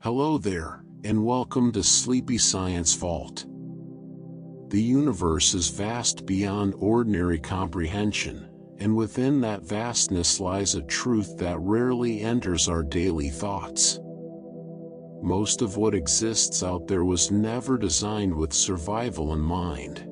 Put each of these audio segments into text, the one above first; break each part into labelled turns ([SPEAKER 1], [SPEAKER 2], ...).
[SPEAKER 1] Hello there, and welcome to Sleepy Science Vault. The universe is vast beyond ordinary comprehension, and within that vastness lies a truth that rarely enters our daily thoughts. Most of what exists out there was never designed with survival in mind.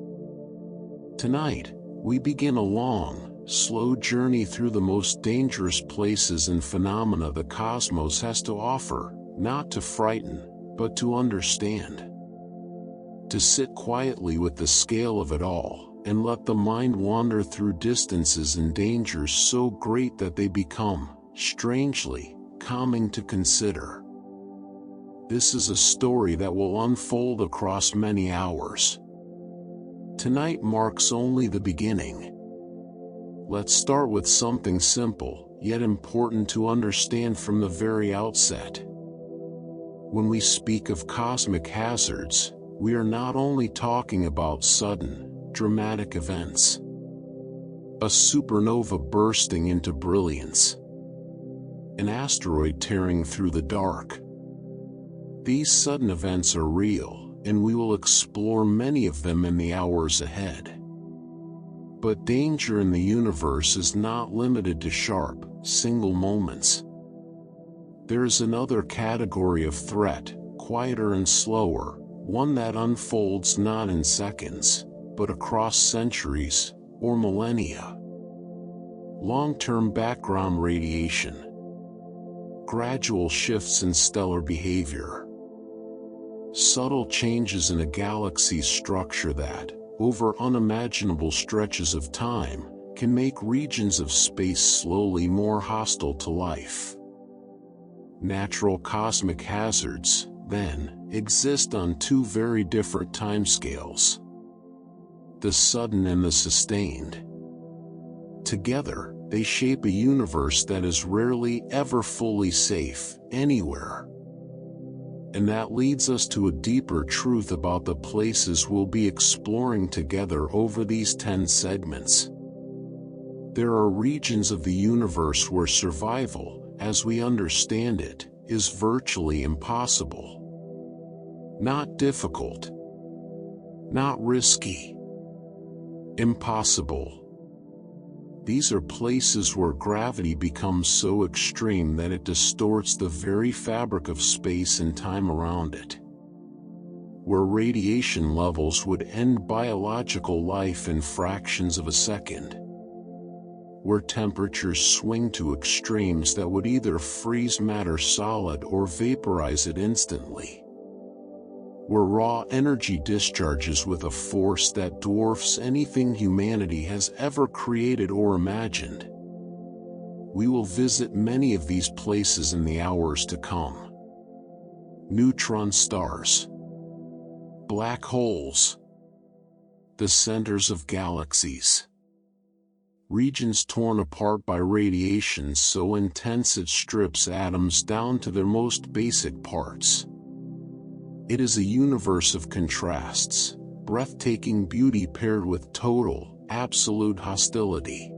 [SPEAKER 1] Tonight, we begin a long, slow journey through the most dangerous places and phenomena the cosmos has to offer, not to frighten, but to understand. To sit quietly with the scale of it all, and let the mind wander through distances and dangers so great that they become, strangely, calming to consider. This is a story that will unfold across many hours. Tonight marks only the beginning. Let's start with something simple, yet important to understand from the very outset. When we speak of cosmic hazards, we are not only talking about sudden, dramatic events. A supernova bursting into brilliance. An asteroid tearing through the dark. These sudden events are real, and we will explore many of them in the hours ahead. But danger in the universe is not limited to sharp, single moments. There is another category of threat, quieter and slower, one that unfolds not in seconds, but across centuries, or millennia. Long-term background radiation. Gradual shifts in stellar behavior. Subtle changes in a galaxy's structure that, over unimaginable stretches of time, can make regions of space slowly more hostile to life. Natural cosmic hazards, then, exist on two very different timescales. The sudden and the sustained. Together, they shape a universe that is rarely ever fully safe, anywhere. And that leads us to a deeper truth about the places we'll be exploring together over these 10 segments. There are regions of the universe where survival, as we understand it, is virtually impossible. Not difficult. Not risky. Impossible. These are places where gravity becomes so extreme that it distorts the very fabric of space and time around it. Where radiation levels would end biological life in fractions of a second. Where temperatures swing to extremes that would either freeze matter solid or vaporize it instantly. Where raw energy discharges with a force that dwarfs anything humanity has ever created or imagined. We will visit many of these places in the hours to come. Neutron stars. Black holes. The centers of galaxies. Regions torn apart by radiation so intense it strips atoms down to their most basic parts. It is a universe of contrasts, breathtaking beauty paired with total, absolute hostility.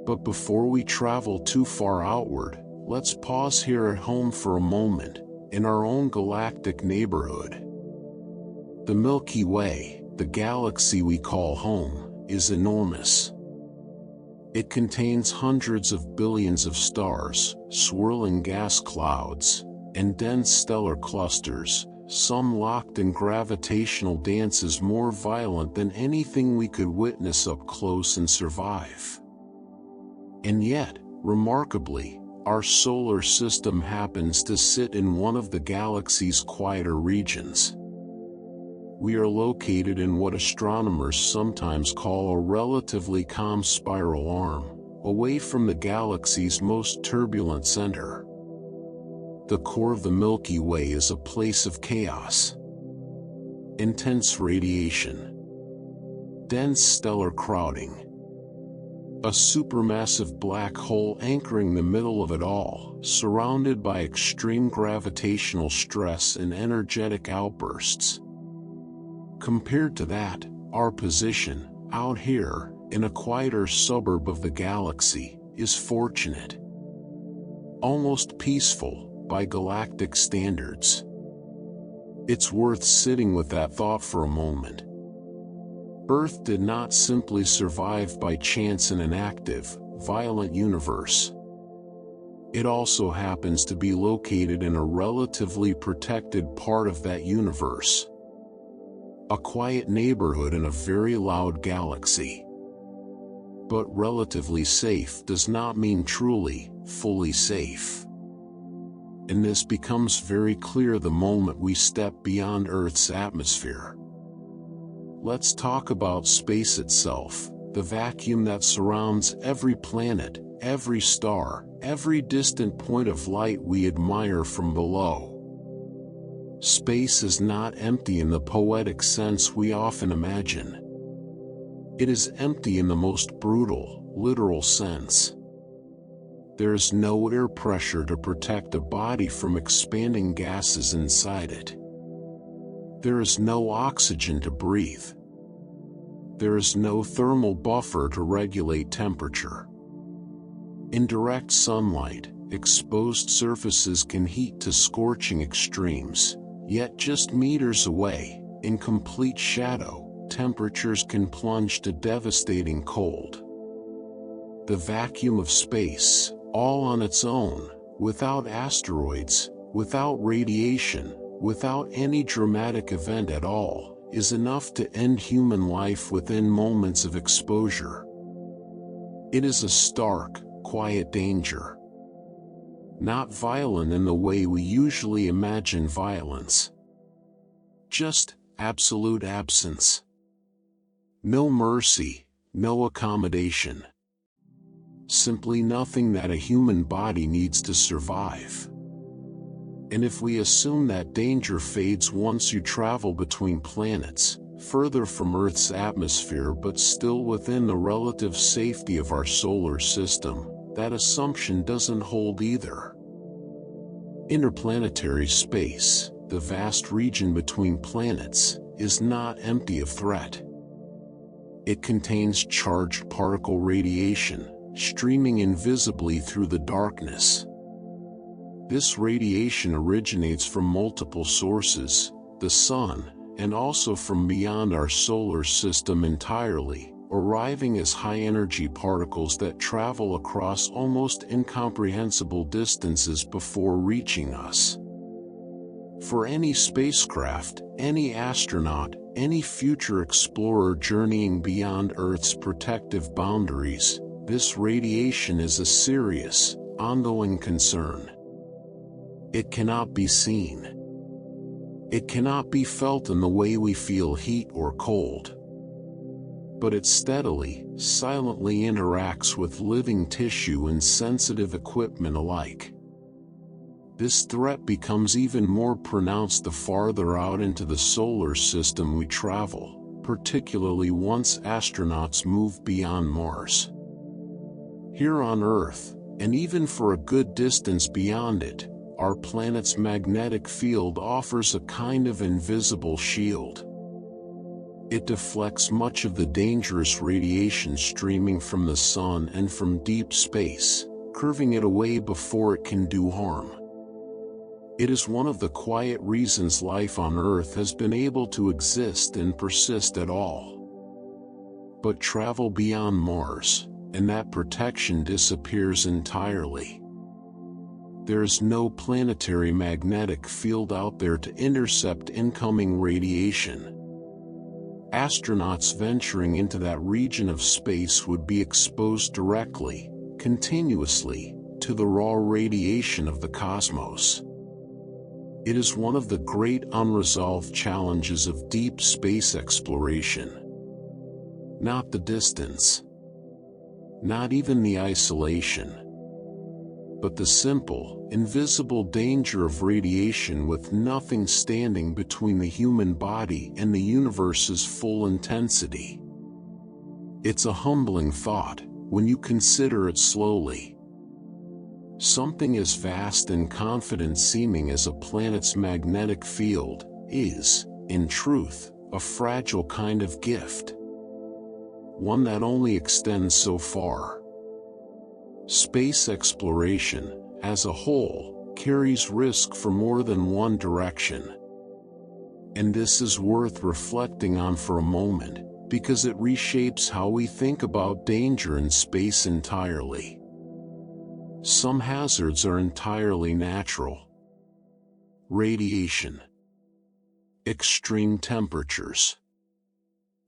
[SPEAKER 1] But before we travel too far outward, let's pause here at home for a moment, in our own galactic neighborhood. The Milky Way, the galaxy we call home, is enormous. It contains hundreds of billions of stars, swirling gas clouds, and dense stellar clusters, some locked in gravitational dances more violent than anything we could witness up close and survive. And yet, remarkably, our solar system happens to sit in one of the galaxy's quieter regions. We are located in what astronomers sometimes call a relatively calm spiral arm, away from the galaxy's most turbulent center. The core of the Milky Way is a place of chaos. Intense radiation. Dense stellar crowding. A supermassive black hole anchoring the middle of it all, surrounded by extreme gravitational stress and energetic outbursts. Compared to that, our position, out here, in a quieter suburb of the galaxy, is fortunate. Almost peaceful, by galactic standards. It's worth sitting with that thought for a moment. Earth did not simply survive by chance in an active, violent universe. It also happens to be located in a relatively protected part of that universe. A quiet neighborhood in a very loud galaxy. But relatively safe does not mean truly, fully safe. And this becomes very clear the moment we step beyond Earth's atmosphere. Let's talk about space itself, the vacuum that surrounds every planet, every star, every distant point of light we admire from below. Space is not empty in the poetic sense we often imagine. It is empty in the most brutal, literal sense. There is no air pressure to protect a body from expanding gases inside it. There is no oxygen to breathe. There is no thermal buffer to regulate temperature. In direct sunlight, exposed surfaces can heat to scorching extremes, yet just meters away, in complete shadow, temperatures can plunge to devastating cold. The vacuum of space, all on its own, without asteroids, without radiation, without any dramatic event at all, is enough to end human life within moments of exposure. It is a stark, quiet danger. Not violent in the way we usually imagine violence. Just absolute absence. No mercy, no accommodation. Simply nothing that a human body needs to survive. And if we assume that danger fades once you travel between planets, further from Earth's atmosphere but still within the relative safety of our solar system, that assumption doesn't hold either. Interplanetary space, the vast region between planets, is not empty of threat. It contains charged particle radiation, streaming invisibly through the darkness. This radiation originates from multiple sources, the Sun, and also from beyond our solar system entirely, arriving as high-energy particles that travel across almost incomprehensible distances before reaching us. For any spacecraft, any astronaut, any future explorer journeying beyond Earth's protective boundaries, this radiation is a serious, ongoing concern. It cannot be seen. It cannot be felt in the way we feel heat or cold. But it steadily, silently interacts with living tissue and sensitive equipment alike. This threat becomes even more pronounced the farther out into the solar system we travel, particularly once astronauts move beyond Mars. Here on Earth, and even for a good distance beyond it, our planet's magnetic field offers a kind of invisible shield. It deflects much of the dangerous radiation streaming from the Sun and from deep space, curving it away before it can do harm. It is one of the quiet reasons life on Earth has been able to exist and persist at all. But travel beyond Mars, and that protection disappears entirely. There is no planetary magnetic field out there to intercept incoming radiation. Astronauts venturing into that region of space would be exposed directly, continuously, to the raw radiation of the cosmos. It is one of the great unresolved challenges of deep space exploration. Not the distance. Not even the isolation. But the simple, invisible danger of radiation with nothing standing between the human body and the universe's full intensity. It's a humbling thought, when you consider it slowly. Something as vast and confident seeming as a planet's magnetic field is, in truth, a fragile kind of gift. One that only extends so far. Space exploration, as a whole, carries risk for more than one direction. And this is worth reflecting on for a moment, because it reshapes how we think about danger in space entirely. Some hazards are entirely natural. Radiation, extreme temperatures,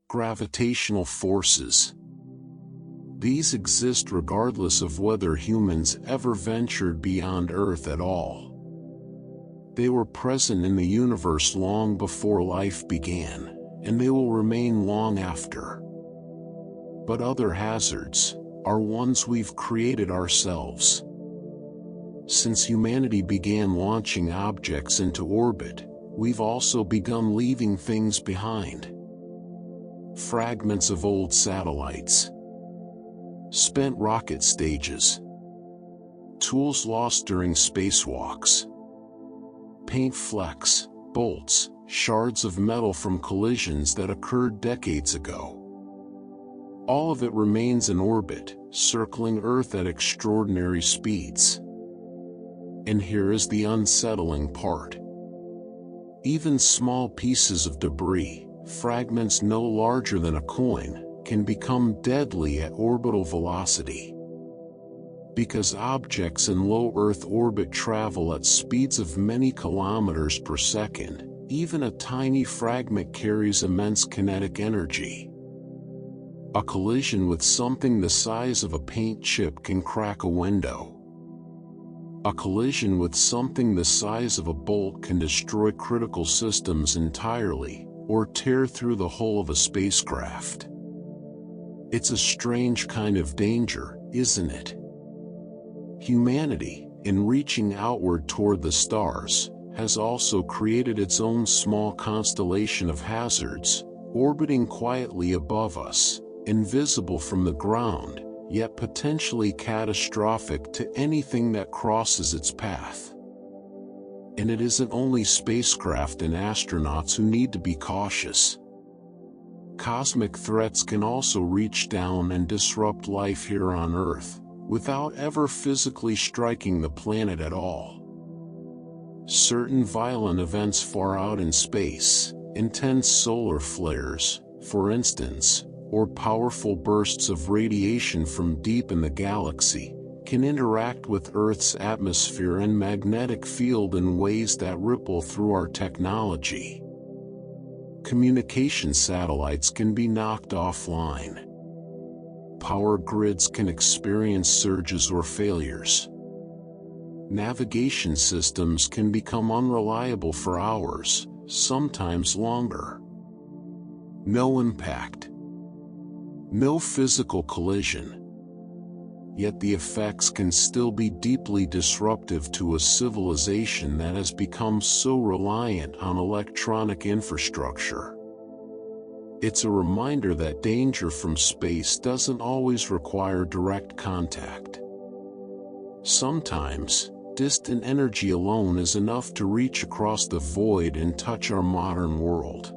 [SPEAKER 1] gravitational forces. These exist regardless of whether humans ever ventured beyond Earth at all. They were present in the universe long before life began, and they will remain long after. But other hazards are ones we've created ourselves. Since humanity began launching objects into orbit, we've also begun leaving things behind. Fragments of old satellites, spent rocket stages, tools lost during spacewalks, paint flecks, bolts, shards of metal from collisions that occurred decades ago. All of it remains in orbit, circling Earth at extraordinary speeds. And here is the unsettling part. Even small pieces of debris, fragments no larger than a coin, can become deadly at orbital velocity. Because objects in low Earth orbit travel at speeds of many kilometers per second, even a tiny fragment carries immense kinetic energy. A collision with something the size of a paint chip can crack a window. A collision with something the size of a bolt can destroy critical systems entirely, or tear through the hull of a spacecraft. It's a strange kind of danger, isn't it? Humanity, in reaching outward toward the stars, has also created its own small constellation of hazards, orbiting quietly above us, invisible from the ground, yet potentially catastrophic to anything that crosses its path. And it isn't only spacecraft and astronauts who need to be cautious. Cosmic threats can also reach down and disrupt life here on Earth, without ever physically striking the planet at all. Certain violent events far out in space, intense solar flares, for instance, or powerful bursts of radiation from deep in the galaxy, can interact with Earth's atmosphere and magnetic field in ways that ripple through our technology. Communication satellites can be knocked offline. Power grids can experience surges or failures. Navigation systems can become unreliable for hours, sometimes longer. No impact. No physical collision. Yet the effects can still be deeply disruptive to a civilization that has become so reliant on electronic infrastructure. It's a reminder that danger from space doesn't always require direct contact. Sometimes, distant energy alone is enough to reach across the void and touch our modern world.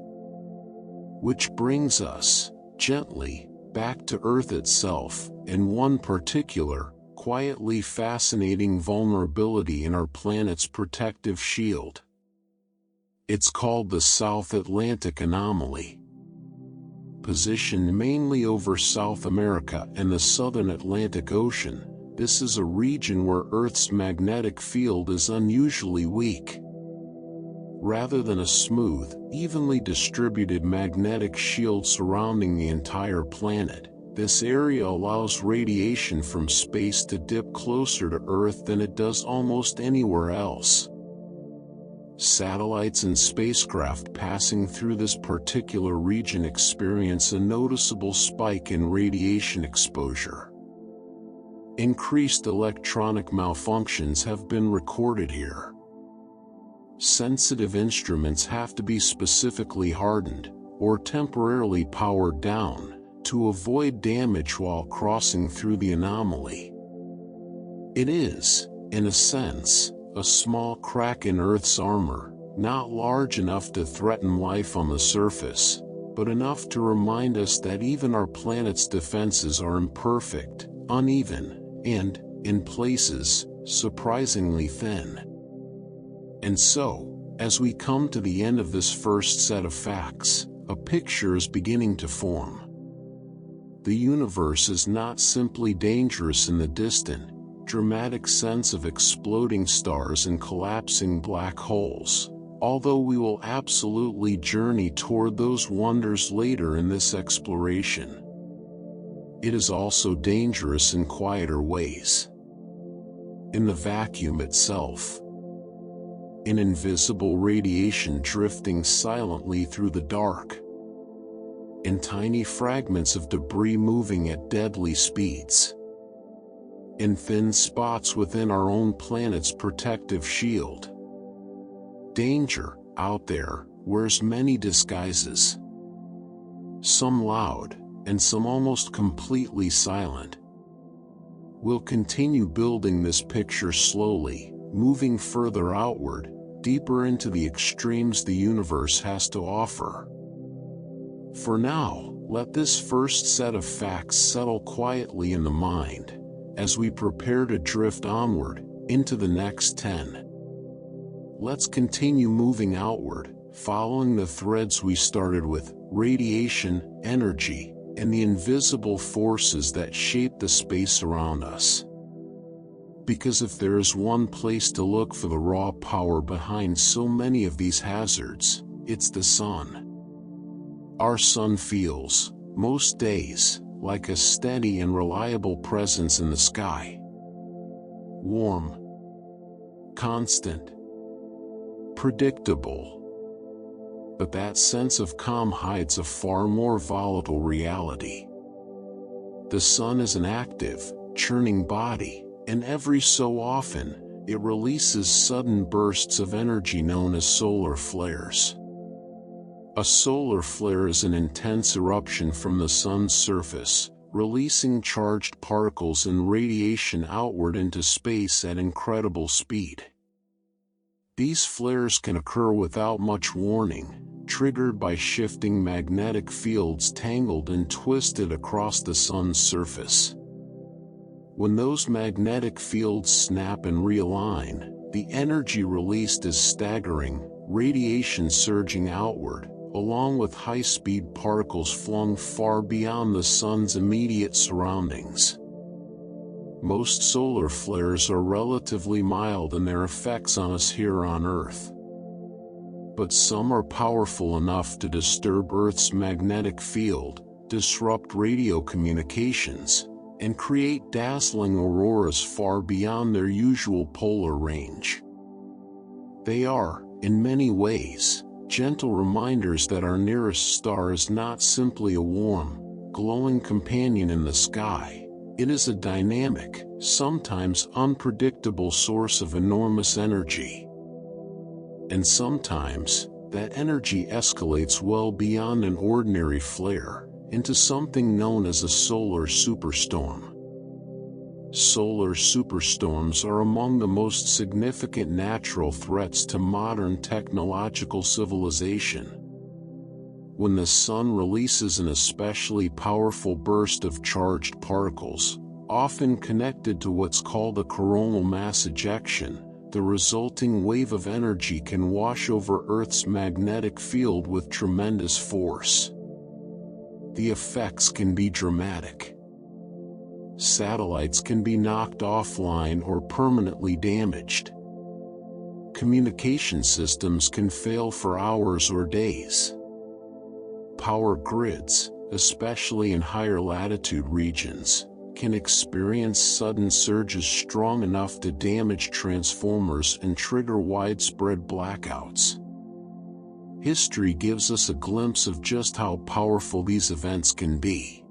[SPEAKER 1] Which brings us, gently, back to Earth itself, and one particular, quietly fascinating vulnerability in our planet's protective shield. It's called the South Atlantic Anomaly. Positioned mainly over South America and the southern Atlantic Ocean, this is a region where Earth's magnetic field is unusually weak. Rather than a smooth, evenly distributed magnetic shield surrounding the entire planet, this area allows radiation from space to dip closer to Earth than it does almost anywhere else. Satellites and spacecraft passing through this particular region experience a noticeable spike in radiation exposure. Increased electronic malfunctions have been recorded here. Sensitive instruments have to be specifically hardened, or temporarily powered down, to avoid damage while crossing through the anomaly. It is, in a sense, a small crack in Earth's armor, not large enough to threaten life on the surface, but enough to remind us that even our planet's defenses are imperfect, uneven, and, in places, surprisingly thin. And so, as we come to the end of this first set of facts, a picture is beginning to form. The universe is not simply dangerous in the distant, dramatic sense of exploding stars and collapsing black holes, although we will absolutely journey toward those wonders later in this exploration. It is also dangerous in quieter ways. In the vacuum itself. In invisible radiation drifting silently through the dark. In tiny fragments of debris moving at deadly speeds. In thin spots within our own planet's protective shield. Danger, out there, wears many disguises. Some loud, and some almost completely silent. We'll continue building this picture slowly, moving further outward, deeper into the extremes the universe has to offer. For now, let this first set of facts settle quietly in the mind, as we prepare to drift onward, into the next 10. Let's continue moving outward, following the threads we started with: radiation, energy, and the invisible forces that shape the space around us. Because if there is one place to look for the raw power behind so many of these hazards, it's the sun. Our sun feels, most days, like a steady and reliable presence in the sky. Warm, constant, predictable. But that sense of calm hides a far more volatile reality. The sun is an active, churning body, and every so often, it releases sudden bursts of energy known as solar flares. A solar flare is an intense eruption from the sun's surface, releasing charged particles and radiation outward into space at incredible speed. These flares can occur without much warning, triggered by shifting magnetic fields tangled and twisted across the sun's surface. When those magnetic fields snap and realign, the energy released is staggering, radiation surging outward, along with high-speed particles flung far beyond the sun's immediate surroundings. Most solar flares are relatively mild in their effects on us here on Earth. But some are powerful enough to disturb Earth's magnetic field, disrupt radio communications, and create dazzling auroras far beyond their usual polar range. They are, in many ways, gentle reminders that our nearest star is not simply a warm, glowing companion in the sky. It is a dynamic, sometimes unpredictable source of enormous energy. And sometimes, that energy escalates well beyond an ordinary flare, into something known as a solar superstorm. Solar superstorms are among the most significant natural threats to modern technological civilization. When the sun releases an especially powerful burst of charged particles, often connected to what's called a coronal mass ejection, the resulting wave of energy can wash over Earth's magnetic field with tremendous force. The effects can be dramatic. Satellites can be knocked offline or permanently damaged. Communication systems can fail for hours or days. Power grids, especially in higher latitude regions, can experience sudden surges strong enough to damage transformers and trigger widespread blackouts. History gives us a glimpse of just how powerful these events can be.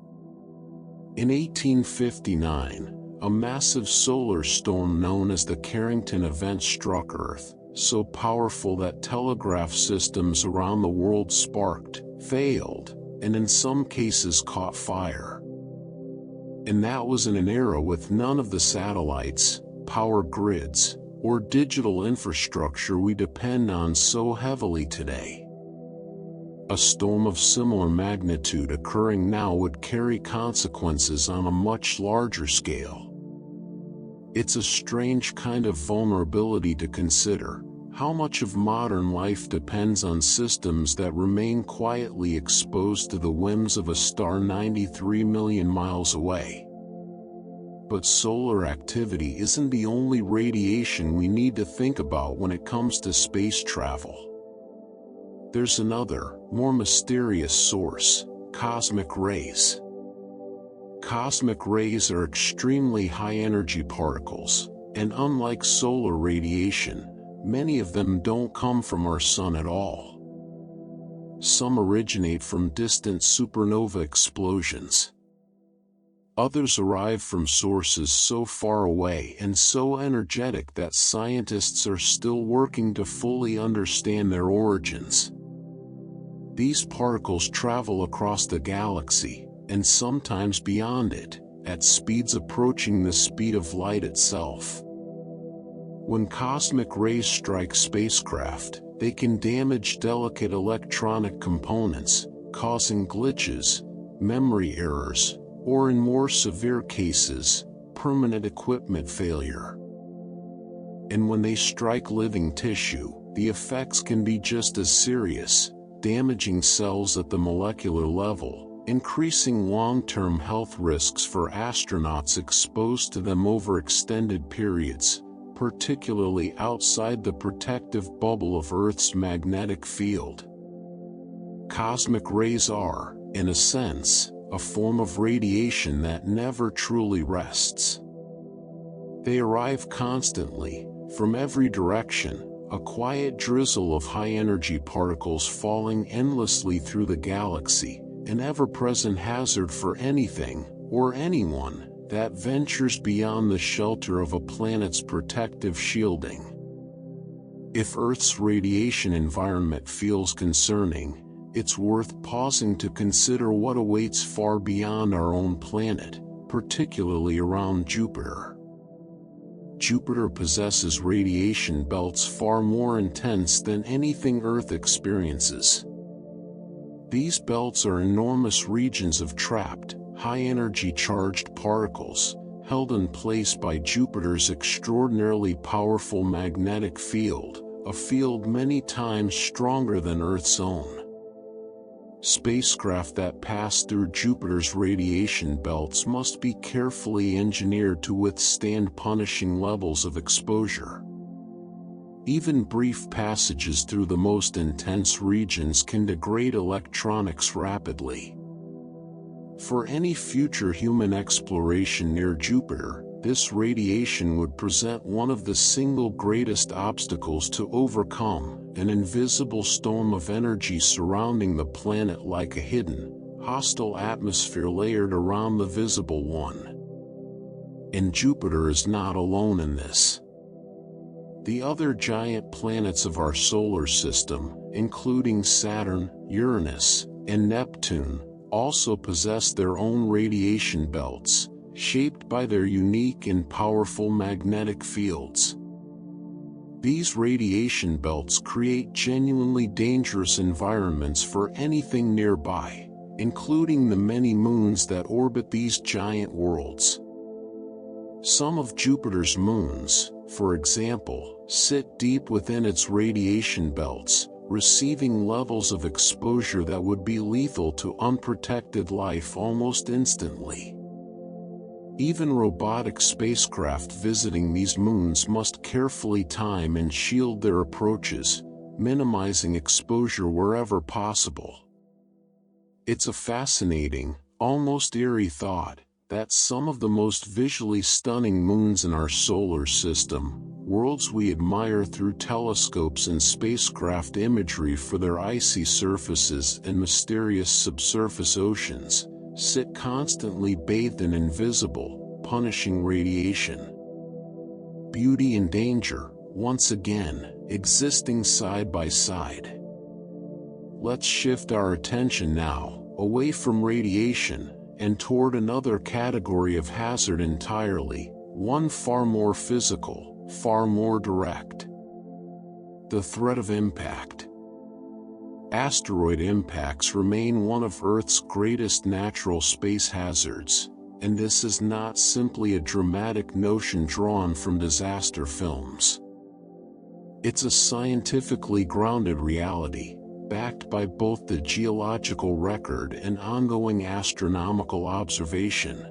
[SPEAKER 1] In 1859, a massive solar storm known as the Carrington event struck Earth, so powerful that telegraph systems around the world sparked, failed, and in some cases caught fire. And that was in an era with none of the satellites, power grids, or digital infrastructure we depend on so heavily today. A storm of similar magnitude occurring now would carry consequences on a much larger scale. It's a strange kind of vulnerability to consider, How much of modern life depends on systems that remain quietly exposed to the whims of a star 93 million miles away? But solar activity isn't the only radiation we need to think about when it comes to space travel. There's another, more mysterious source: cosmic rays. Cosmic rays are extremely high-energy particles, and unlike solar radiation, many of them don't come from our sun at all. Some originate from distant supernova explosions. Others arrive from sources so far away and so energetic that scientists are still working to fully understand their origins. These particles travel across the galaxy, and sometimes beyond it, at speeds approaching the speed of light itself. When cosmic rays strike spacecraft, they can damage delicate electronic components, causing glitches, memory errors, or in more severe cases, permanent equipment failure. And when they strike living tissue, the effects can be just as serious, damaging cells at the molecular level, increasing long-term health risks for astronauts exposed to them over extended periods, particularly outside the protective bubble of Earth's magnetic field. Cosmic rays are, in a sense, a form of radiation that never truly rests. They arrive constantly, from every direction, a quiet drizzle of high-energy particles falling endlessly through the galaxy, an ever-present hazard for anything, or anyone, that ventures beyond the shelter of a planet's protective shielding. If Earth's radiation environment feels concerning, it's worth pausing to consider what awaits far beyond our own planet, particularly around Jupiter. Jupiter possesses radiation belts far more intense than anything Earth experiences. These belts are enormous regions of trapped, high-energy charged particles, held in place by Jupiter's extraordinarily powerful magnetic field, a field many times stronger than Earth's own. Spacecraft that pass through Jupiter's radiation belts must be carefully engineered to withstand punishing levels of exposure. Even brief passages through the most intense regions can degrade electronics rapidly. For any future human exploration near Jupiter, this radiation would present one of the single greatest obstacles to overcome, an invisible storm of energy surrounding the planet like a hidden, hostile atmosphere layered around the visible one. And Jupiter is not alone in this. The other giant planets of our solar system, including Saturn, Uranus, and Neptune, also possess their own radiation belts, shaped by their unique and powerful magnetic fields. These radiation belts create genuinely dangerous environments for anything nearby, including the many moons that orbit these giant worlds. Some of Jupiter's moons, for example, sit deep within its radiation belts, receiving levels of exposure that would be lethal to unprotected life almost instantly. Even robotic spacecraft visiting these moons must carefully time and shield their approaches, minimizing exposure wherever possible. It's a fascinating, almost eerie thought, that some of the most visually stunning moons in our solar system, worlds we admire through telescopes and spacecraft imagery for their icy surfaces and mysterious subsurface oceans, sit constantly bathed in invisible, punishing radiation. Beauty and danger, once again, existing side by side. Let's shift our attention now, away from radiation, and toward another category of hazard entirely, one far more physical, far more direct. The threat of impact. Asteroid impacts remain one of Earth's greatest natural space hazards, and this is not simply a dramatic notion drawn from disaster films. It's a scientifically grounded reality, backed by both the geological record and ongoing astronomical observation.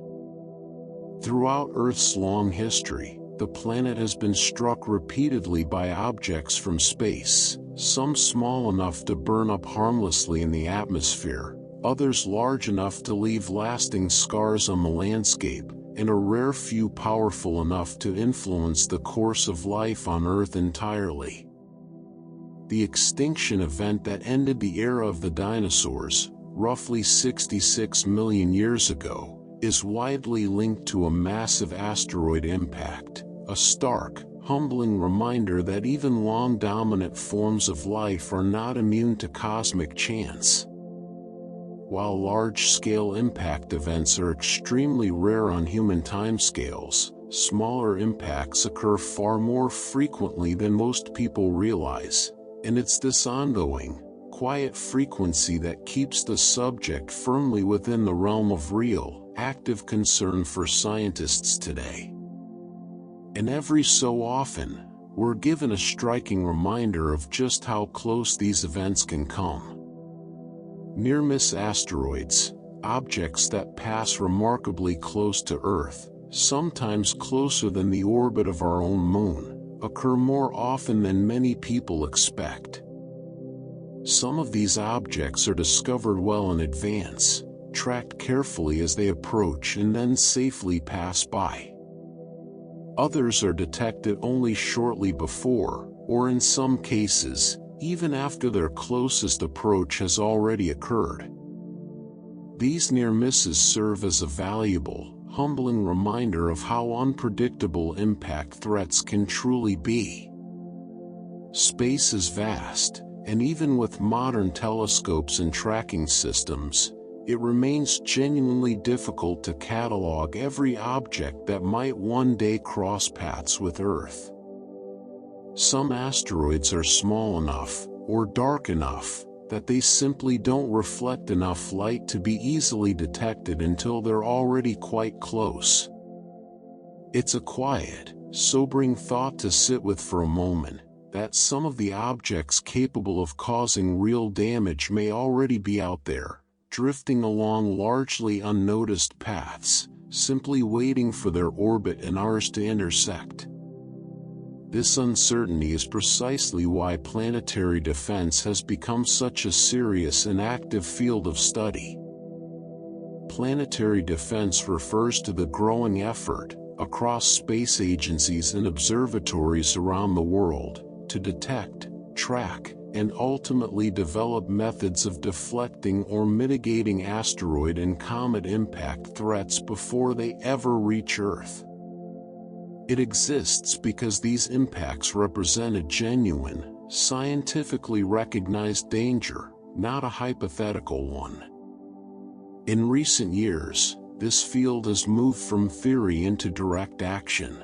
[SPEAKER 1] Throughout Earth's long history, the planet has been struck repeatedly by objects from space, some small enough to burn up harmlessly in the atmosphere, others large enough to leave lasting scars on the landscape, and a rare few powerful enough to influence the course of life on Earth entirely. The extinction event that ended the era of the dinosaurs, roughly 66 million years ago, is widely linked to a massive asteroid impact, a stark, humbling reminder that even long-dominant forms of life are not immune to cosmic chance. While large-scale impact events are extremely rare on human timescales, smaller impacts occur far more frequently than most people realize, and it's this ongoing, quiet frequency that keeps the subject firmly within the realm of real, active concern for scientists today. And every so often, we're given a striking reminder of just how close these events can come. Near-miss asteroids, objects that pass remarkably close to Earth, sometimes closer than the orbit of our own moon, occur more often than many people expect. Some of these objects are discovered well in advance, tracked carefully as they approach and then safely pass by. Others are detected only shortly before, or in some cases, even after their closest approach has already occurred. These near misses serve as a valuable, humbling reminder of how unpredictable impact threats can truly be. Space is vast, and even with modern telescopes and tracking systems, it remains genuinely difficult to catalog every object that might one day cross paths with Earth. Some asteroids are small enough, or dark enough, that they simply don't reflect enough light to be easily detected until they're already quite close. It's a quiet, sobering thought to sit with for a moment, that some of the objects capable of causing real damage may already be out there, drifting along largely unnoticed paths, simply waiting for their orbit and ours to intersect. This uncertainty is precisely why planetary defense has become such a serious and active field of study. Planetary defense refers to the growing effort, across space agencies and observatories around the world, to detect, track, and ultimately develop methods of deflecting or mitigating asteroid and comet impact threats before they ever reach Earth. It exists because these impacts represent a genuine, scientifically recognized danger, not a hypothetical one. In recent years, this field has moved from theory into direct action.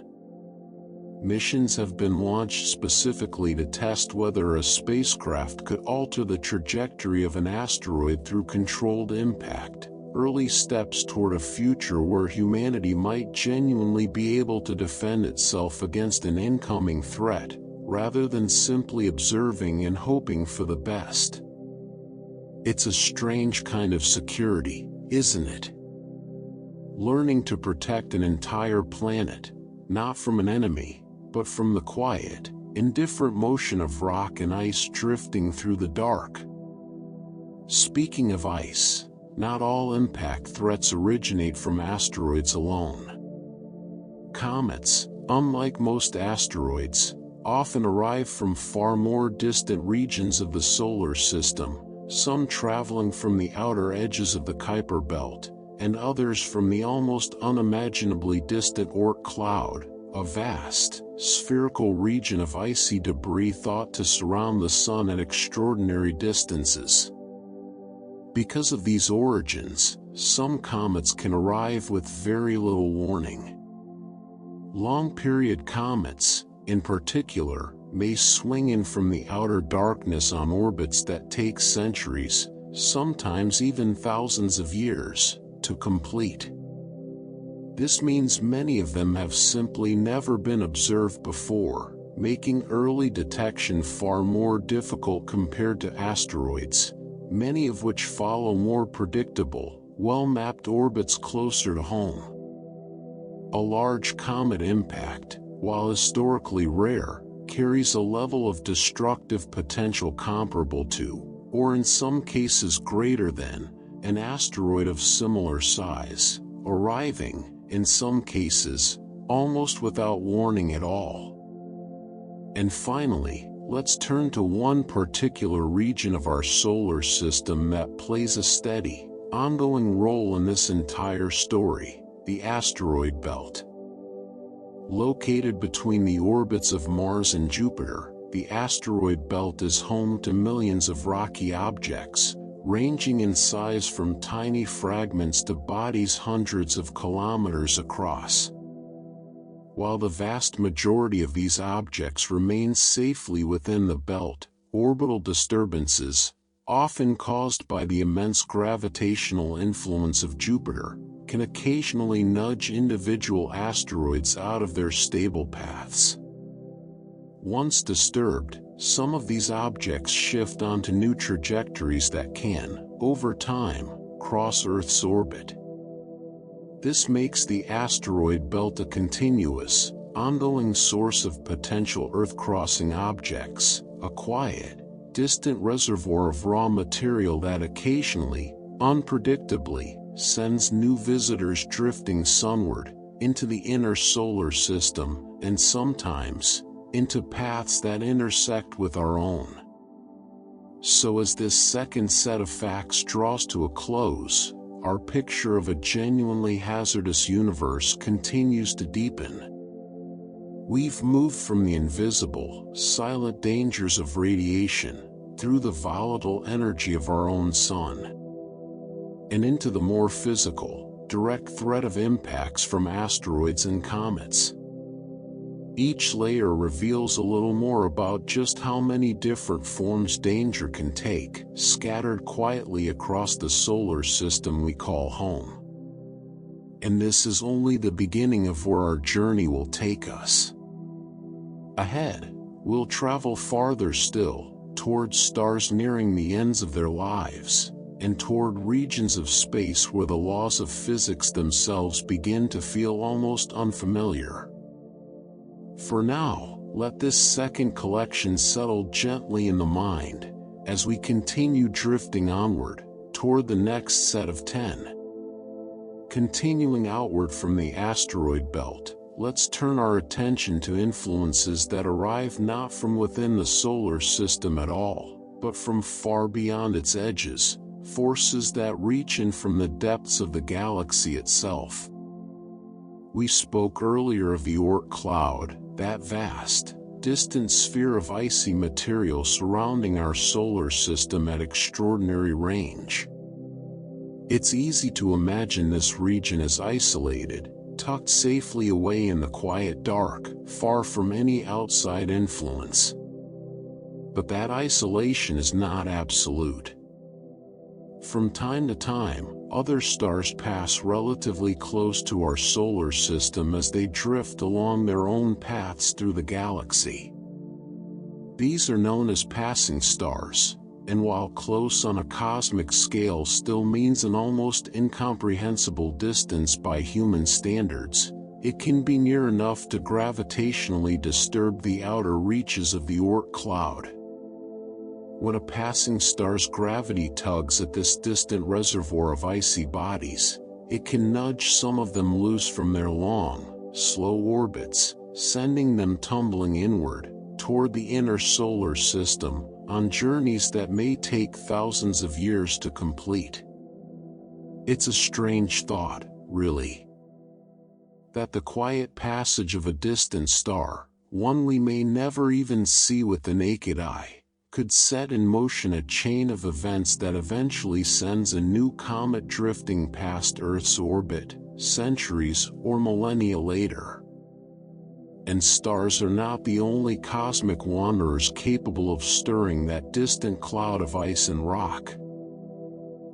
[SPEAKER 1] Missions have been launched specifically to test whether a spacecraft could alter the trajectory of an asteroid through controlled impact, early steps toward a future where humanity might genuinely be able to defend itself against an incoming threat, rather than simply observing and hoping for the best. It's a strange kind of security, isn't it? Learning to protect an entire planet, not from an enemy, but from the quiet, indifferent motion of rock and ice drifting through the dark. Speaking of ice, not all impact threats originate from asteroids alone. Comets, unlike most asteroids, often arrive from far more distant regions of the solar system, some traveling from the outer edges of the Kuiper Belt, and others from the almost unimaginably distant Oort cloud, a vast, spherical region of icy debris thought to surround the Sun at extraordinary distances. Because of these origins, some comets can arrive with very little warning. Long-period comets, in particular, may swing in from the outer darkness on orbits that take centuries, sometimes even thousands of years, to complete. This means many of them have simply never been observed before, making early detection far more difficult compared to asteroids, many of which follow more predictable, well-mapped orbits closer to home. A large comet impact, while historically rare, carries a level of destructive potential comparable to, or in some cases greater than, an asteroid of similar size, arriving, in some cases, almost without warning at all. And finally, let's turn to one particular region of our solar system that plays a steady, ongoing role in this entire story, the asteroid belt. Located between the orbits of Mars and Jupiter, the asteroid belt is home to millions of rocky objects, ranging in size from tiny fragments to bodies hundreds of kilometers across. While the vast majority of these objects remain safely within the belt, orbital disturbances, often caused by the immense gravitational influence of Jupiter, can occasionally nudge individual asteroids out of their stable paths. Once disturbed, some of these objects shift onto new trajectories that can, over time, cross Earth's orbit. This makes the asteroid belt a continuous, ongoing source of potential Earth-crossing objects, a quiet, distant reservoir of raw material that occasionally, unpredictably, sends new visitors drifting sunward, into the inner solar system, and sometimes, into paths that intersect with our own. So as this second set of facts draws to a close, our picture of a genuinely hazardous universe continues to deepen. We've moved from the invisible, silent dangers of radiation, through the volatile energy of our own sun, and into the more physical, direct threat of impacts from asteroids and comets. Each layer reveals a little more about just how many different forms danger can take, scattered quietly across the solar system we call home. And this is only the beginning of where our journey will take us. Ahead, we'll travel farther still, towards stars nearing the ends of their lives, and toward regions of space where the laws of physics themselves begin to feel almost unfamiliar. For now, let this second collection settle gently in the mind, as we continue drifting onward, toward the next set of 10. Continuing outward from the asteroid belt, let's turn our attention to influences that arrive not from within the solar system at all, but from far beyond its edges, forces that reach in from the depths of the galaxy itself. We spoke earlier of the Oort cloud, that vast, distant sphere of icy material surrounding our solar system at extraordinary range. It's easy to imagine this region as isolated, tucked safely away in the quiet dark, far from any outside influence. But that isolation is not absolute. From time to time, other stars pass relatively close to our solar system as they drift along their own paths through the galaxy. These are known as passing stars, and while close on a cosmic scale still means an almost incomprehensible distance by human standards, it can be near enough to gravitationally disturb the outer reaches of the Oort cloud. When a passing star's gravity tugs at this distant reservoir of icy bodies, it can nudge some of them loose from their long, slow orbits, sending them tumbling inward, toward the inner solar system, on journeys that may take thousands of years to complete. It's a strange thought, really, that the quiet passage of a distant star, one we may never even see with the naked eye, could set in motion a chain of events that eventually sends a new comet drifting past Earth's orbit, centuries or millennia later. And stars are not the only cosmic wanderers capable of stirring that distant cloud of ice and rock.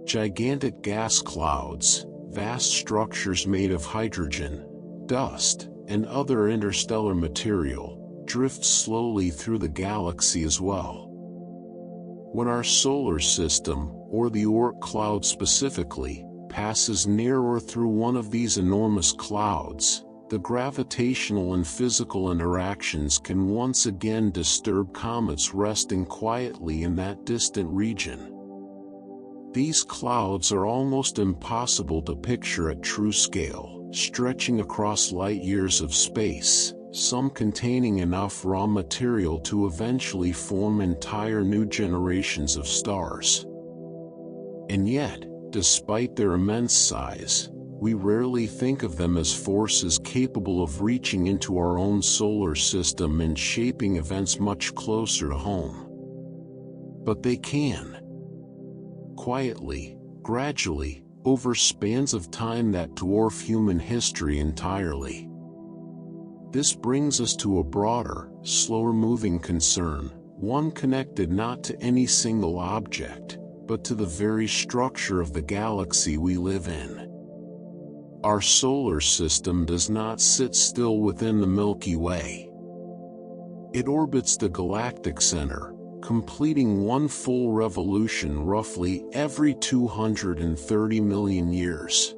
[SPEAKER 1] Gigantic gas clouds, vast structures made of hydrogen, dust, and other interstellar material, drift slowly through the galaxy as well. When our solar system, or the Oort cloud specifically, passes near or through one of these enormous clouds, the gravitational and physical interactions can once again disturb comets resting quietly in that distant region. These clouds are almost impossible to picture at true scale, stretching across light years of space, some containing enough raw material to eventually form entire new generations of stars. And yet, despite their immense size, we rarely think of them as forces capable of reaching into our own solar system and shaping events much closer to home. But they can. Quietly, gradually, over spans of time that dwarf human history entirely. This brings us to a broader, slower-moving concern, one connected not to any single object, but to the very structure of the galaxy we live in. Our solar system does not sit still within the Milky Way. It orbits the galactic center, completing one full revolution roughly every 230 million years.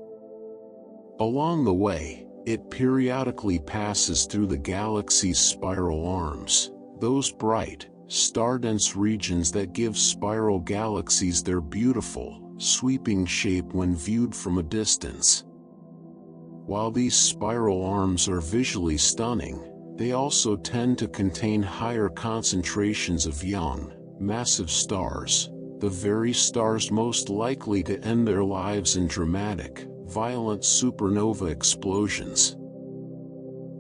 [SPEAKER 1] Along the way, it periodically passes through the galaxy's spiral arms, those bright, star-dense regions that give spiral galaxies their beautiful, sweeping shape when viewed from a distance. While these spiral arms are visually stunning, they also tend to contain higher concentrations of young, massive stars, the very stars most likely to end their lives in dramatic, violent supernova explosions.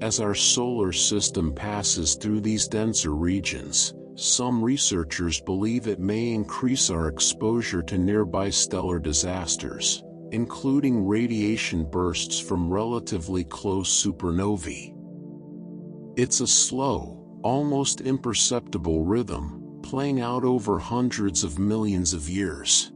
[SPEAKER 1] As our solar system passes through these denser regions, some researchers believe it may increase our exposure to nearby stellar disasters, including radiation bursts from relatively close supernovae. It's a slow, almost imperceptible rhythm, playing out over hundreds of millions of years.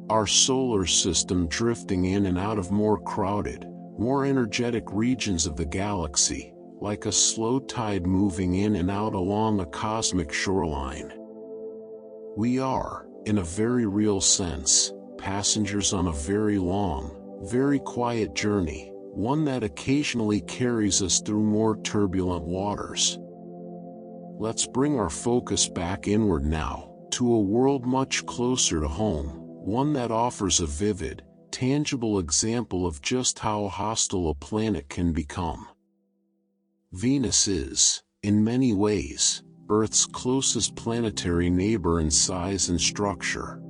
[SPEAKER 1] Our solar system drifting in and out of more crowded, more energetic regions of the galaxy, like a slow tide moving in and out along a cosmic shoreline. We are, in a very real sense, passengers on a very long, very quiet journey, one that occasionally carries us through more turbulent waters. Let's bring our focus back inward now, to a world much closer to home, one that offers a vivid, tangible example of just how hostile a planet can become. Venus is, in many ways, Earth's closest planetary neighbor in size and structure.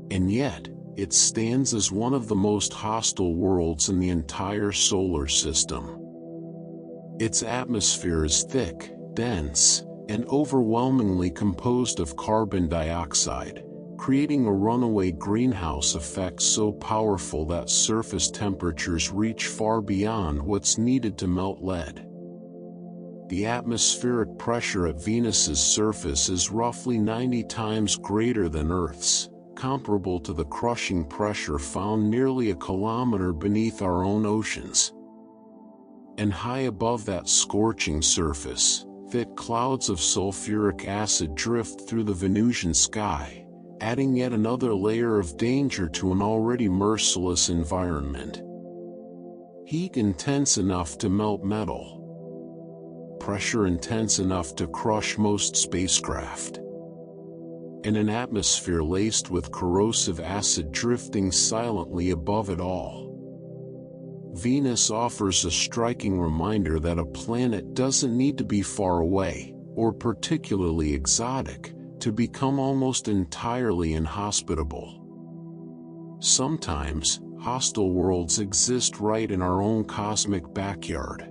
[SPEAKER 1] And yet, it stands as one of the most hostile worlds in the entire solar system. Its atmosphere is thick, dense, and overwhelmingly composed of carbon dioxide, creating a runaway greenhouse effect so powerful that surface temperatures reach far beyond what's needed to melt lead. The atmospheric pressure at Venus's surface is roughly 90 times greater than Earth's, comparable to the crushing pressure found nearly a kilometer beneath our own oceans. And high above that scorching surface, thick clouds of sulfuric acid drift through the Venusian sky, adding yet another layer of danger to an already merciless environment. Heat intense enough to melt metal. Pressure intense enough to crush most spacecraft. And an atmosphere laced with corrosive acid drifting silently above it all. Venus offers a striking reminder that a planet doesn't need to be far away, or particularly exotic, to become almost entirely inhospitable. Sometimes, hostile worlds exist right in our own cosmic backyard.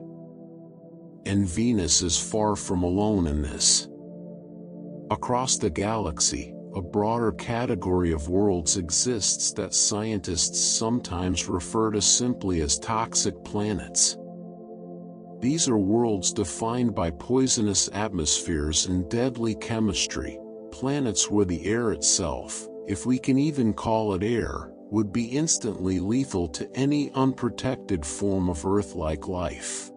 [SPEAKER 1] And Venus is far from alone in this. Across the galaxy, a broader category of worlds exists that scientists sometimes refer to simply as toxic planets. These are worlds defined by poisonous atmospheres and deadly chemistry, planets where the air itself, if we can even call it air, would be instantly lethal to any unprotected form of Earth-like life.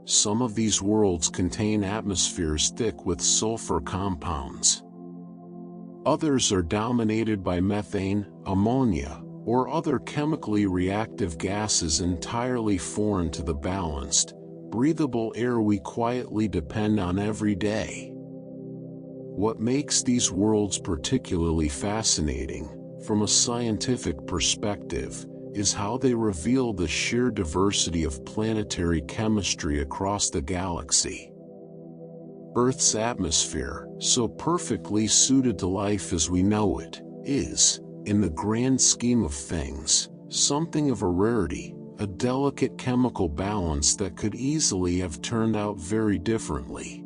[SPEAKER 1] Some of these worlds contain atmospheres thick with sulfur compounds. Others are dominated by methane, ammonia, or other chemically reactive gases entirely foreign to the balanced, breathable air we quietly depend on every day. What makes these worlds particularly fascinating, from a scientific perspective, is how they reveal the sheer diversity of planetary chemistry across the galaxy. Earth's atmosphere, so perfectly suited to life as we know it, is, in the grand scheme of things, something of a rarity, a delicate chemical balance that could easily have turned out very differently.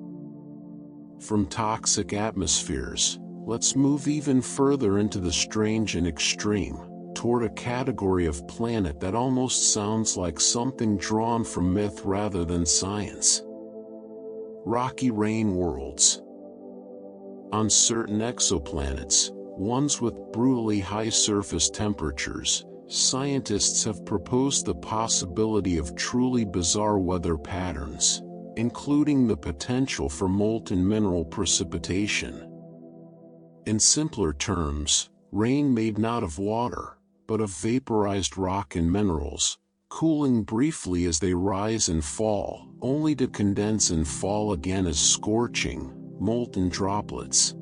[SPEAKER 1] From toxic atmospheres, let's move even further into the strange and extreme, toward a category of planet that almost sounds like something drawn from myth rather than science. Rocky rain worlds. On certain exoplanets, ones with brutally high surface temperatures, scientists have proposed the possibility of truly bizarre weather patterns, including the potential for molten mineral precipitation. In simpler terms, rain made not of water, but of vaporized rock and minerals, cooling briefly as they rise and fall, only to condense and fall again as scorching, molten droplets.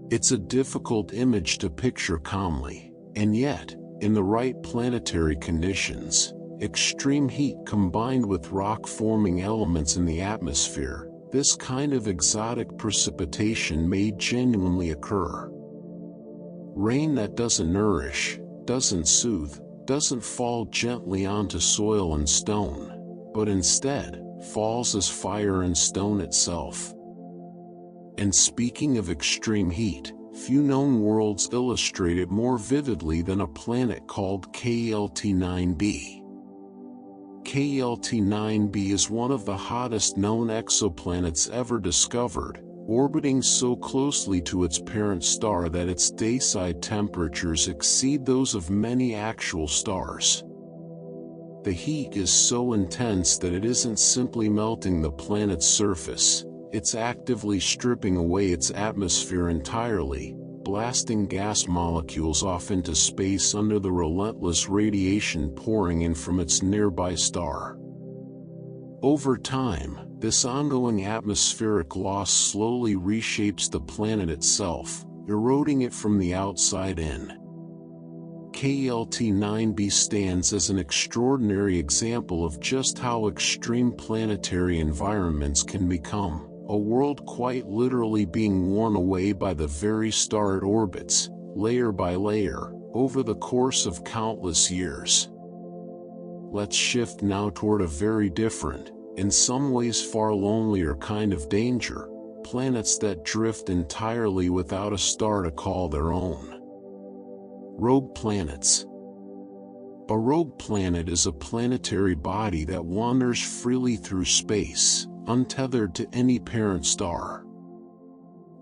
[SPEAKER 1] It's a difficult image to picture calmly, and yet, in the right planetary conditions, extreme heat combined with rock-forming elements in the atmosphere, this kind of exotic precipitation may genuinely occur. Rain that doesn't nourish, doesn't soothe, doesn't fall gently onto soil and stone, but instead, falls as fire and stone itself. And speaking of extreme heat, few known worlds illustrate it more vividly than a planet called KLT9b. KLT9b is one of the hottest known exoplanets ever discovered, orbiting so closely to its parent star that its dayside temperatures exceed those of many actual stars. The heat is so intense that it isn't simply melting the planet's surface, it's actively stripping away its atmosphere entirely, blasting gas molecules off into space under the relentless radiation pouring in from its nearby star. Over time, this ongoing atmospheric loss slowly reshapes the planet itself, eroding it from the outside in. KLT9b stands as an extraordinary example of just how extreme planetary environments can become, a world quite literally being worn away by the very star it orbits, layer by layer, over the course of countless years. Let's shift now toward a very different, in some ways far lonelier kind of danger, planets that drift entirely without a star to call their own. Rogue planets. A rogue planet is a planetary body that wanders freely through space, untethered to any parent star.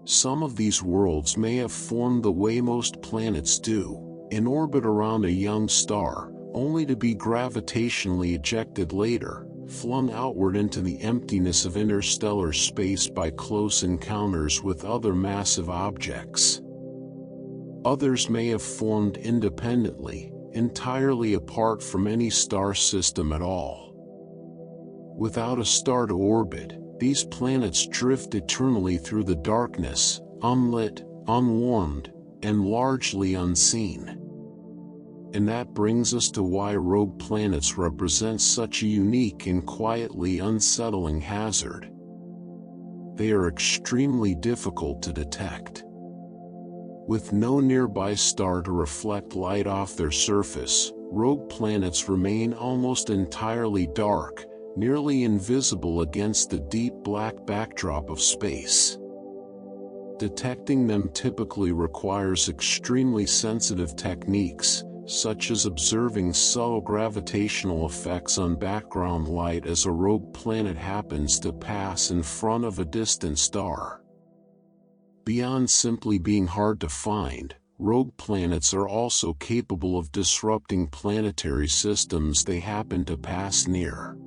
[SPEAKER 1] Some of these worlds may have formed the way most planets do, in orbit around a young star, only to be gravitationally ejected later, flung outward into the emptiness of interstellar space by close encounters with other massive objects. Others may have formed independently, entirely apart from any star system at all. Without a star to orbit, these planets drift eternally through the darkness, unlit, unwarmed, and largely unseen. And that brings us to why rogue planets represent such a unique and quietly unsettling hazard. They are extremely difficult to detect. With no nearby star to reflect light off their surface, rogue planets remain almost entirely dark, nearly invisible against the deep black backdrop of space. Detecting them typically requires extremely sensitive techniques, such as observing subtle gravitational effects on background light as a rogue planet happens to pass in front of a distant star. Beyond simply being hard to find, rogue planets are also capable of disrupting planetary systems they happen to pass near.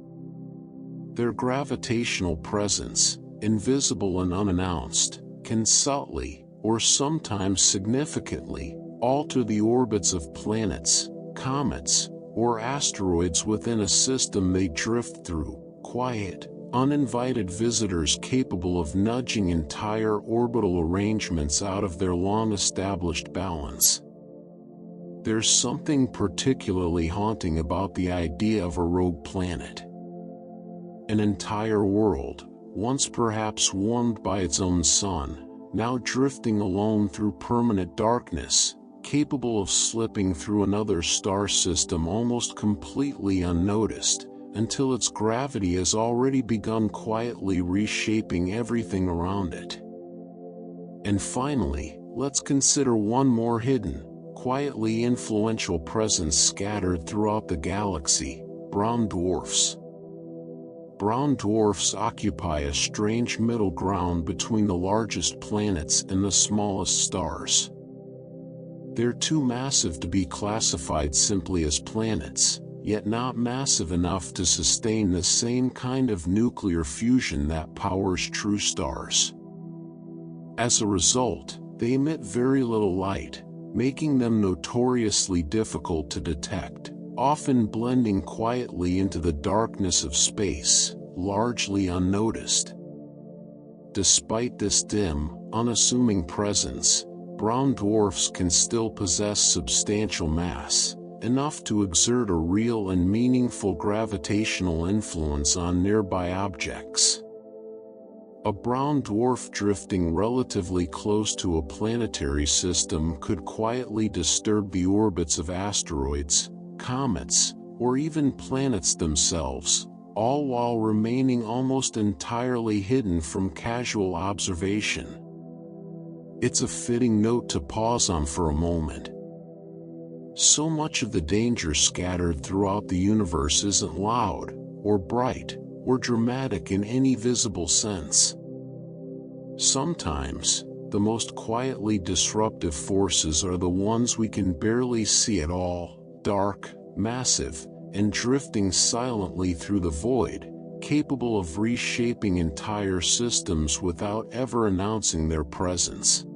[SPEAKER 1] Their gravitational presence, invisible and unannounced, can subtly, or sometimes significantly, alter the orbits of planets, comets, or asteroids within a system they drift through. Quiet, uninvited visitors capable of nudging entire orbital arrangements out of their long-established balance. There's something particularly haunting about the idea of a rogue planet. An entire world, once perhaps warmed by its own sun, now drifting alone through permanent darkness, capable of slipping through another star system almost completely unnoticed, until its gravity has already begun quietly reshaping everything around it. And finally, let's consider one more hidden, quietly influential presence scattered throughout the galaxy: brown dwarfs. Brown dwarfs occupy a strange middle ground between the largest planets and the smallest stars. They're too massive to be classified simply as planets, yet not massive enough to sustain the same kind of nuclear fusion that powers true stars. As a result, they emit very little light, making them notoriously difficult to detect, often blending quietly into the darkness of space, largely unnoticed. Despite this dim, unassuming presence, brown dwarfs can still possess substantial mass, enough to exert a real and meaningful gravitational influence on nearby objects. A brown dwarf drifting relatively close to a planetary system could quietly disturb the orbits of asteroids, comets, or even planets themselves, all while remaining almost entirely hidden from casual observation. It's a fitting note to pause on for a moment. So much of the danger scattered throughout the universe isn't loud, or bright, or dramatic in any visible sense. Sometimes, the most quietly disruptive forces are the ones we can barely see at all: dark, massive, and drifting silently through the void, capable of reshaping entire systems without ever announcing their presence.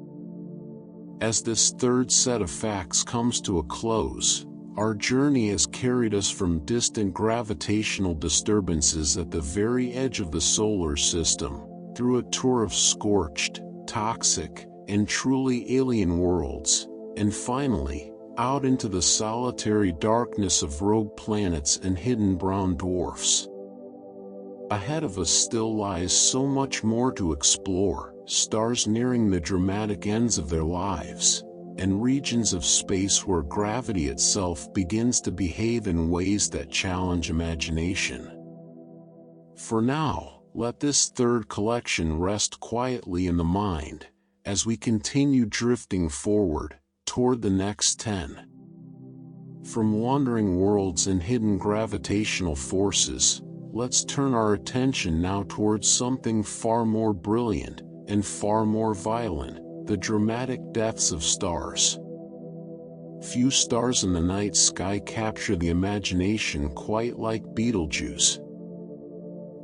[SPEAKER 1] As this third set of facts comes to a close, our journey has carried us from distant gravitational disturbances at the very edge of the solar system, through a tour of scorched, toxic, and truly alien worlds, and finally, out into the solitary darkness of rogue planets and hidden brown dwarfs. Ahead of us still lies so much more to explore: stars nearing the dramatic ends of their lives, and regions of space where gravity itself begins to behave in ways that challenge imagination. For now, let this third collection rest quietly in the mind, as we continue drifting forward, toward the next 10. From wandering worlds and hidden gravitational forces, let's turn our attention now towards something far more brilliant, and far more violent: the dramatic deaths of stars. Few stars in the night sky capture the imagination quite like Betelgeuse.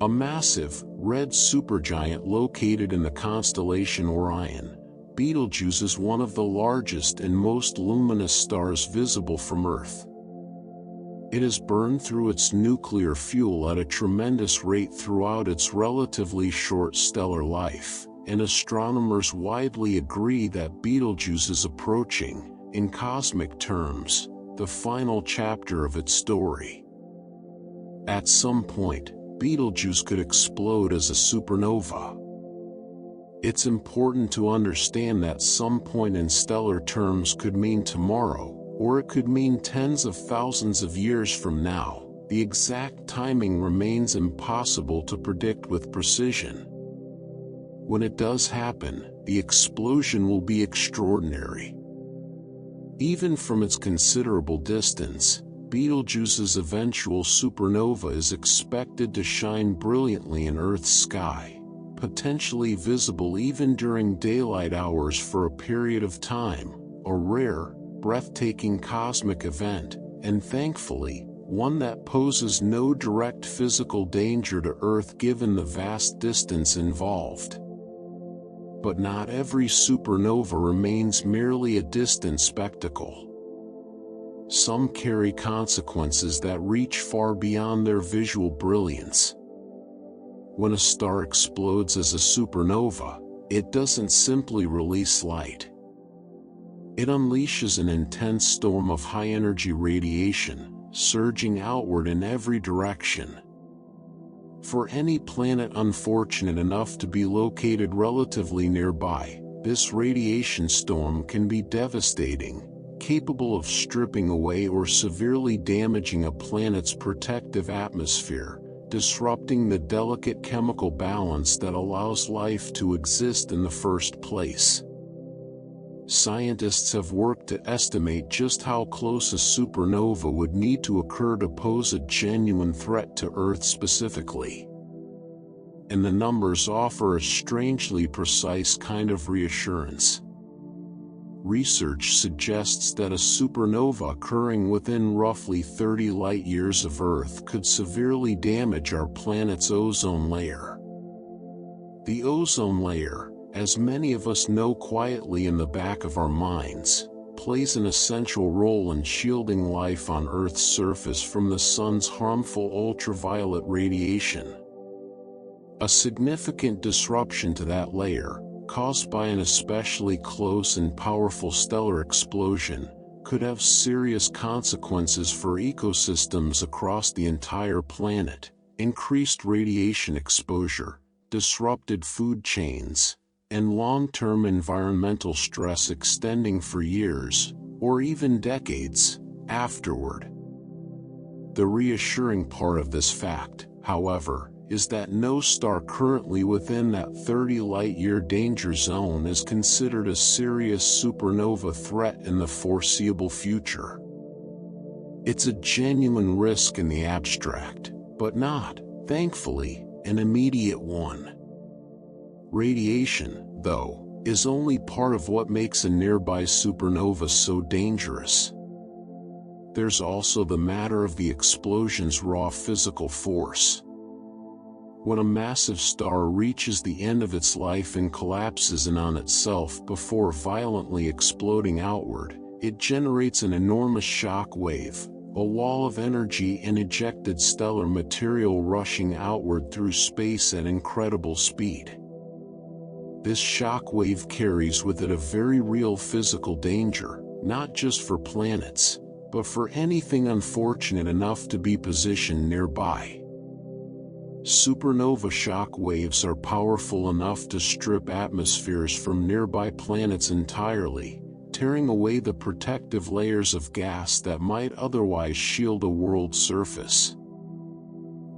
[SPEAKER 1] A massive, red supergiant located in the constellation Orion, Betelgeuse is one of the largest and most luminous stars visible from Earth. It has burned through its nuclear fuel at a tremendous rate throughout its relatively short stellar life, and astronomers widely agree that Betelgeuse is approaching, in cosmic terms, the final chapter of its story. At some point, Betelgeuse could explode as a supernova. It's important to understand that some point in stellar terms could mean tomorrow, or it could mean tens of thousands of years from now. The exact timing remains impossible to predict with precision. When it does happen, the explosion will be extraordinary. Even from its considerable distance, Betelgeuse's eventual supernova is expected to shine brilliantly in Earth's sky, potentially visible even during daylight hours for a period of time, a rare, breathtaking cosmic event, and thankfully, one that poses no direct physical danger to Earth given the vast distance involved. But not every supernova remains merely a distant spectacle. Some carry consequences that reach far beyond their visual brilliance. When a star explodes as a supernova, it doesn't simply release light. It unleashes an intense storm of high-energy radiation, surging outward in every direction. For any planet unfortunate enough to be located relatively nearby, this radiation storm can be devastating, capable of stripping away or severely damaging a planet's protective atmosphere, disrupting the delicate chemical balance that allows life to exist in the first place. Scientists have worked to estimate just how close a supernova would need to occur to pose a genuine threat to Earth specifically. And the numbers offer a strangely precise kind of reassurance. Research suggests that a supernova occurring within roughly 30 light-years of Earth could severely damage our planet's ozone layer. The ozone layer, as many of us know quietly in the back of our minds, plays an essential role in shielding life on Earth's surface from the sun's harmful ultraviolet radiation. A significant disruption to that layer, caused by an especially close and powerful stellar explosion, could have serious consequences for ecosystems across the entire planet. Increased radiation exposure, disrupted food chains, and long-term environmental stress extending for years, or even decades, afterward. The reassuring part of this fact, however, is that no star currently within that 30 light-year danger zone is considered a serious supernova threat in the foreseeable future. It's a genuine risk in the abstract, but not, thankfully, an immediate one. Radiation, though, is only part of what makes a nearby supernova so dangerous. There's also the matter of the explosion's raw physical force. When a massive star reaches the end of its life and collapses in on itself before violently exploding outward, it generates an enormous shock wave, a wall of energy and ejected stellar material rushing outward through space at incredible speed. This shock wave carries with it a very real physical danger, not just for planets, but for anything unfortunate enough to be positioned nearby. Supernova shock waves are powerful enough to strip atmospheres from nearby planets entirely, tearing away the protective layers of gas that might otherwise shield a world's surface.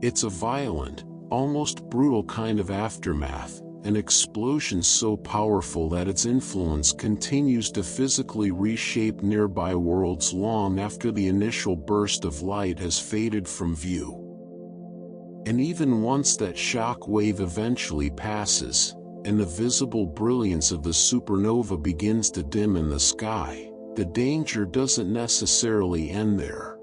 [SPEAKER 1] It's a violent, almost brutal kind of aftermath, an explosion so powerful that its influence continues to physically reshape nearby worlds long after the initial burst of light has faded from view. And even once that shock wave eventually passes, and the visible brilliance of the supernova begins to dim in the sky, the danger doesn't necessarily end there.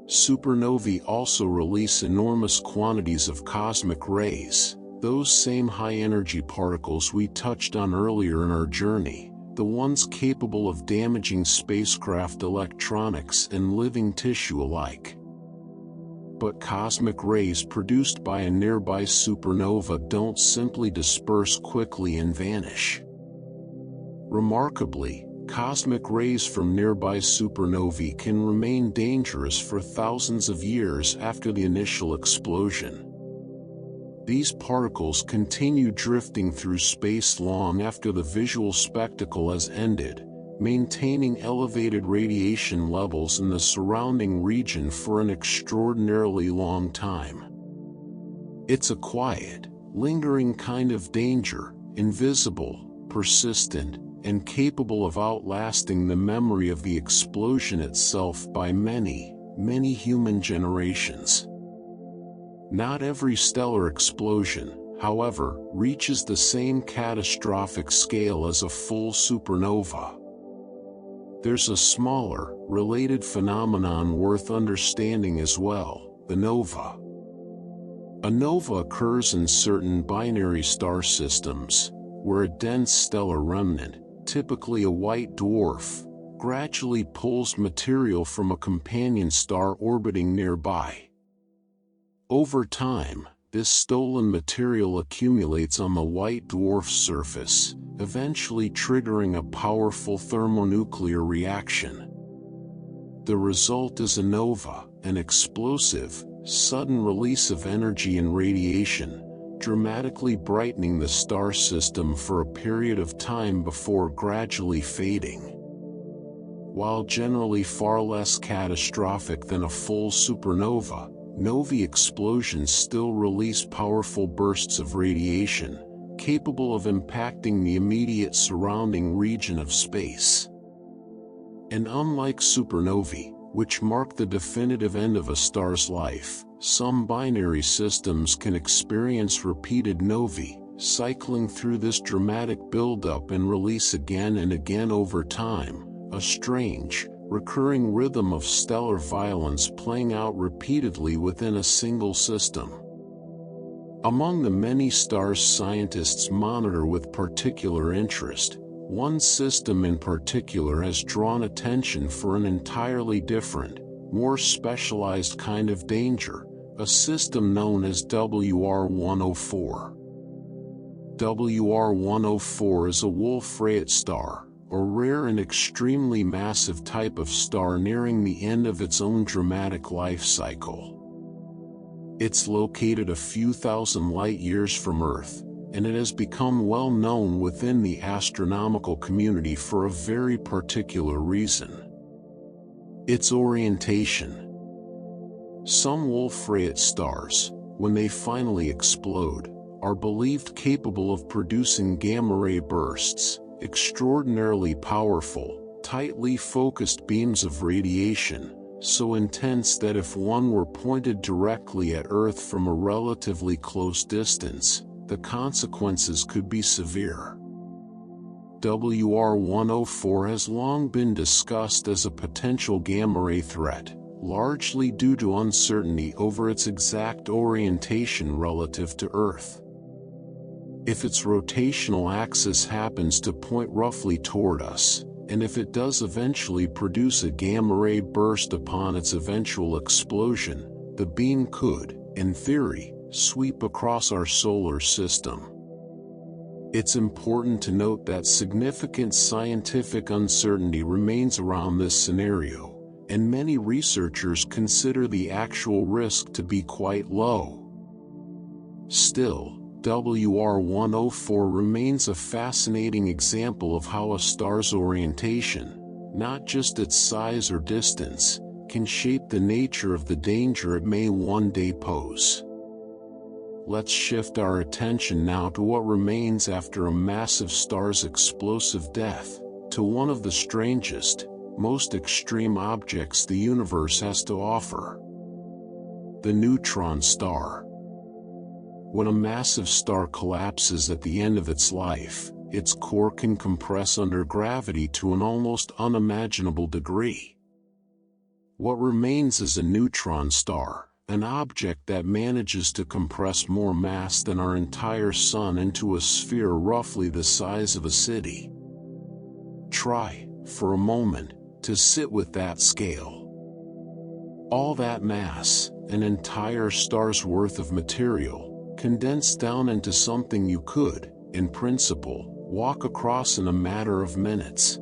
[SPEAKER 1] Supernovae also release enormous quantities of cosmic rays, those same high-energy particles we touched on earlier in our journey, the ones capable of damaging spacecraft electronics and living tissue alike. But cosmic rays produced by a nearby supernova don't simply disperse quickly and vanish. Remarkably, cosmic rays from nearby supernovae can remain dangerous for thousands of years after the initial explosion. These particles continue drifting through space long after the visual spectacle has ended, maintaining elevated radiation levels in the surrounding region for an extraordinarily long time. It's a quiet, lingering kind of danger, invisible, persistent, and capable of outlasting the memory of the explosion itself by many, many human generations. Not every stellar explosion, however, reaches the same catastrophic scale as a full supernova. There's a smaller, related phenomenon worth understanding as well: the nova. A nova occurs in certain binary star systems, where a dense stellar remnant, typically a white dwarf, gradually pulls material from a companion star orbiting nearby. Over time, this stolen material accumulates on the white dwarf's surface, eventually triggering a powerful thermonuclear reaction. The result is a nova, an explosive, sudden release of energy and radiation, dramatically brightening the star system for a period of time before gradually fading. While generally far less catastrophic than a full supernova, novae explosions still release powerful bursts of radiation, capable of impacting the immediate surrounding region of space. And unlike supernovae, which mark the definitive end of a star's life, some binary systems can experience repeated novae, cycling through this dramatic buildup and release again and again over time, a strange, recurring rhythm of stellar violence playing out repeatedly within a single system. Among the many stars scientists monitor with particular interest, one system in particular has drawn attention for an entirely different, more specialized kind of danger, a system known as WR104. WR104 is a Wolf-Rayet star, a rare and extremely massive type of star nearing the end of its own dramatic life cycle. It's located a few thousand light-years from Earth, and it has become well known within the astronomical community for a very particular reason: its orientation. Some Wolf-Rayet stars, when they finally explode, are believed capable of producing gamma-ray bursts, extraordinarily powerful, tightly focused beams of radiation, so intense that if one were pointed directly at Earth from a relatively close distance, the consequences could be severe. WR104 has long been discussed as a potential gamma-ray threat, largely due to uncertainty over its exact orientation relative to Earth. If its rotational axis happens to point roughly toward us, and if it does eventually produce a gamma-ray burst upon its eventual explosion, the beam could, in theory, sweep across our solar system. It's important to note that significant scientific uncertainty remains around this scenario, and many researchers consider the actual risk to be quite low. Still, WR104 remains a fascinating example of how a star's orientation, not just its size or distance, can shape the nature of the danger it may one day pose. Let's shift our attention now to what remains after a massive star's explosive death, to one of the strangest, most extreme objects the universe has to offer: the neutron star. When a massive star collapses at the end of its life, its core can compress under gravity to an almost unimaginable degree. What remains is a neutron star, an object that manages to compress more mass than our entire sun into a sphere roughly the size of a city. Try, for a moment, to sit with that scale. All that mass, an entire star's worth of material, condensed down into something you could, in principle, walk across in a matter of minutes.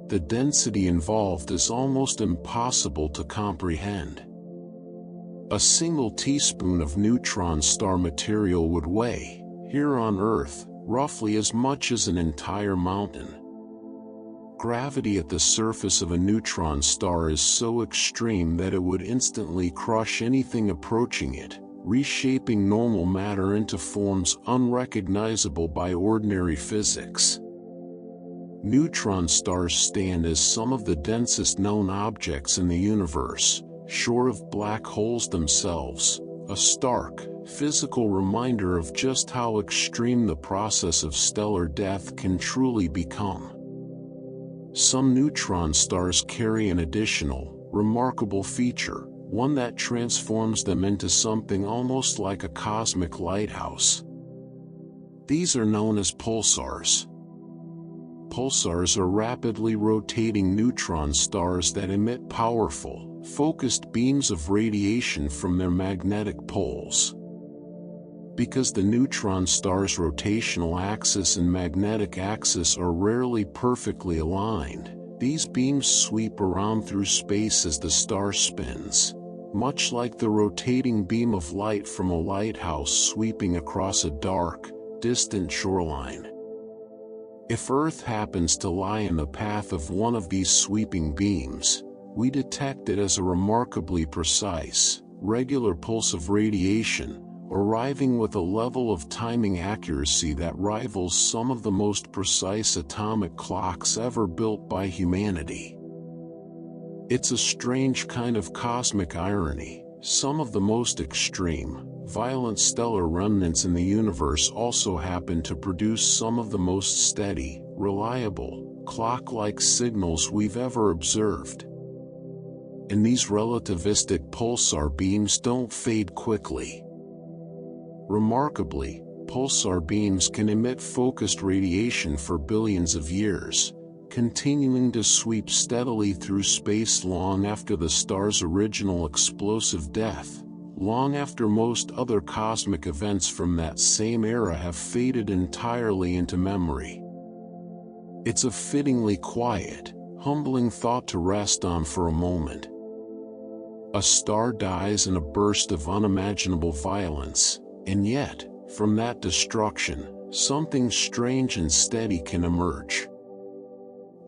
[SPEAKER 1] The density involved is almost impossible to comprehend. A single teaspoon of neutron star material would weigh, here on Earth, roughly as much as an entire mountain. Gravity at the surface of a neutron star is so extreme that it would instantly crush anything approaching it, reshaping normal matter into forms unrecognizable by ordinary physics. Neutron stars stand as some of the densest known objects in the universe, short of black holes themselves, a stark, physical reminder of just how extreme the process of stellar death can truly become. Some neutron stars carry an additional, remarkable feature, one that transforms them into something almost like a cosmic lighthouse. These are known as pulsars. Pulsars are rapidly rotating neutron stars that emit powerful, focused beams of radiation from their magnetic poles. Because the neutron star's rotational axis and magnetic axis are rarely perfectly aligned, these beams sweep around through space as the star spins, much like the rotating beam of light from a lighthouse sweeping across a dark, distant shoreline. If Earth happens to lie in the path of one of these sweeping beams, we detect it as a remarkably precise, regular pulse of radiation, arriving with a level of timing accuracy that rivals some of the most precise atomic clocks ever built by humanity. It's a strange kind of cosmic irony. Some of the most extreme, violent stellar remnants in the universe also happen to produce some of the most steady, reliable, clock-like signals we've ever observed. And these relativistic pulsar beams don't fade quickly. Remarkably, pulsar beams can emit focused radiation for billions of years, continuing to sweep steadily through space long after the star's original explosive death, long after most other cosmic events from that same era have faded entirely into memory. It's a fittingly quiet, humbling thought to rest on for a moment. A star dies in a burst of unimaginable violence, and yet, from that destruction, something strange and steady can emerge.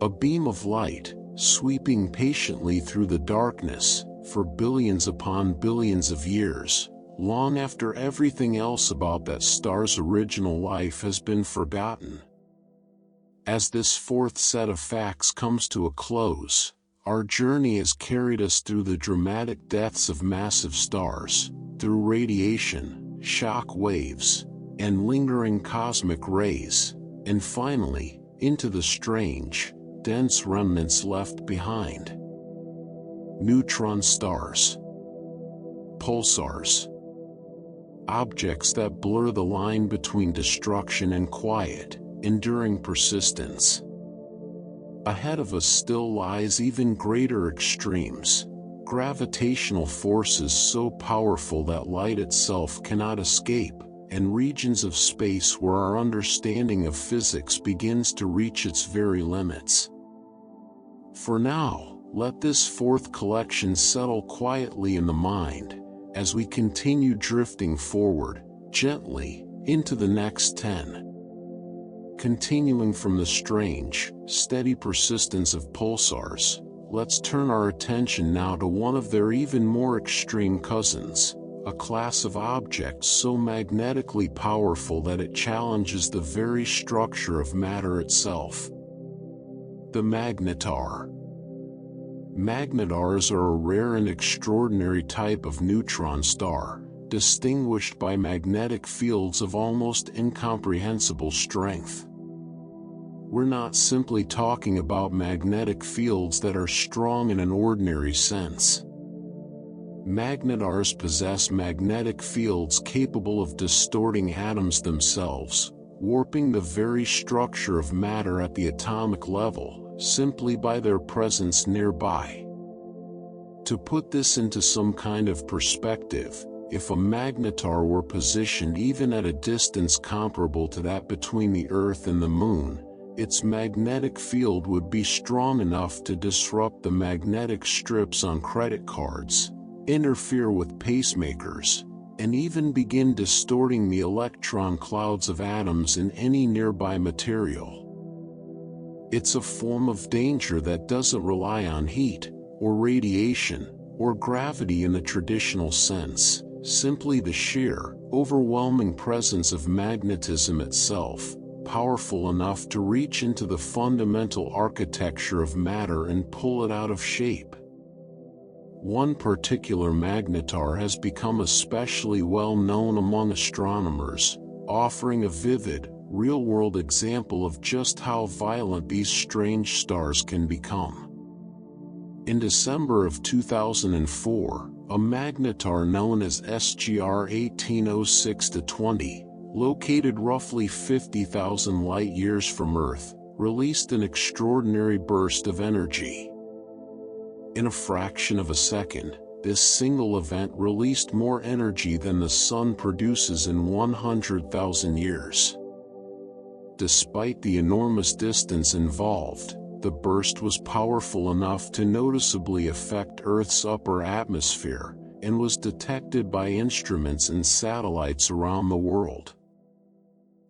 [SPEAKER 1] A beam of light, sweeping patiently through the darkness, for billions upon billions of years, long after everything else about that star's original life has been forgotten. As this fourth set of facts comes to a close, our journey has carried us through the dramatic deaths of massive stars, through radiation, shock waves, and lingering cosmic rays, and finally, into the strange, dense remnants left behind. Neutron stars. Pulsars. Objects that blur the line between destruction and quiet, enduring persistence. Ahead of us still lies even greater extremes. Gravitational forces so powerful that light itself cannot escape, and regions of space where our understanding of physics begins to reach its very limits. For now, let this fourth collection settle quietly in the mind, as we continue drifting forward, gently, into the next 10. Continuing from the strange, steady persistence of pulsars, let's turn our attention now to one of their even more extreme cousins, a class of objects so magnetically powerful that it challenges the very structure of matter itself. The magnetar. Magnetars are a rare and extraordinary type of neutron star, distinguished by magnetic fields of almost incomprehensible strength. We're not simply talking about magnetic fields that are strong in an ordinary sense. Magnetars possess magnetic fields capable of distorting atoms themselves, warping the very structure of matter at the atomic level, simply by their presence nearby. To put this into some kind of perspective, if a magnetar were positioned even at a distance comparable to that between the Earth and the Moon, its magnetic field would be strong enough to disrupt the magnetic strips on credit cards, interfere with pacemakers, and even begin distorting the electron clouds of atoms in any nearby material. It's a form of danger that doesn't rely on heat, or radiation, or gravity in the traditional sense, simply the sheer, overwhelming presence of magnetism itself, powerful enough to reach into the fundamental architecture of matter and pull it out of shape. One particular magnetar has become especially well known among astronomers, offering a vivid, real-world example of just how violent these strange stars can become. In December of 2004, a magnetar known as SGR 1806-20, located roughly 50,000 light-years from Earth, released an extraordinary burst of energy. In a fraction of a second, this single event released more energy than the Sun produces in 100,000 years. Despite the enormous distance involved, the burst was powerful enough to noticeably affect Earth's upper atmosphere, and was detected by instruments and satellites around the world.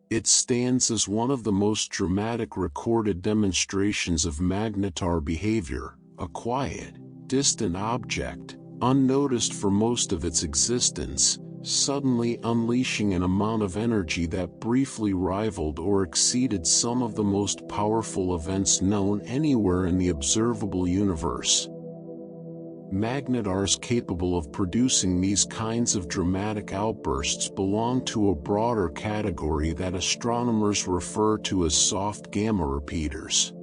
[SPEAKER 1] It stands as one of the most dramatic recorded demonstrations of magnetar behavior, a quiet, distant object, unnoticed for most of its existence, suddenly unleashing an amount of energy that briefly rivaled or exceeded some of the most powerful events known anywhere in the observable universe. Magnetars capable of producing these kinds of dramatic outbursts belong to a broader category that astronomers refer to as soft gamma repeaters.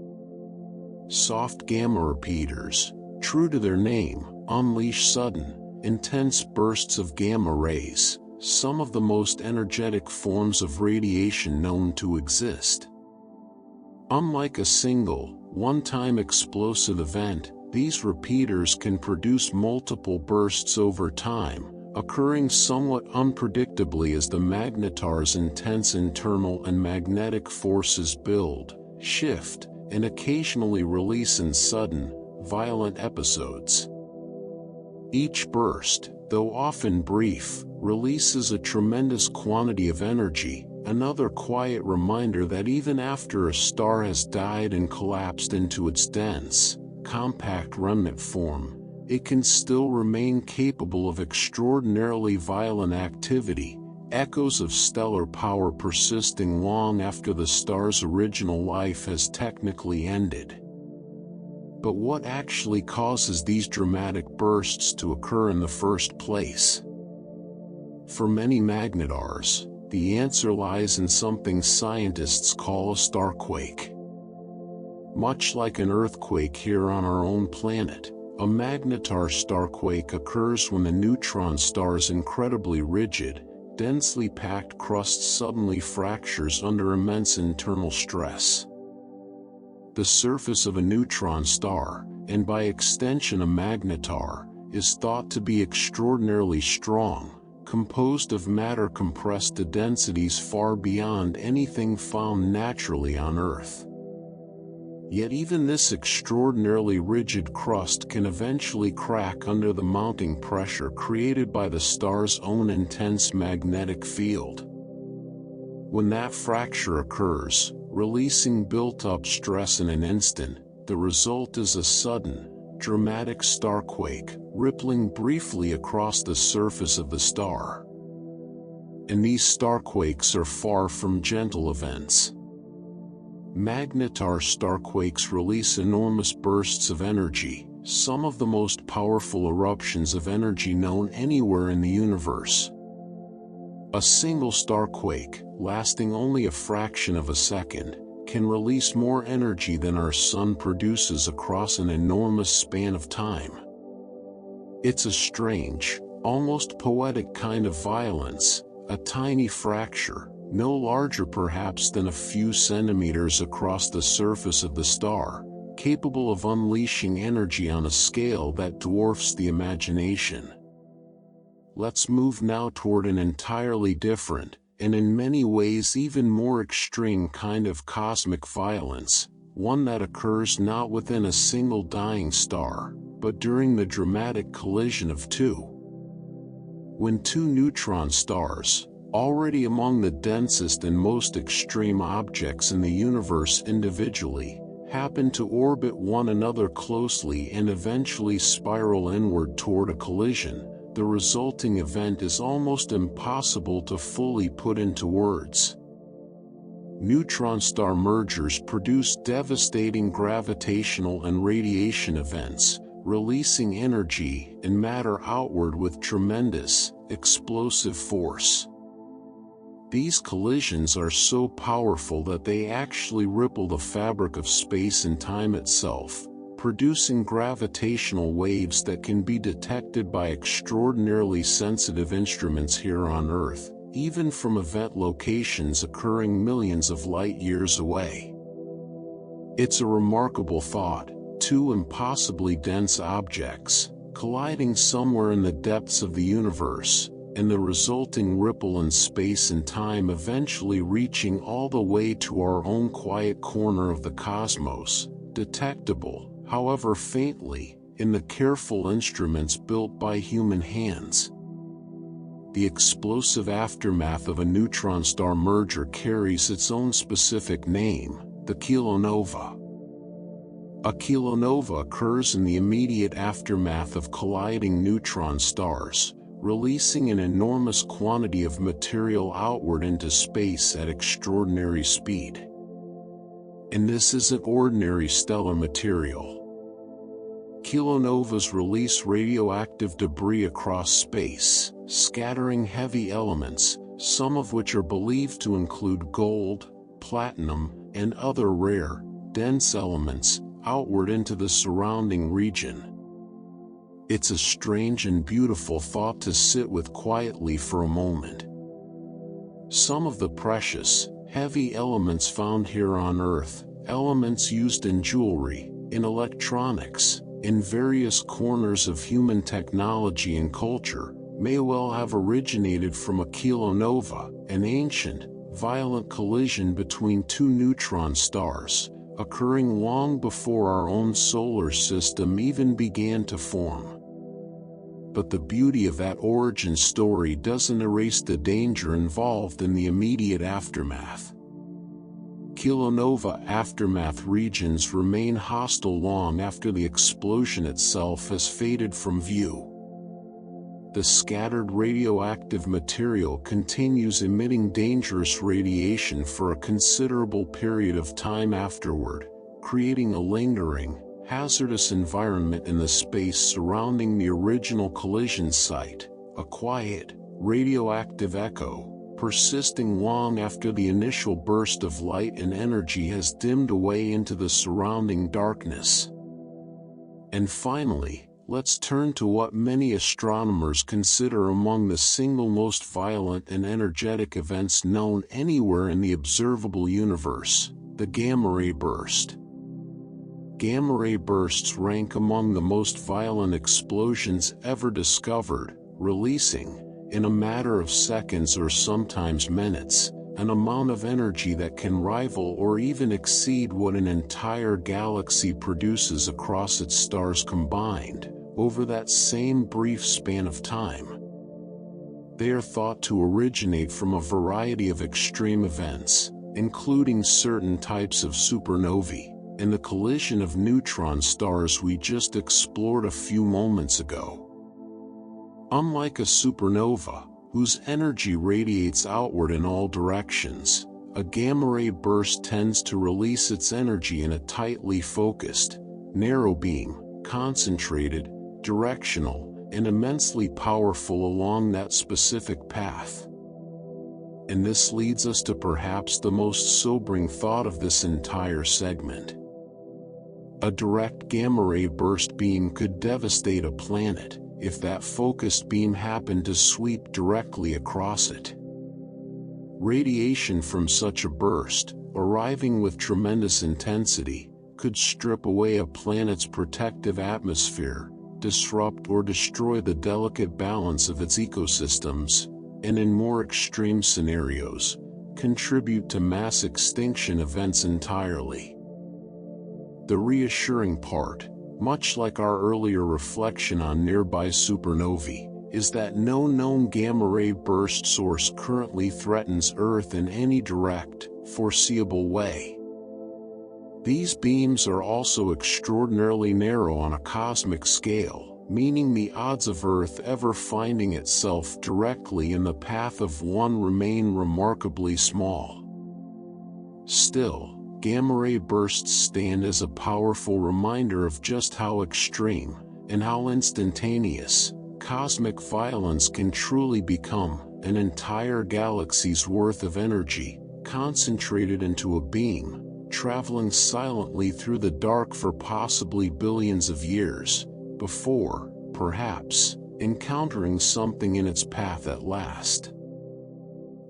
[SPEAKER 1] Soft gamma repeaters, true to their name, unleash sudden, intense bursts of gamma rays, some of the most energetic forms of radiation known to exist. Unlike a single, one-time explosive event, these repeaters can produce multiple bursts over time, occurring somewhat unpredictably as the magnetar's intense internal and magnetic forces build, shift, and occasionally release in sudden, violent episodes. Each burst, though often brief, releases a tremendous quantity of energy, another quiet reminder that even after a star has died and collapsed into its dense, compact remnant form, it can still remain capable of extraordinarily violent activity, echoes of stellar power persisting long after the star's original life has technically ended. But what actually causes these dramatic bursts to occur in the first place? For many magnetars, the answer lies in something scientists call a starquake. Much like an earthquake here on our own planet, a magnetar starquake occurs when the neutron star's incredibly rigid, densely packed crust suddenly fractures under immense internal stress. The surface of a neutron star, and by extension a magnetar, is thought to be extraordinarily strong, composed of matter compressed to densities far beyond anything found naturally on Earth. Yet even this extraordinarily rigid crust can eventually crack under the mounting pressure created by the star's own intense magnetic field. When that fracture occurs, releasing built-up stress in an instant, the result is a sudden, dramatic starquake, rippling briefly across the surface of the star. And these starquakes are far from gentle events. Magnetar starquakes release enormous bursts of energy, some of the most powerful eruptions of energy known anywhere in the universe. A single starquake, lasting only a fraction of a second, can release more energy than our Sun produces across an enormous span of time. It's a strange, almost poetic kind of violence, a tiny fracture, no larger perhaps than a few centimeters across the surface of the star, capable of unleashing energy on a scale that dwarfs the imagination. Let's move now toward an entirely different, and in many ways even more extreme kind of cosmic violence, one that occurs not within a single dying star, but during the dramatic collision of two. When two neutron stars, already among the densest and most extreme objects in the universe individually, happen to orbit one another closely and eventually spiral inward toward a collision, the resulting event is almost impossible to fully put into words. Neutron star mergers produce devastating gravitational and radiation events, releasing energy and matter outward with tremendous, explosive force. These collisions are so powerful that they actually ripple the fabric of space and time itself, producing gravitational waves that can be detected by extraordinarily sensitive instruments here on Earth, even from event locations occurring millions of light-years away. It's a remarkable thought, two impossibly dense objects, colliding somewhere in the depths of the universe, and the resulting ripple in space and time eventually reaching all the way to our own quiet corner of the cosmos, detectable, however faintly, in the careful instruments built by human hands. The explosive aftermath of a neutron star merger carries its own specific name, the kilonova. A kilonova occurs in the immediate aftermath of colliding neutron stars, releasing an enormous quantity of material outward into space at extraordinary speed. And this isn't ordinary stellar material. Kilonovas release radioactive debris across space, scattering heavy elements, some of which are believed to include gold, platinum, and other rare, dense elements, outward into the surrounding region. It's a strange and beautiful thought to sit with quietly for a moment. Some of the precious, heavy elements found here on Earth, elements used in jewelry, in electronics, in various corners of human technology and culture, may well have originated from a kilonova, an ancient, violent collision between two neutron stars, occurring long before our own solar system even began to form. But the beauty of that origin story doesn't erase the danger involved in the immediate aftermath. Kilonova aftermath regions remain hostile long after the explosion itself has faded from view. The scattered radioactive material continues emitting dangerous radiation for a considerable period of time afterward, creating a lingering, hazardous environment in the space surrounding the original collision site, a quiet, radioactive echo, persisting long after the initial burst of light and energy has dimmed away into the surrounding darkness. And finally, let's turn to what many astronomers consider among the single most violent and energetic events known anywhere in the observable universe, the gamma-ray burst. Gamma-ray bursts rank among the most violent explosions ever discovered, releasing, in a matter of seconds or sometimes minutes, an amount of energy that can rival or even exceed what an entire galaxy produces across its stars combined, over that same brief span of time. They are thought to originate from a variety of extreme events, including certain types of supernovae, and the collision of neutron stars we just explored a few moments ago. Unlike a supernova, whose energy radiates outward in all directions, a gamma-ray burst tends to release its energy in a tightly focused, narrow beam, concentrated, directional, and immensely powerful along that specific path. And this leads us to perhaps the most sobering thought of this entire segment. A direct gamma-ray burst beam could devastate a planet, if that focused beam happened to sweep directly across it. Radiation from such a burst, arriving with tremendous intensity, could strip away a planet's protective atmosphere, disrupt or destroy the delicate balance of its ecosystems, and in more extreme scenarios, contribute to mass extinction events entirely. The reassuring part, much like our earlier reflection on nearby supernovae, is that no known gamma-ray burst source currently threatens Earth in any direct, foreseeable way. These beams are also extraordinarily narrow on a cosmic scale, meaning the odds of Earth ever finding itself directly in the path of one remain remarkably small. Still, gamma-ray bursts stand as a powerful reminder of just how extreme, and how instantaneous, cosmic violence can truly become, an entire galaxy's worth of energy, concentrated into a beam, traveling silently through the dark for possibly billions of years, before, perhaps, encountering something in its path at last.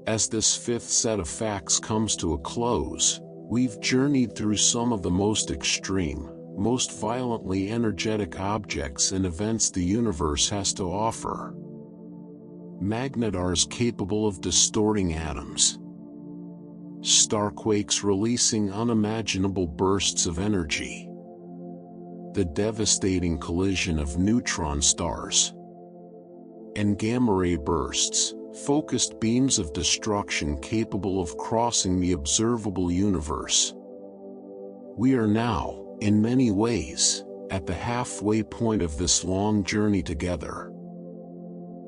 [SPEAKER 1] As this fifth set of facts comes to a close, we've journeyed through some of the most extreme, most violently energetic objects and events the universe has to offer. Magnetars capable of distorting atoms. Starquakes releasing unimaginable bursts of energy. The devastating collision of neutron stars. And gamma-ray bursts, focused beams of destruction capable of crossing the observable universe. We are now, in many ways, at the halfway point of this long journey together.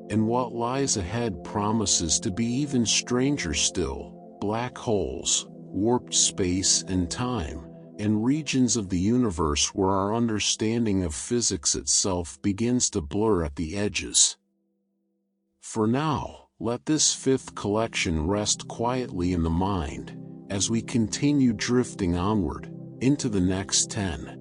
[SPEAKER 1] And what lies ahead promises to be even stranger still: black holes, warped space and time, and regions of the universe where our understanding of physics itself begins to blur at the edges. For now, let this fifth collection rest quietly in the mind, as we continue drifting onward, into the next 10.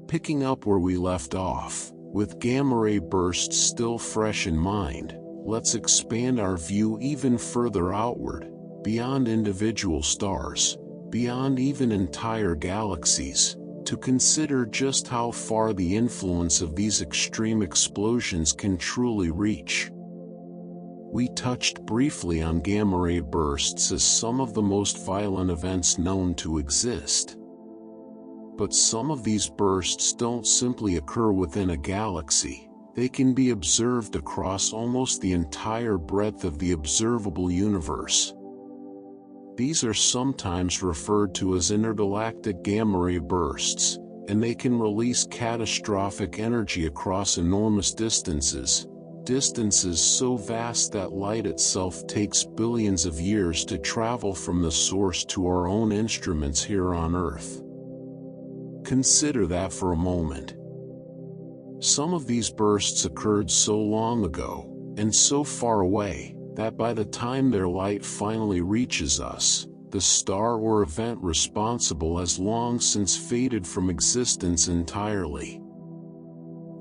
[SPEAKER 1] Picking up where we left off, with gamma-ray bursts still fresh in mind, let's expand our view even further outward, beyond individual stars, beyond even entire galaxies, to consider just how far the influence of these extreme explosions can truly reach. We touched briefly on gamma-ray bursts as some of the most violent events known to exist. But some of these bursts don't simply occur within a galaxy, they can be observed across almost the entire breadth of the observable universe. These are sometimes referred to as intergalactic gamma-ray bursts, and they can release catastrophic energy across enormous distances so vast that light itself takes billions of years to travel from the source to our own instruments here on Earth. Consider that for a moment. Some of these bursts occurred so long ago, and so far away, that by the time their light finally reaches us, the star or event responsible has long since faded from existence entirely.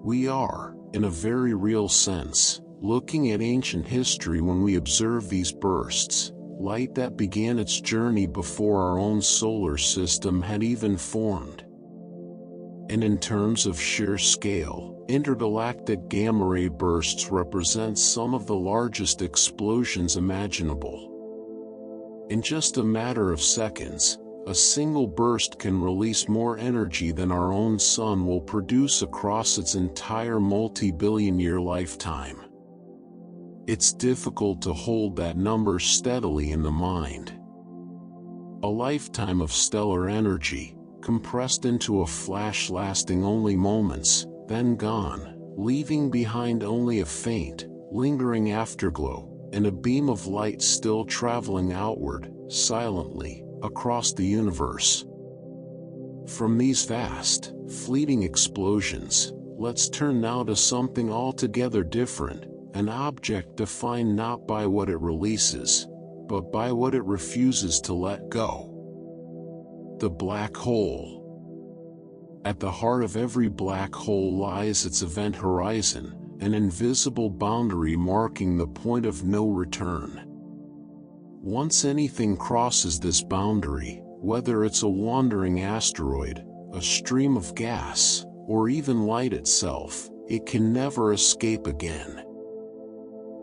[SPEAKER 1] We are, in a very real sense, looking at ancient history when we observe these bursts, light that began its journey before our own solar system had even formed. And in terms of sheer scale, intergalactic gamma-ray bursts represent some of the largest explosions imaginable. In just a matter of seconds, a single burst can release more energy than our own sun will produce across its entire multi-billion-year lifetime. It's difficult to hold that number steadily in the mind. A lifetime of stellar energy, compressed into a flash lasting only moments, then gone, leaving behind only a faint, lingering afterglow, and a beam of light still traveling outward, silently, across the universe. From these vast, fleeting explosions, let's turn now to something altogether different, an object defined not by what it releases, but by what it refuses to let go. The black hole. At the heart of every black hole lies its event horizon, an invisible boundary marking the point of no return. Once anything crosses this boundary, whether it's a wandering asteroid, a stream of gas, or even light itself, it can never escape again.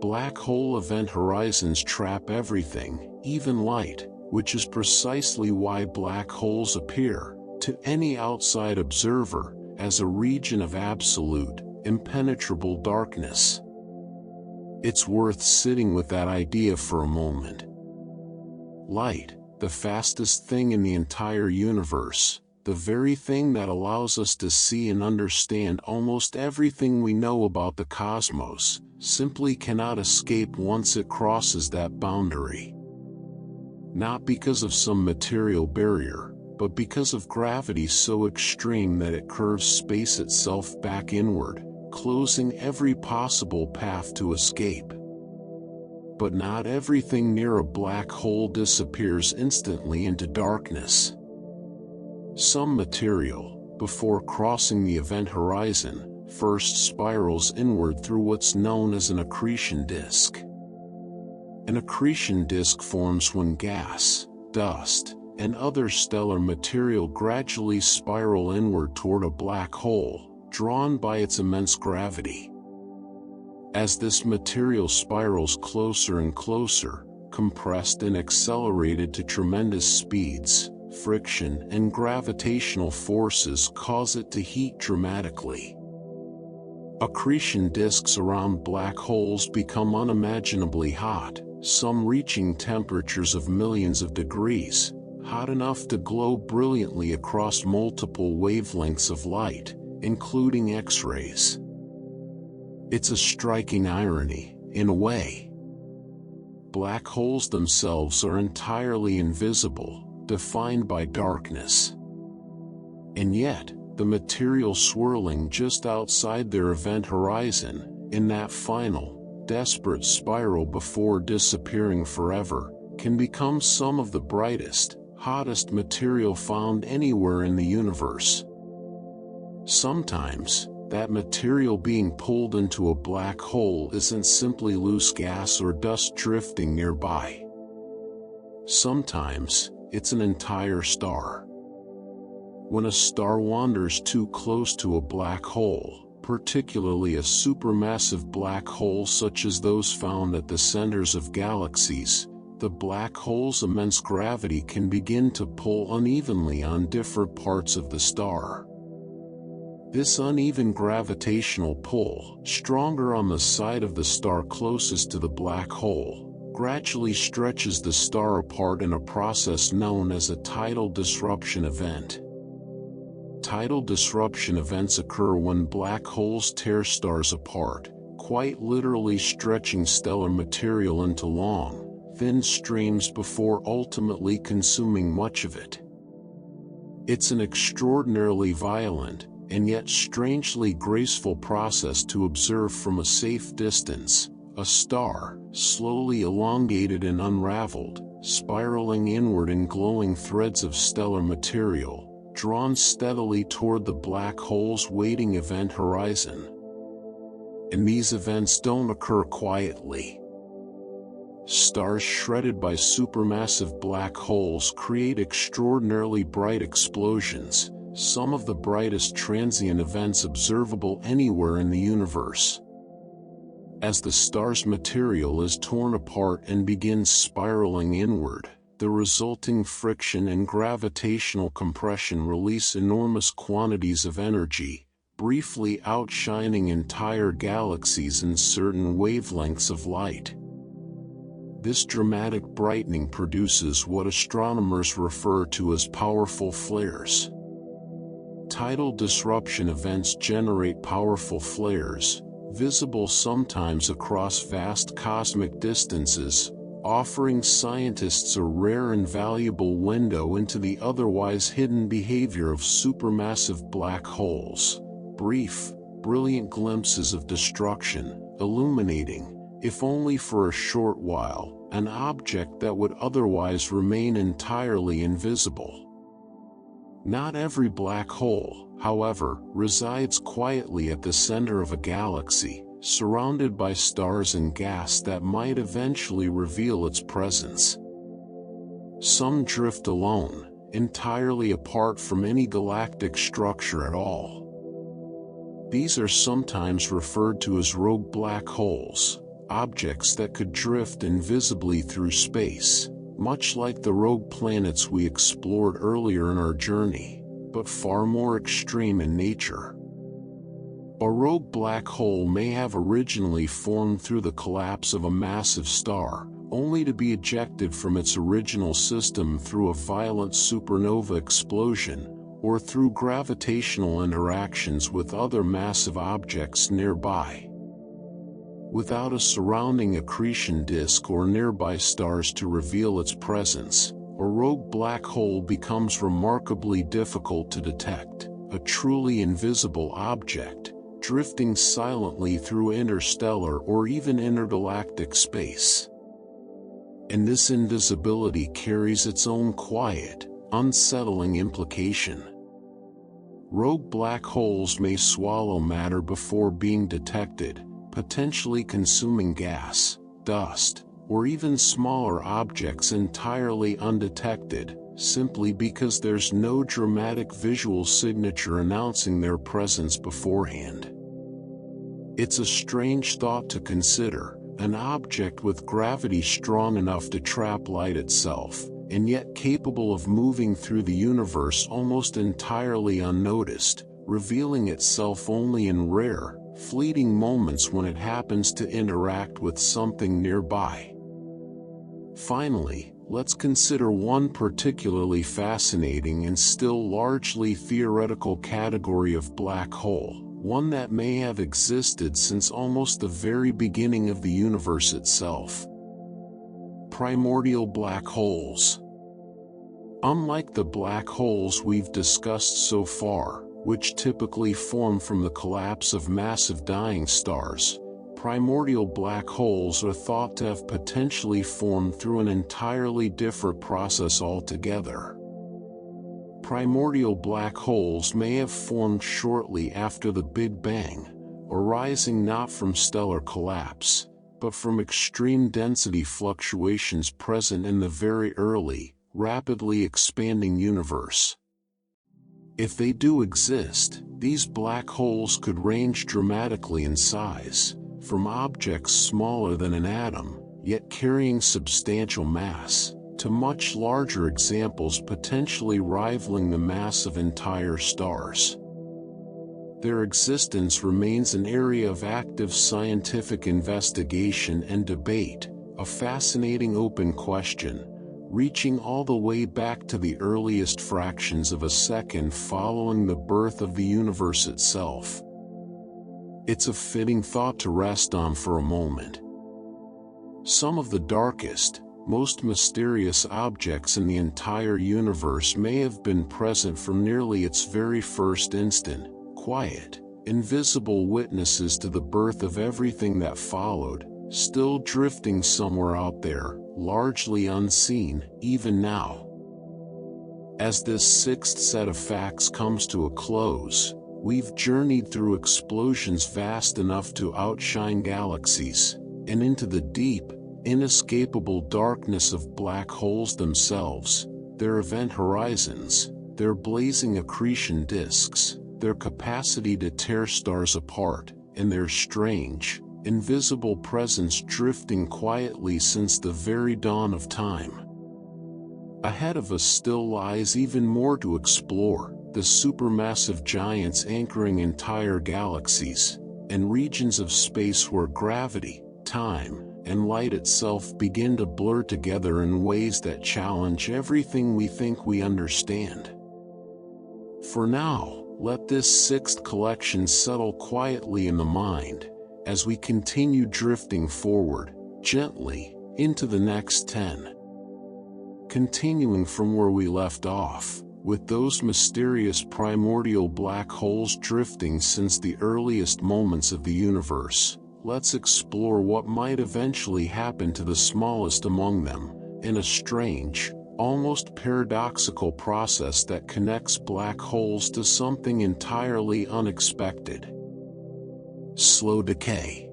[SPEAKER 1] Black hole event horizons trap everything, even light, which is precisely why black holes appear, to any outside observer, as a region of absolute, impenetrable darkness. It's worth sitting with that idea for a moment. Light, the fastest thing in the entire universe, the very thing that allows us to see and understand almost everything we know about the cosmos, simply cannot escape once it crosses that boundary. Not because of some material barrier, but because of gravity so extreme that it curves space itself back inward, closing every possible path to escape. But not everything near a black hole disappears instantly into darkness. Some material, before crossing the event horizon, first spirals inward through what's known as an accretion disk. An accretion disk forms when gas, dust, and other stellar material gradually spiral inward toward a black hole, drawn by its immense gravity. As this material spirals closer and closer, compressed and accelerated to tremendous speeds, friction and gravitational forces cause it to heat dramatically. Accretion disks around black holes become unimaginably hot, some reaching temperatures of millions of degrees, hot enough to glow brilliantly across multiple wavelengths of light, including X-rays. It's a striking irony, in a way. Black holes themselves are entirely invisible, defined by darkness. And yet, the material swirling just outside their event horizon, in that final, desperate spiral before disappearing forever, can become some of the brightest, hottest material found anywhere in the universe. Sometimes, that material being pulled into a black hole isn't simply loose gas or dust drifting nearby. Sometimes, it's an entire star. When a star wanders too close to a black hole, particularly a supermassive black hole such as those found at the centers of galaxies, the black hole's immense gravity can begin to pull unevenly on different parts of the star. This uneven gravitational pull, stronger on the side of the star closest to the black hole, gradually stretches the star apart in a process known as a tidal disruption event. Tidal disruption events occur when black holes tear stars apart, quite literally stretching stellar material into long, thin streams before ultimately consuming much of it. It's an extraordinarily violent, and yet strangely graceful process to observe from a safe distance, a star, slowly elongated and unraveled, spiraling inward in glowing threads of stellar material, drawn steadily toward the black hole's waiting event horizon. And these events don't occur quietly. Stars shredded by supermassive black holes create extraordinarily bright explosions, some of the brightest transient events observable anywhere in the universe. As the star's material is torn apart and begins spiraling inward, the resulting friction and gravitational compression release enormous quantities of energy, briefly outshining entire galaxies in certain wavelengths of light. This dramatic brightening produces what astronomers refer to as powerful flares. Tidal disruption events generate powerful flares, visible sometimes across vast cosmic distances, offering scientists a rare and valuable window into the otherwise hidden behavior of supermassive black holes. Brief, brilliant glimpses of destruction, illuminating, if only for a short while, an object that would otherwise remain entirely invisible. Not every black hole, however, resides quietly at the center of a galaxy, surrounded by stars and gas that might eventually reveal its presence. Some drift alone, entirely apart from any galactic structure at all. These are sometimes referred to as rogue black holes, objects that could drift invisibly through space, much like the rogue planets we explored earlier in our journey, but far more extreme in nature. A rogue black hole may have originally formed through the collapse of a massive star, only to be ejected from its original system through a violent supernova explosion, or through gravitational interactions with other massive objects nearby. Without a surrounding accretion disk or nearby stars to reveal its presence, a rogue black hole becomes remarkably difficult to detect, a truly invisible object, drifting silently through interstellar or even intergalactic space. And this invisibility carries its own quiet, unsettling implication. Rogue black holes may swallow matter before being detected, potentially consuming gas, dust, or even smaller objects entirely undetected, simply because there's no dramatic visual signature announcing their presence beforehand. It's a strange thought to consider, an object with gravity strong enough to trap light itself, and yet capable of moving through the universe almost entirely unnoticed, revealing itself only in rare, fleeting moments when it happens to interact with something nearby. Finally, let's consider one particularly fascinating and still largely theoretical category of black hole, one that may have existed since almost the very beginning of the universe itself. Primordial black holes. Unlike the black holes we've discussed so far, which typically form from the collapse of massive dying stars, primordial black holes are thought to have potentially formed through an entirely different process altogether. Primordial black holes may have formed shortly after the Big Bang, arising not from stellar collapse, but from extreme density fluctuations present in the very early, rapidly expanding universe. If they do exist, these black holes could range dramatically in size, from objects smaller than an atom, yet carrying substantial mass, to much larger examples potentially rivaling the mass of entire stars. Their existence remains an area of active scientific investigation and debate, a fascinating open question, reaching all the way back to the earliest fractions of a second following the birth of the universe itself. It's a fitting thought to rest on for a moment. Some of the darkest, most mysterious objects in the entire universe may have been present from nearly its very first instant, quiet, invisible witnesses to the birth of everything that followed, still drifting somewhere out there, largely unseen, even now. As this sixth set of facts comes to a close, we've journeyed through explosions vast enough to outshine galaxies, and into the deep, inescapable darkness of black holes themselves, their event horizons, their blazing accretion disks, their capacity to tear stars apart, and their strange, invisible presence drifting quietly since the very dawn of time. Ahead of us still lies even more to explore, the supermassive giants anchoring entire galaxies, and regions of space where gravity, time, and light itself begin to blur together in ways that challenge everything we think we understand. For now, let this sixth collection settle quietly in the mind, as we continue drifting forward, gently, into the next 10. Continuing from where we left off, with those mysterious primordial black holes drifting since the earliest moments of the universe, let's explore what might eventually happen to the smallest among them, in a strange, almost paradoxical process that connects black holes to something entirely unexpected. Slow decay.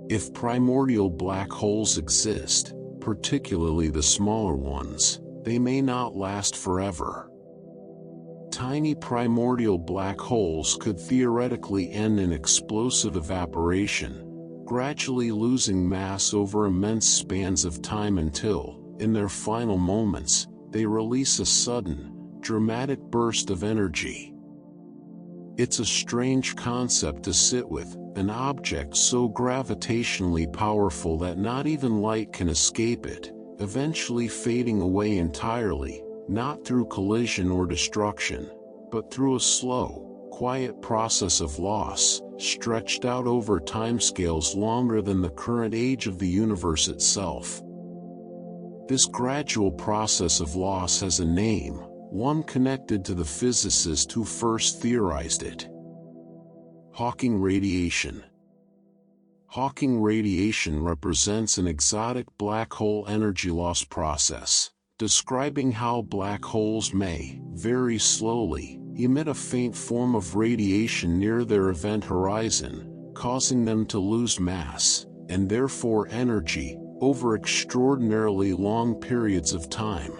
[SPEAKER 1] If primordial black holes exist, particularly the smaller ones, they may not last forever. Tiny primordial black holes could theoretically end in explosive evaporation, gradually losing mass over immense spans of time until, in their final moments, they release a sudden, dramatic burst of energy. It's a strange concept to sit with, an object so gravitationally powerful that not even light can escape it, eventually fading away entirely, not through collision or destruction, but through a slow, quiet process of loss, stretched out over timescales longer than the current age of the universe itself. This gradual process of loss has a name, one connected to the physicist who first theorized it: Hawking radiation. Hawking radiation represents an exotic black hole energy loss process, describing how black holes may, very slowly, emit a faint form of radiation near their event horizon, causing them to lose mass, and therefore energy, over extraordinarily long periods of time.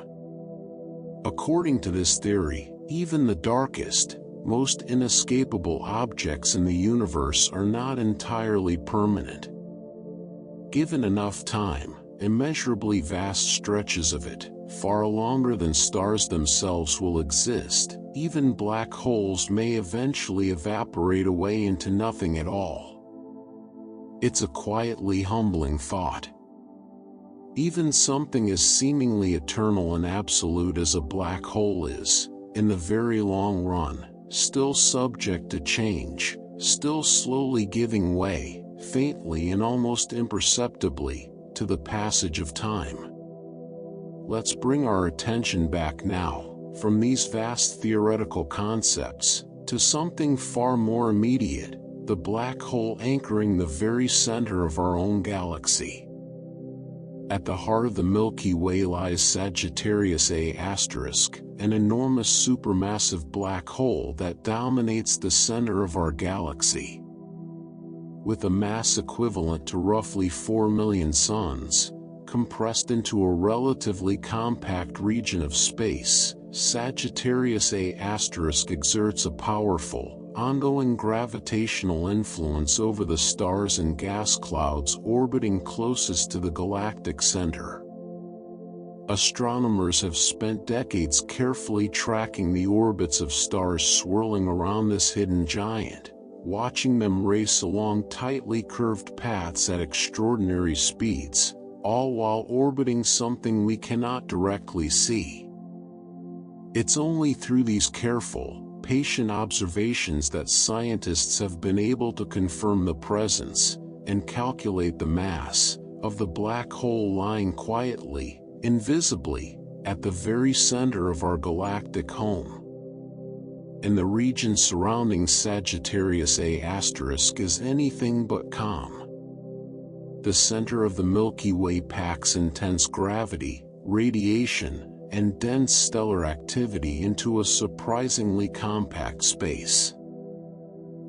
[SPEAKER 1] According to this theory, even the darkest, most inescapable objects in the universe are not entirely permanent. Given enough time, immeasurably vast stretches of it, far longer than stars themselves, will exist. Even black holes may eventually evaporate away into nothing at all. It's a quietly humbling thought. Even something as seemingly eternal and absolute as a black hole is, in the very long run, still subject to change, still slowly giving way, faintly and almost imperceptibly, to the passage of time. Let's bring our attention back now, from these vast theoretical concepts, to something far more immediate, the black hole anchoring the very center of our own galaxy. At the heart of the Milky Way lies Sagittarius A*, an enormous supermassive black hole that dominates the center of our galaxy. With a mass equivalent to roughly 4 million suns, compressed into a relatively compact region of space, Sagittarius A* exerts a powerful, ongoing gravitational influence over the stars and gas clouds orbiting closest to the galactic center. Astronomers have spent decades carefully tracking the orbits of stars swirling around this hidden giant, watching them race along tightly curved paths at extraordinary speeds, all while orbiting something we cannot directly see. It's only through these careful, patient observations that scientists have been able to confirm the presence, and calculate the mass, of the black hole lying quietly, invisibly, at the very center of our galactic home. And the region surrounding Sagittarius A* is anything but calm. The center of the Milky Way packs intense gravity, radiation, and dense stellar activity into a surprisingly compact space.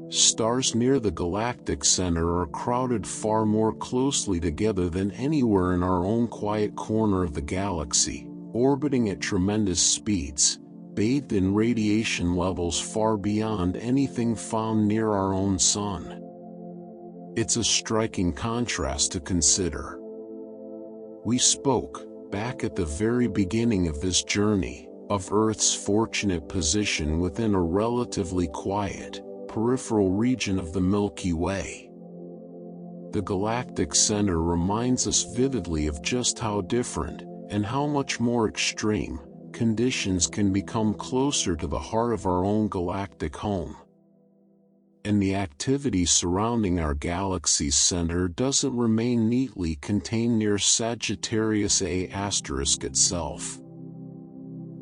[SPEAKER 1] Stars near the galactic center are crowded far more closely together than anywhere in our own quiet corner of the galaxy, orbiting at tremendous speeds, bathed in radiation levels far beyond anything found near our own sun. It's a striking contrast to consider. We spoke, back at the very beginning of this journey, of Earth's fortunate position within a relatively quiet, peripheral region of the Milky Way. The galactic center reminds us vividly of just how different, and how much more extreme, conditions can become closer to the heart of our own galactic home. And the activity surrounding our galaxy's center doesn't remain neatly contained near Sagittarius A* itself.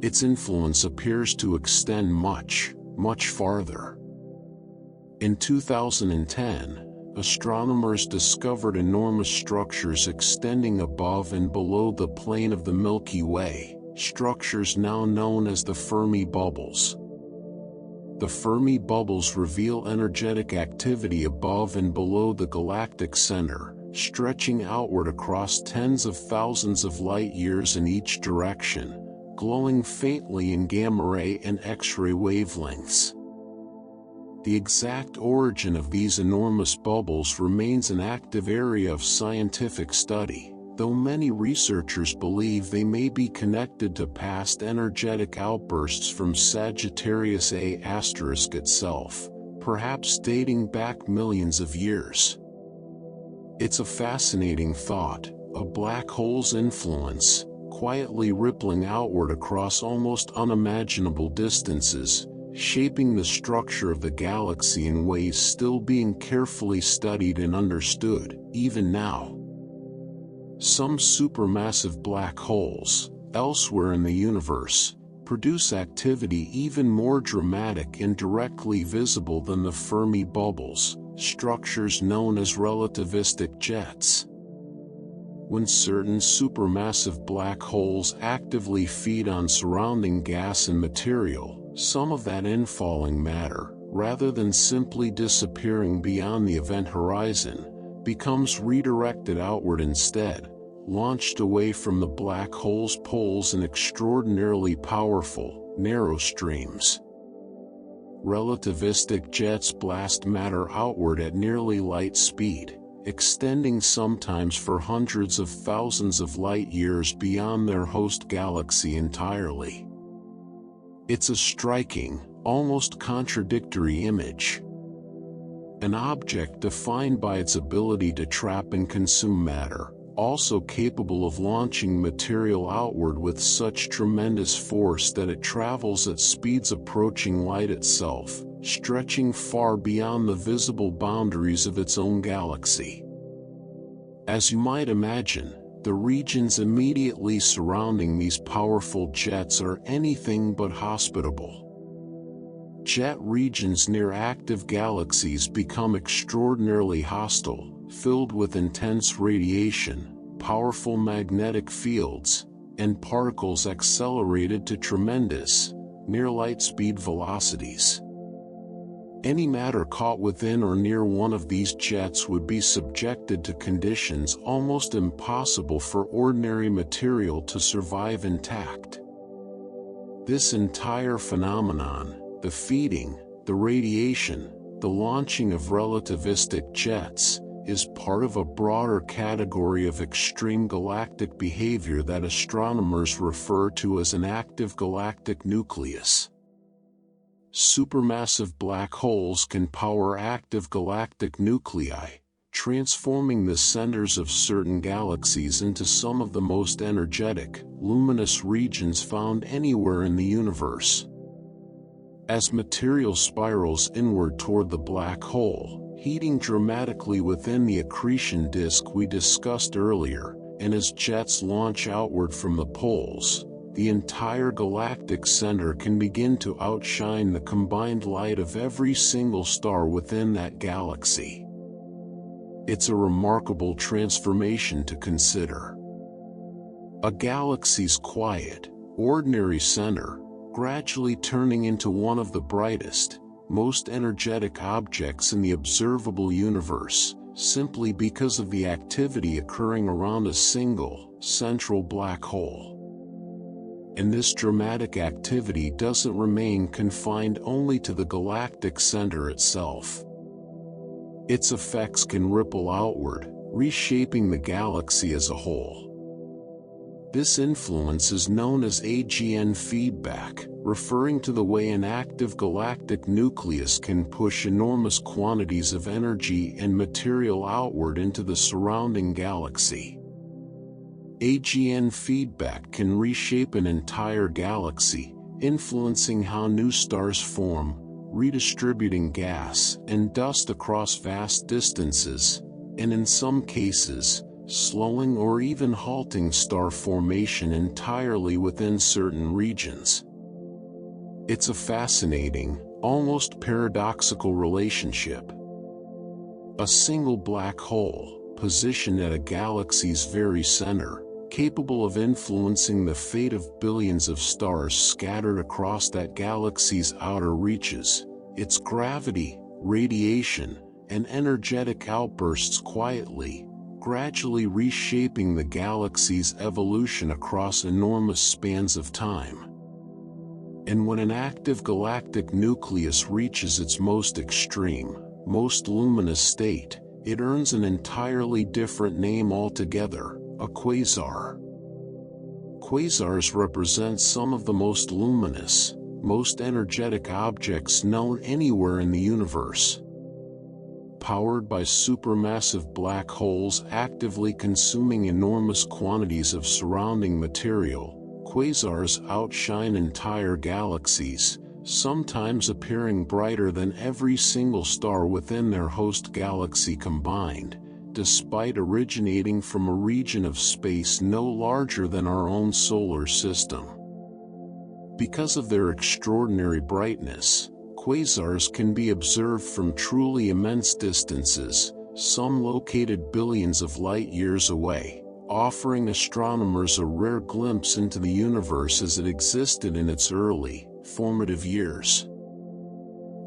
[SPEAKER 1] Its influence appears to extend much, much farther. In 2010, astronomers discovered enormous structures extending above and below the plane of the Milky Way, structures now known as the Fermi bubbles. The Fermi bubbles reveal energetic activity above and below the galactic center, stretching outward across tens of thousands of light-years in each direction, glowing faintly in gamma-ray and X-ray wavelengths. The exact origin of these enormous bubbles remains an active area of scientific study, though many researchers believe they may be connected to past energetic outbursts from Sagittarius A* itself, perhaps dating back millions of years. It's a fascinating thought, a black hole's influence, quietly rippling outward across almost unimaginable distances, shaping the structure of the galaxy in ways still being carefully studied and understood, even now. Some supermassive black holes, elsewhere in the universe, produce activity even more dramatic and directly visible than the Fermi bubbles, structures known as relativistic jets. When certain supermassive black holes actively feed on surrounding gas and material, some of that infalling matter, rather than simply disappearing beyond the event horizon, becomes redirected outward instead, launched away from the black hole's poles in extraordinarily powerful, narrow streams. Relativistic jets blast matter outward at nearly light speed, extending sometimes for hundreds of thousands of light years beyond their host galaxy entirely. It's a striking, almost contradictory image. An object defined by its ability to trap and consume matter, also capable of launching material outward with such tremendous force that it travels at speeds approaching light itself, stretching far beyond the visible boundaries of its own galaxy. As you might imagine, the regions immediately surrounding these powerful jets are anything but hospitable. Jet regions near active galaxies become extraordinarily hostile, filled with intense radiation, powerful magnetic fields, and particles accelerated to tremendous, near-light-speed velocities. Any matter caught within or near one of these jets would be subjected to conditions almost impossible for ordinary material to survive intact. This entire phenomenon, the feeding, the radiation, the launching of relativistic jets, is part of a broader category of extreme galactic behavior that astronomers refer to as an active galactic nucleus. Supermassive black holes can power active galactic nuclei, transforming the centers of certain galaxies into some of the most energetic, luminous regions found anywhere in the universe. As material spirals inward toward the black hole, heating dramatically within the accretion disk we discussed earlier, and as jets launch outward from the poles, the entire galactic center can begin to outshine the combined light of every single star within that galaxy. It's a remarkable transformation to consider. A galaxy's quiet, ordinary center, gradually turning into one of the brightest, most energetic objects in the observable universe, simply because of the activity occurring around a single, central black hole. And this dramatic activity doesn't remain confined only to the galactic center itself. Its effects can ripple outward, reshaping the galaxy as a whole. This influence is known as AGN feedback, referring to the way an active galactic nucleus can push enormous quantities of energy and material outward into the surrounding galaxy. AGN feedback can reshape an entire galaxy, influencing how new stars form, redistributing gas and dust across vast distances, and in some cases, slowing or even halting star formation entirely within certain regions. It's a fascinating, almost paradoxical relationship. A single black hole, positioned at a galaxy's very center, capable of influencing the fate of billions of stars scattered across that galaxy's outer reaches, its gravity, radiation, and energetic outbursts quietly, gradually reshaping the galaxy's evolution across enormous spans of time. And when an active galactic nucleus reaches its most extreme, most luminous state, it earns an entirely different name altogether: a quasar. Quasars represent some of the most luminous, most energetic objects known anywhere in the universe. Powered by supermassive black holes actively consuming enormous quantities of surrounding material, quasars outshine entire galaxies, sometimes appearing brighter than every single star within their host galaxy combined, despite originating from a region of space no larger than our own solar system. Because of their extraordinary brightness, Quasars can be observed from truly immense distances, some located billions of light-years away, offering astronomers a rare glimpse into the universe as it existed in its early, formative years.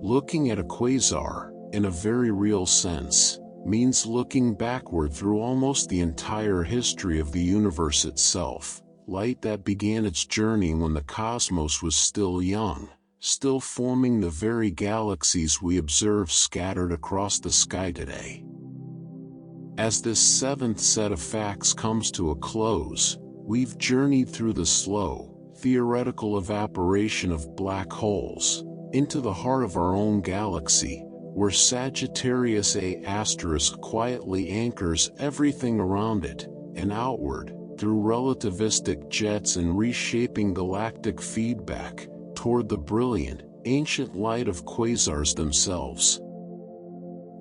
[SPEAKER 1] Looking at a quasar, in a very real sense, means looking backward through almost the entire history of the universe itself, light that began its journey when the cosmos was still young, still forming the very galaxies we observe scattered across the sky today. As this seventh set of facts comes to a close, we've journeyed through the slow, theoretical evaporation of black holes, into the heart of our own galaxy, where Sagittarius A** quietly anchors everything around it, and outward, through relativistic jets and reshaping galactic feedback, toward the brilliant, ancient light of quasars themselves.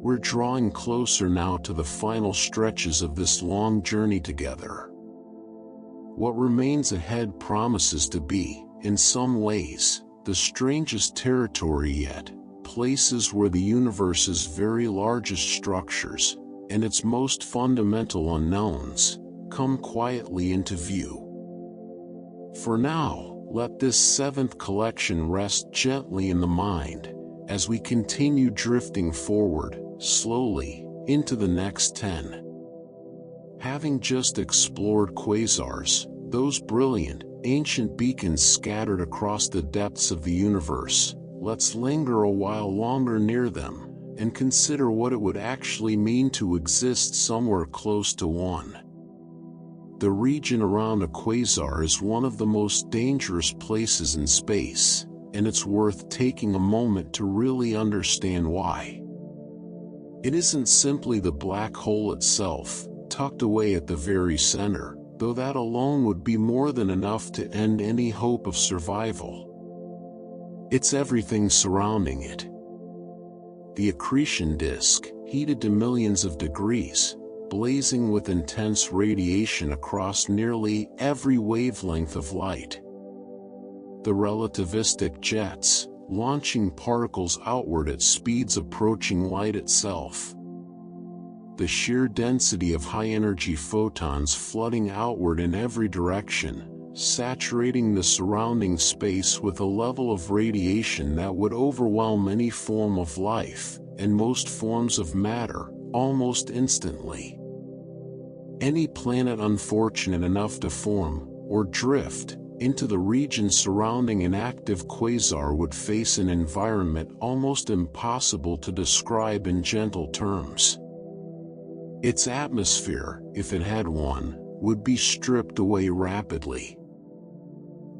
[SPEAKER 1] We're drawing closer now to the final stretches of this long journey together. What remains ahead promises to be, in some ways, the strangest territory yet, places where the universe's very largest structures, and its most fundamental unknowns, come quietly into view. For now, let this seventh collection rest gently in the mind, as we continue drifting forward, slowly, into the next 10. Having just explored quasars, those brilliant, ancient beacons scattered across the depths of the universe, let's linger a while longer near them, and consider what it would actually mean to exist somewhere close to one. The region around a quasar is one of the most dangerous places in space, and it's worth taking a moment to really understand why. It isn't simply the black hole itself, tucked away at the very center, though that alone would be more than enough to end any hope of survival. It's everything surrounding it. The accretion disk, heated to millions of degrees, blazing with intense radiation across nearly every wavelength of light. The relativistic jets, launching particles outward at speeds approaching light itself. The sheer density of high-energy photons flooding outward in every direction, saturating the surrounding space with a level of radiation that would overwhelm any form of life, and most forms of matter, almost instantly. Any planet unfortunate enough to form, or drift, into the region surrounding an active quasar would face an environment almost impossible to describe in gentle terms. Its atmosphere, if it had one, would be stripped away rapidly.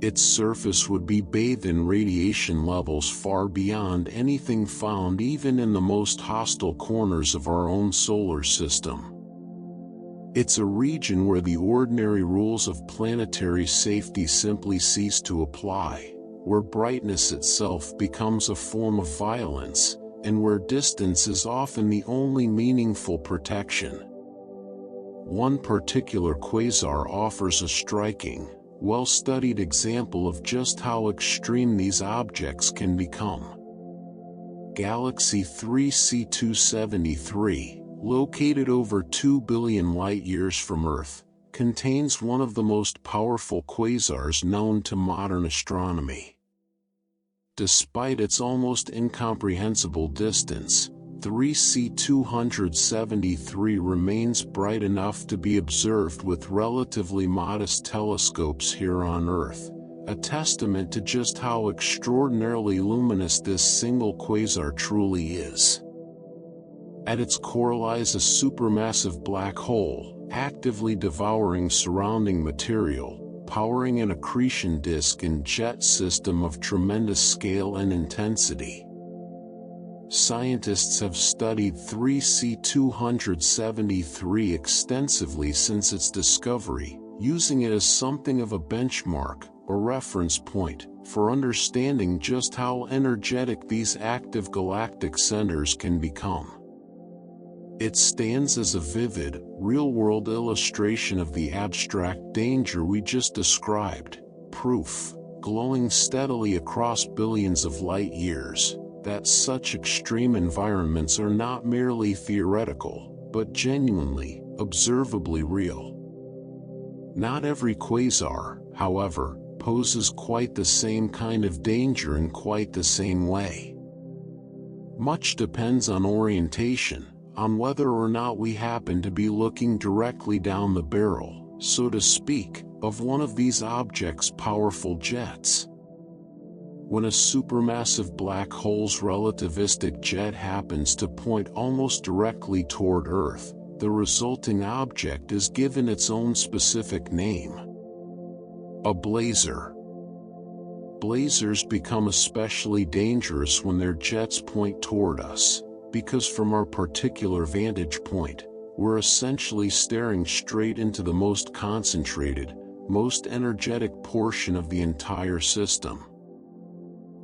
[SPEAKER 1] Its surface would be bathed in radiation levels far beyond anything found even in the most hostile corners of our own solar system. It's a region where the ordinary rules of planetary safety simply cease to apply, where brightness itself becomes a form of violence, and where distance is often the only meaningful protection. One particular quasar offers a striking, well-studied example of just how extreme these objects can become. Galaxy 3C273, located over 2 billion light-years from Earth, contains one of the most powerful quasars known to modern astronomy. Despite its almost incomprehensible distance, 3C273 remains bright enough to be observed with relatively modest telescopes here on Earth, a testament to just how extraordinarily luminous this single quasar truly is. At its core lies a supermassive black hole, actively devouring surrounding material, powering an accretion disk and jet system of tremendous scale and intensity. Scientists have studied 3C273 extensively since its discovery, using it as something of a benchmark, or reference point, for understanding just how energetic these active galactic centers can become. It stands as a vivid, real-world illustration of the abstract danger we just described, proof, glowing steadily across billions of light-years, that such extreme environments are not merely theoretical, but genuinely, observably real. Not every quasar, however, poses quite the same kind of danger in quite the same way. Much depends on orientation, on whether or not we happen to be looking directly down the barrel, so to speak, of one of these objects' powerful jets. When a supermassive black hole's relativistic jet happens to point almost directly toward Earth, the resulting object is given its own specific name: a blazar. Blazars become especially dangerous when their jets point toward us, because from our particular vantage point, we're essentially staring straight into the most concentrated, most energetic portion of the entire system.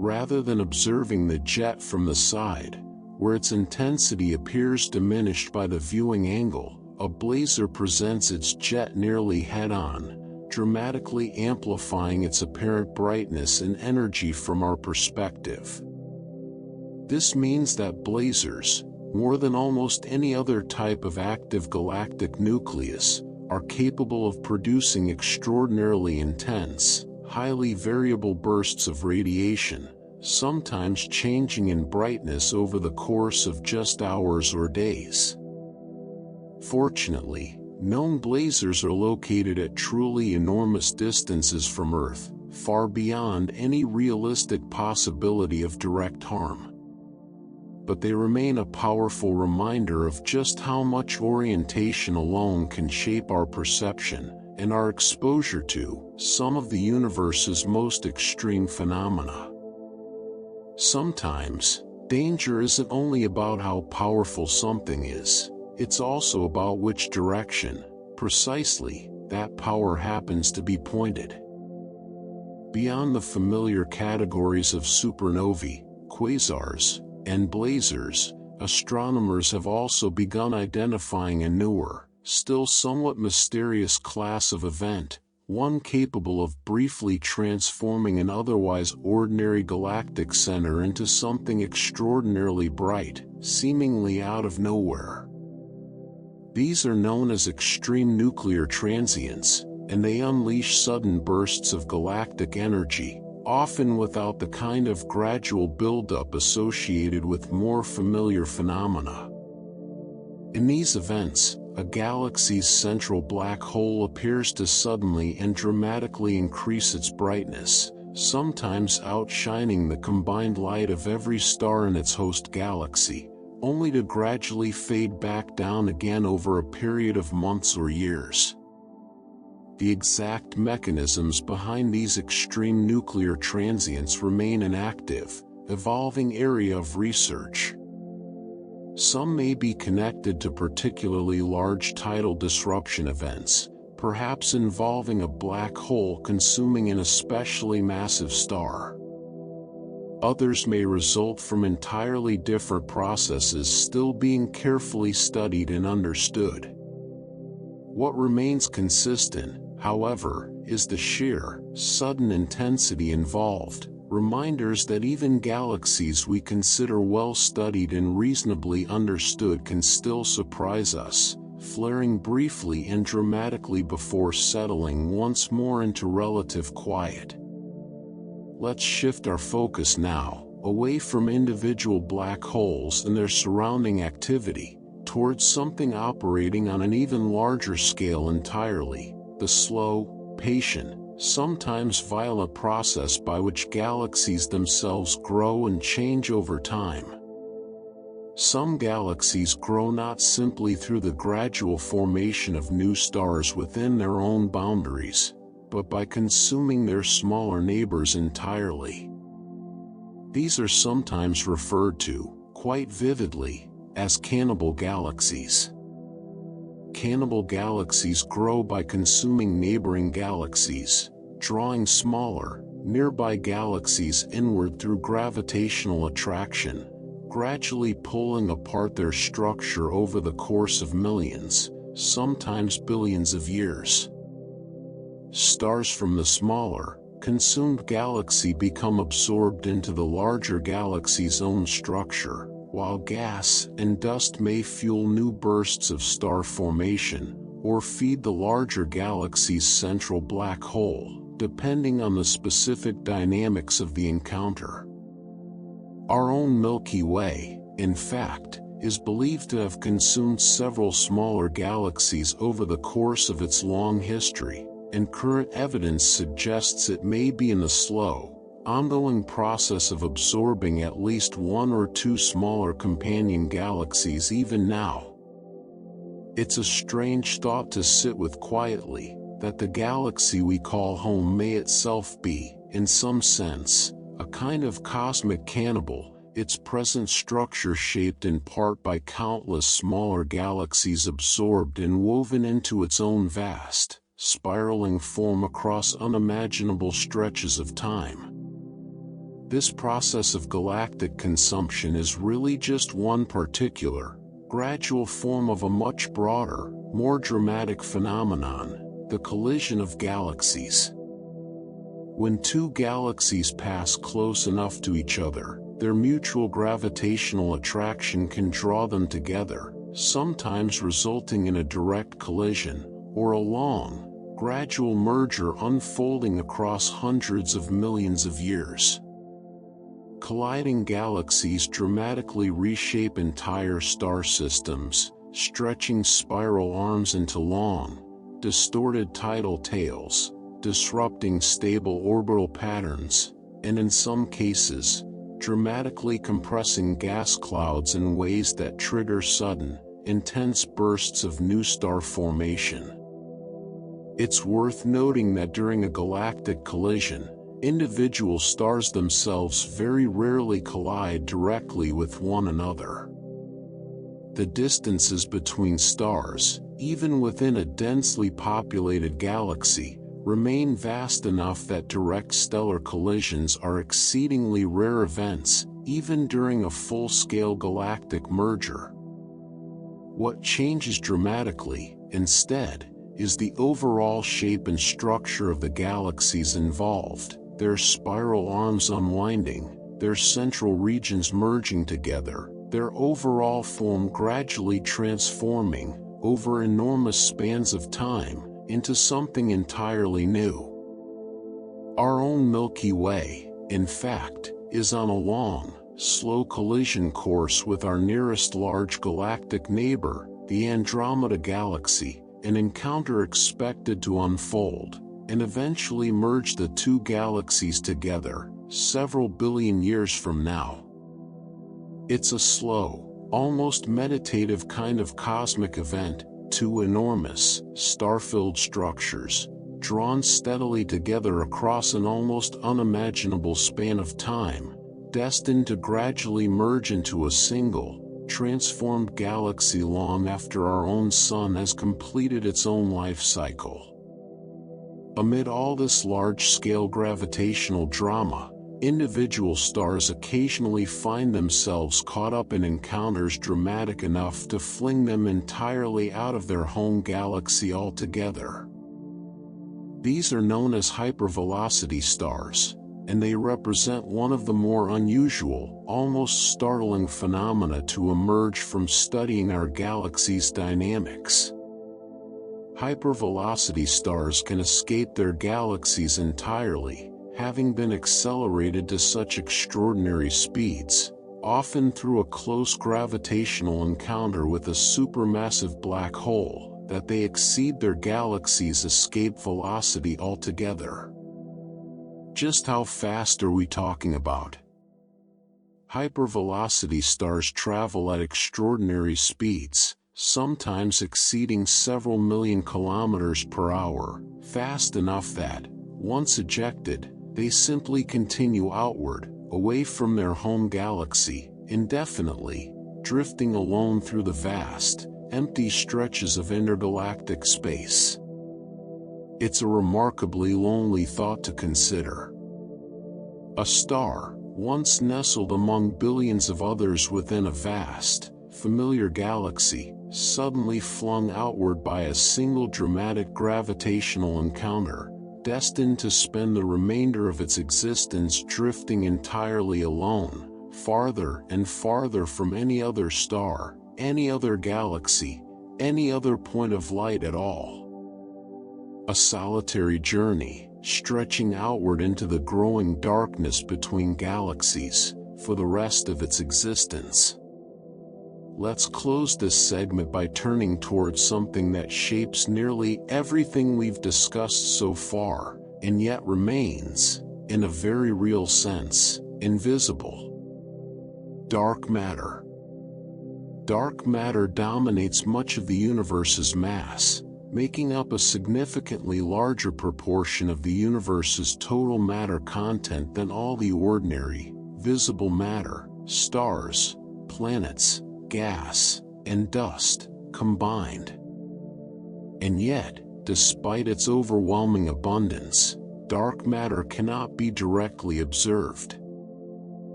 [SPEAKER 1] Rather than observing the jet from the side, where its intensity appears diminished by the viewing angle, a blazar presents its jet nearly head-on, dramatically amplifying its apparent brightness and energy from our perspective. This means that blazars, more than almost any other type of active galactic nucleus, are capable of producing extraordinarily intense, highly variable bursts of radiation, sometimes changing in brightness over the course of just hours or days. Fortunately, known blazars are located at truly enormous distances from Earth, far beyond any realistic possibility of direct harm. But they remain a powerful reminder of just how much orientation alone can shape our perception and our exposure to some of the universe's most extreme phenomena. Sometimes, danger isn't only about how powerful something is. It's also about which direction, precisely, that power happens to be pointed. Beyond the familiar categories of supernovae, quasars, and blazars, astronomers have also begun identifying a newer, still somewhat mysterious class of event, one capable of briefly transforming an otherwise ordinary galactic center into something extraordinarily bright, seemingly out of nowhere. These are known as extreme nuclear transients, and they unleash sudden bursts of galactic energy, often without the kind of gradual buildup associated with more familiar phenomena. In these events, a galaxy's central black hole appears to suddenly and dramatically increase its brightness, sometimes outshining the combined light of every star in its host galaxy, only to gradually fade back down again over a period of months or years. The exact mechanisms behind these extreme nuclear transients remain an active, evolving area of research. Some may be connected to particularly large tidal disruption events, perhaps involving a black hole consuming an especially massive star. Others may result from entirely different processes still being carefully studied and understood. What remains consistent, however, is the sheer, sudden intensity involved, reminders that even galaxies we consider well studied and reasonably understood can still surprise us, flaring briefly and dramatically before settling once more into relative quiet. Let's shift our focus now, away from individual black holes and their surrounding activity, towards something operating on an even larger scale entirely, the slow, patient, sometimes violent process by which galaxies themselves grow and change over time. Some galaxies grow not simply through the gradual formation of new stars within their own boundaries, but by consuming their smaller neighbors entirely. These are sometimes referred to, quite vividly, as cannibal galaxies. Cannibal galaxies grow by consuming neighboring galaxies, drawing smaller, nearby galaxies inward through gravitational attraction, gradually pulling apart their structure over the course of millions, sometimes billions of years. Stars from the smaller, consumed galaxy become absorbed into the larger galaxy's own structure, while gas and dust may fuel new bursts of star formation, or feed the larger galaxy's central black hole, depending on the specific dynamics of the encounter. Our own Milky Way, in fact, is believed to have consumed several smaller galaxies over the course of its long history, and current evidence suggests it may be in the slow, ongoing process of absorbing at least one or two smaller companion galaxies even now. It's a strange thought to sit with quietly, that the galaxy we call home may itself be, in some sense, a kind of cosmic cannibal, its present structure shaped in part by countless smaller galaxies absorbed and woven into its own vast, spiraling form across unimaginable stretches of time. This process of galactic consumption is really just one particular, gradual form of a much broader, more dramatic phenomenon, the collision of galaxies. When two galaxies pass close enough to each other, their mutual gravitational attraction can draw them together, sometimes resulting in a direct collision, or a long, gradual merger unfolding across hundreds of millions of years. Colliding galaxies dramatically reshape entire star systems, stretching spiral arms into long, distorted tidal tails, disrupting stable orbital patterns, and in some cases, dramatically compressing gas clouds in ways that trigger sudden, intense bursts of new star formation. It's worth noting that during a galactic collision, individual stars themselves very rarely collide directly with one another. The distances between stars, even within a densely populated galaxy, remain vast enough that direct stellar collisions are exceedingly rare events, even during a full-scale galactic merger. What changes dramatically, instead, is the overall shape and structure of the galaxies involved, their spiral arms unwinding, their central regions merging together, their overall form gradually transforming, over enormous spans of time, into something entirely new. Our own Milky Way, in fact, is on a long, slow collision course with our nearest large galactic neighbor, the Andromeda Galaxy, an encounter expected to unfold, and eventually merge the two galaxies together, several billion years from now. It's a slow, almost meditative kind of cosmic event, two enormous, star-filled structures, drawn steadily together across an almost unimaginable span of time, destined to gradually merge into a single, transformed galaxy long after our own sun has completed its own life cycle. Amid all this large-scale gravitational drama, individual stars occasionally find themselves caught up in encounters dramatic enough to fling them entirely out of their home galaxy altogether. These are known as hypervelocity stars, and they represent one of the more unusual, almost startling phenomena to emerge from studying our galaxy's dynamics. Hypervelocity stars can escape their galaxies entirely, having been accelerated to such extraordinary speeds, often through a close gravitational encounter with a supermassive black hole, that they exceed their galaxy's escape velocity altogether. Just how fast are we talking about? Hypervelocity stars travel at extraordinary speeds, sometimes exceeding several million kilometers per hour, fast enough that, once ejected, they simply continue outward, away from their home galaxy, indefinitely, drifting alone through the vast, empty stretches of intergalactic space. It's a remarkably lonely thought to consider. A star, once nestled among billions of others within a vast, familiar galaxy, suddenly flung outward by a single dramatic gravitational encounter, destined to spend the remainder of its existence drifting entirely alone, farther and farther from any other star, any other galaxy, any other point of light at all. A solitary journey, stretching outward into the growing darkness between galaxies, for the rest of its existence. Let's close this segment by turning towards something that shapes nearly everything we've discussed so far, and yet remains, in a very real sense, invisible. Dark matter. Dark matter dominates much of the universe's mass, making up a significantly larger proportion of the universe's total matter content than all the ordinary, visible matter, stars, planets, gas, and dust, combined. And yet, despite its overwhelming abundance, dark matter cannot be directly observed.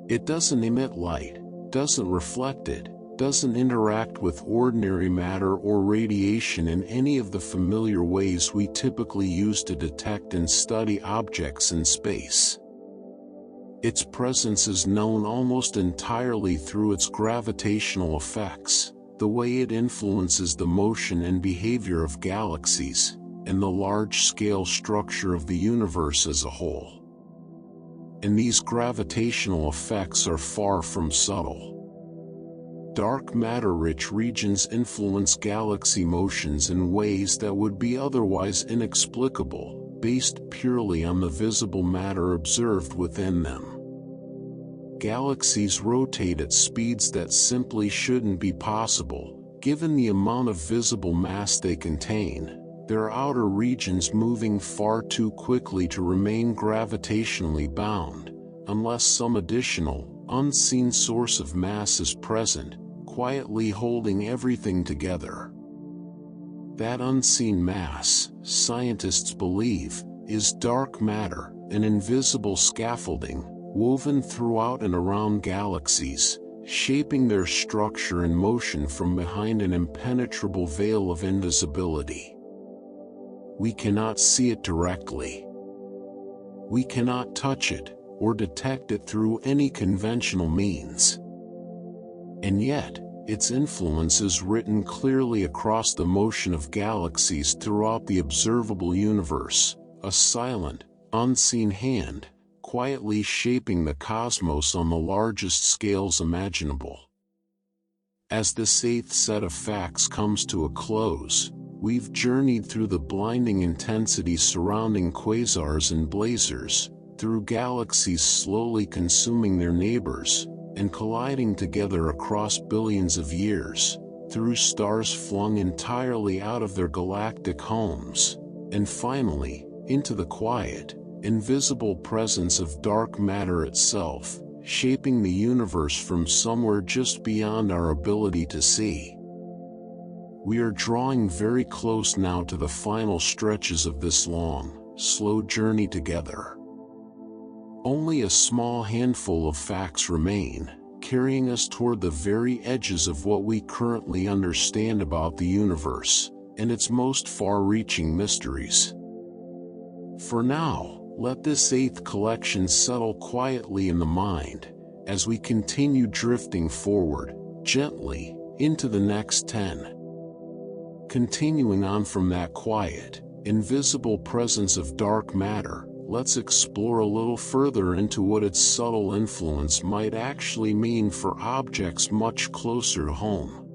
[SPEAKER 1] It doesn't emit light, doesn't reflect it, doesn't interact with ordinary matter or radiation in any of the familiar ways we typically use to detect and study objects in space. Its presence is known almost entirely through its gravitational effects, the way it influences the motion and behavior of galaxies, and the large-scale structure of the universe as a whole. And these gravitational effects are far from subtle. Dark matter-rich regions influence galaxy motions in ways that would be otherwise inexplicable, based purely on the visible matter observed within them. Galaxies rotate at speeds that simply shouldn't be possible, given the amount of visible mass they contain, their outer regions moving far too quickly to remain gravitationally bound, unless some additional, unseen source of mass is present, quietly holding everything together. That unseen mass, scientists believe, is dark matter, an invisible scaffolding, woven throughout and around galaxies, shaping their structure and motion from behind an impenetrable veil of invisibility. We cannot see it directly. We cannot touch it, or detect it through any conventional means. And yet, its influence is written clearly across the motion of galaxies throughout the observable universe, a silent, unseen hand, quietly shaping the cosmos on the largest scales imaginable. As this eighth set of facts comes to a close, we've journeyed through the blinding intensity surrounding quasars and blazars, through galaxies slowly consuming their neighbors, and colliding together across billions of years, through stars flung entirely out of their galactic homes, and finally, into the quiet, invisible presence of dark matter itself, shaping the universe from somewhere just beyond our ability to see. We are drawing very close now to the final stretches of this long, slow journey together. Only a small handful of facts remain, carrying us toward the very edges of what we currently understand about the universe, and its most far-reaching mysteries. For now, let this eighth collection settle quietly in the mind, as we continue drifting forward, gently, into the next 10. Continuing on from that quiet, invisible presence of dark matter, let's explore a little further into what its subtle influence might actually mean for objects much closer to home.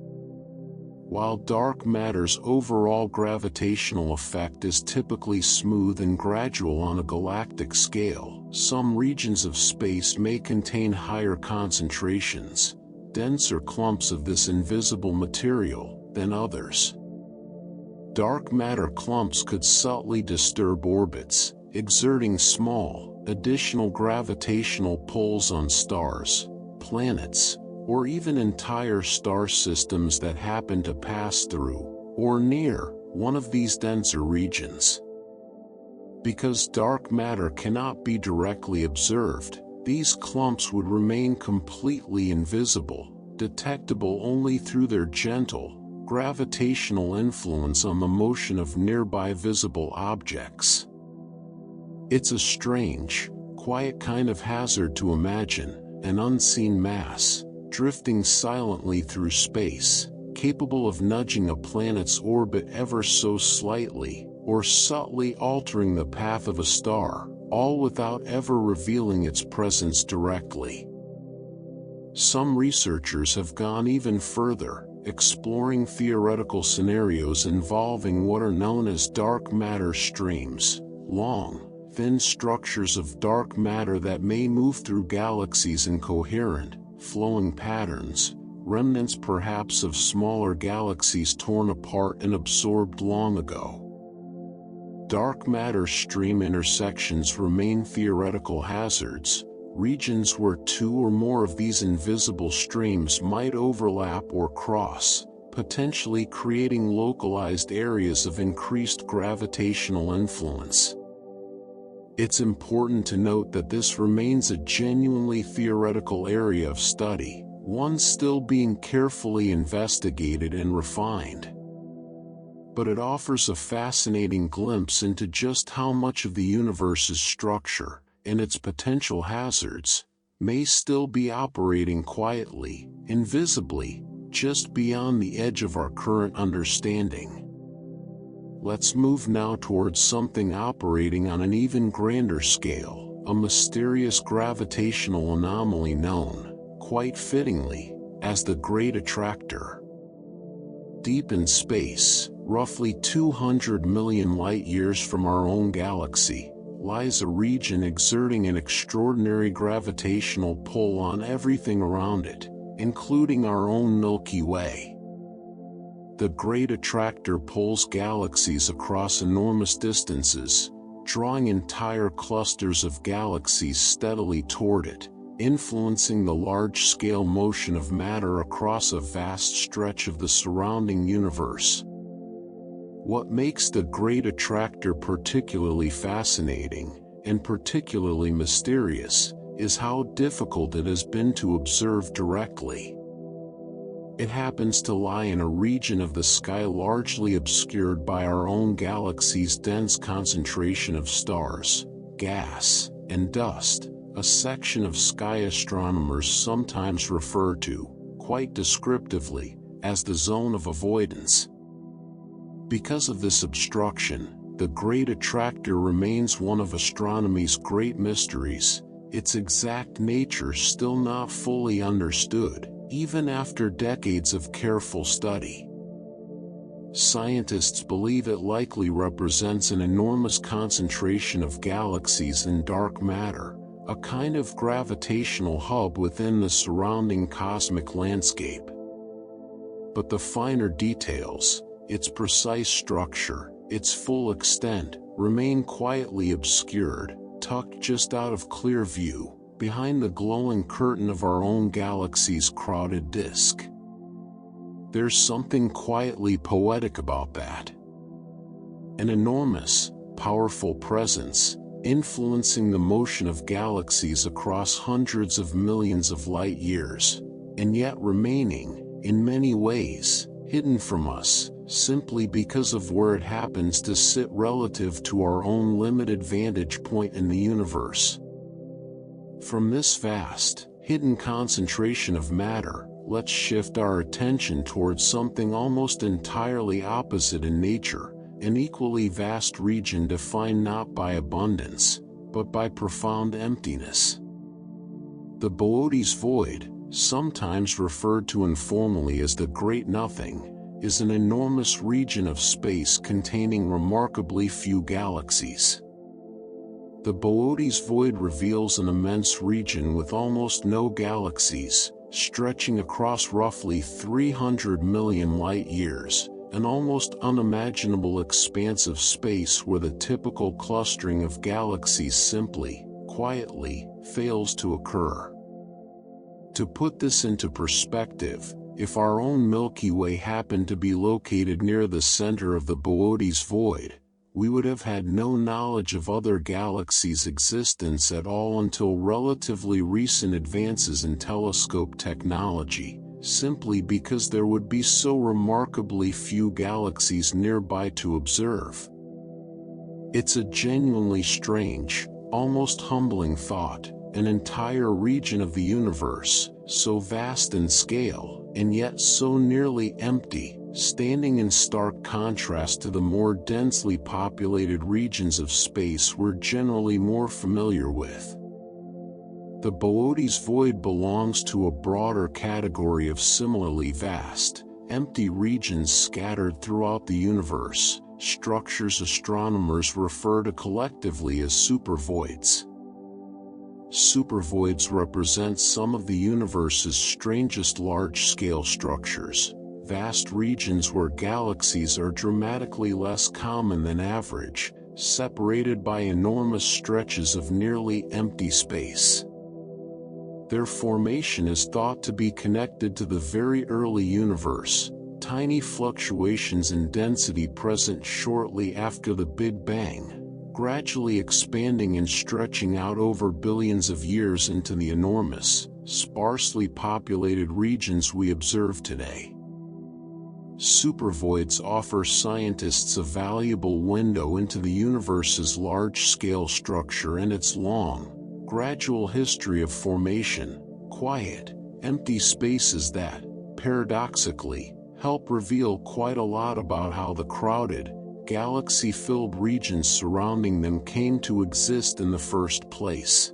[SPEAKER 1] While dark matter's overall gravitational effect is typically smooth and gradual on a galactic scale, some regions of space may contain higher concentrations, denser clumps of this invisible material, than others. Dark matter clumps could subtly disturb orbits, exerting small, additional gravitational pulls on stars, planets, or even entire star systems that happen to pass through, or near, one of these denser regions. Because dark matter cannot be directly observed, these clumps would remain completely invisible, detectable only through their gentle, gravitational influence on the motion of nearby visible objects. It's a strange, quiet kind of hazard to imagine, an unseen mass, drifting silently through space, capable of nudging a planet's orbit ever so slightly, or subtly altering the path of a star, all without ever revealing its presence directly. Some researchers have gone even further, exploring theoretical scenarios involving what are known as dark matter streams, long, thin structures of dark matter that may move through galaxies in coherent, flowing patterns, remnants perhaps of smaller galaxies torn apart and absorbed long ago. Dark matter stream intersections remain theoretical hazards, regions where two or more of these invisible streams might overlap or cross, potentially creating localized areas of increased gravitational influence. It's important to note that this remains a genuinely theoretical area of study, one still being carefully investigated and refined. But it offers a fascinating glimpse into just how much of the universe's structure, and its potential hazards, may still be operating quietly, invisibly, just beyond the edge of our current understanding. Let's move now towards something operating on an even grander scale, a mysterious gravitational anomaly known, quite fittingly, as the Great Attractor. Deep in space, roughly 200 million light-years from our own galaxy, lies a region exerting an extraordinary gravitational pull on everything around it, including our own Milky Way. The Great Attractor pulls galaxies across enormous distances, drawing entire clusters of galaxies steadily toward it, influencing the large-scale motion of matter across a vast stretch of the surrounding universe. What makes the Great Attractor particularly fascinating, and particularly mysterious, is how difficult it has been to observe directly. It happens to lie in a region of the sky largely obscured by our own galaxy's dense concentration of stars, gas, and dust, a section of sky astronomers sometimes refer to, quite descriptively, as the zone of avoidance. Because of this obstruction, the Great Attractor remains one of astronomy's great mysteries, its exact nature still not fully understood, even after decades of careful study. Scientists believe it likely represents an enormous concentration of galaxies and dark matter, a kind of gravitational hub within the surrounding cosmic landscape. But the finer details, its precise structure, its full extent, remain quietly obscured, tucked just out of clear view, behind the glowing curtain of our own galaxy's crowded disk. There's something quietly poetic about that. An enormous, powerful presence, influencing the motion of galaxies across hundreds of millions of light years, and yet remaining, in many ways, hidden from us, simply because of where it happens to sit relative to our own limited vantage point in the universe. From this vast, hidden concentration of matter, let's shift our attention towards something almost entirely opposite in nature, an equally vast region defined not by abundance, but by profound emptiness. The Boötes Void, sometimes referred to informally as the Great Nothing, is an enormous region of space containing remarkably few galaxies. The Boötes Void reveals an immense region with almost no galaxies, stretching across roughly 300 million light-years, an almost unimaginable expanse of space where the typical clustering of galaxies simply, quietly, fails to occur. To put this into perspective, if our own Milky Way happened to be located near the center of the Boötes Void, we would have had no knowledge of other galaxies' existence at all until relatively recent advances in telescope technology, simply because there would be so remarkably few galaxies nearby to observe. It's a genuinely strange, almost humbling thought, an entire region of the universe, so vast in scale, and yet so nearly empty, standing in stark contrast to the more densely populated regions of space we're generally more familiar with. The Boötes void belongs to a broader category of similarly vast, empty regions scattered throughout the universe, structures astronomers refer to collectively as supervoids. Supervoids represent some of the universe's strangest large-scale structures, vast regions where galaxies are dramatically less common than average, separated by enormous stretches of nearly empty space. Their formation is thought to be connected to the very early universe, tiny fluctuations in density present shortly after the Big Bang, gradually expanding and stretching out over billions of years into the enormous, sparsely populated regions we observe today. Supervoids offer scientists a valuable window into the universe's large-scale structure and its long, gradual history of formation, quiet, empty spaces that, paradoxically, help reveal quite a lot about how the crowded, galaxy-filled regions surrounding them came to exist in the first place.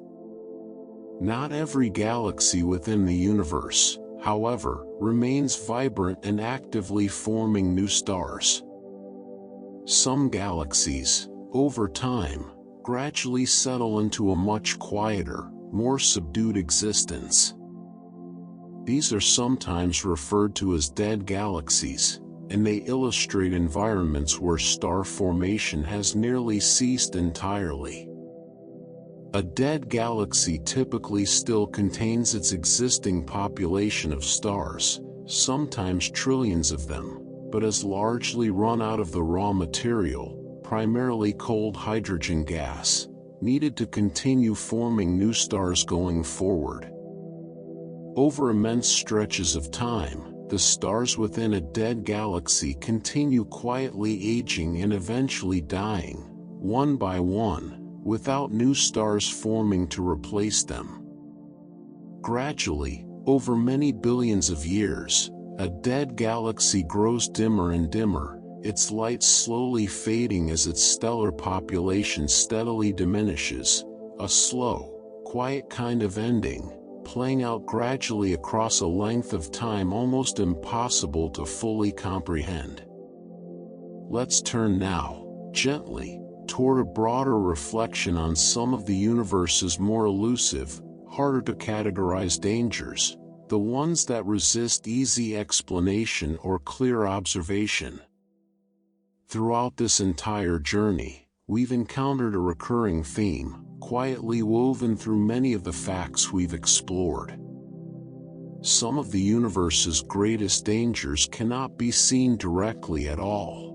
[SPEAKER 1] Not every galaxy within the universe, however, remains vibrant and actively forming new stars. Some galaxies, over time, gradually settle into a much quieter, more subdued existence. These are sometimes referred to as dead galaxies, and they illustrate environments where star formation has nearly ceased entirely. A dead galaxy typically still contains its existing population of stars, sometimes trillions of them, but has largely run out of the raw material, primarily cold hydrogen gas, needed to continue forming new stars going forward. Over immense stretches of time, the stars within a dead galaxy continue quietly aging and eventually dying, one by one, without new stars forming to replace them. Gradually, over many billions of years, a dead galaxy grows dimmer and dimmer, its light slowly fading as its stellar population steadily diminishes, a slow, quiet kind of ending, playing out gradually across a length of time almost impossible to fully comprehend. Let's turn now, gently, toward a broader reflection on some of the universe's more elusive, harder to categorize dangers, the ones that resist easy explanation or clear observation. Throughout this entire journey, we've encountered a recurring theme, quietly woven through many of the facts we've explored. Some of the universe's greatest dangers cannot be seen directly at all.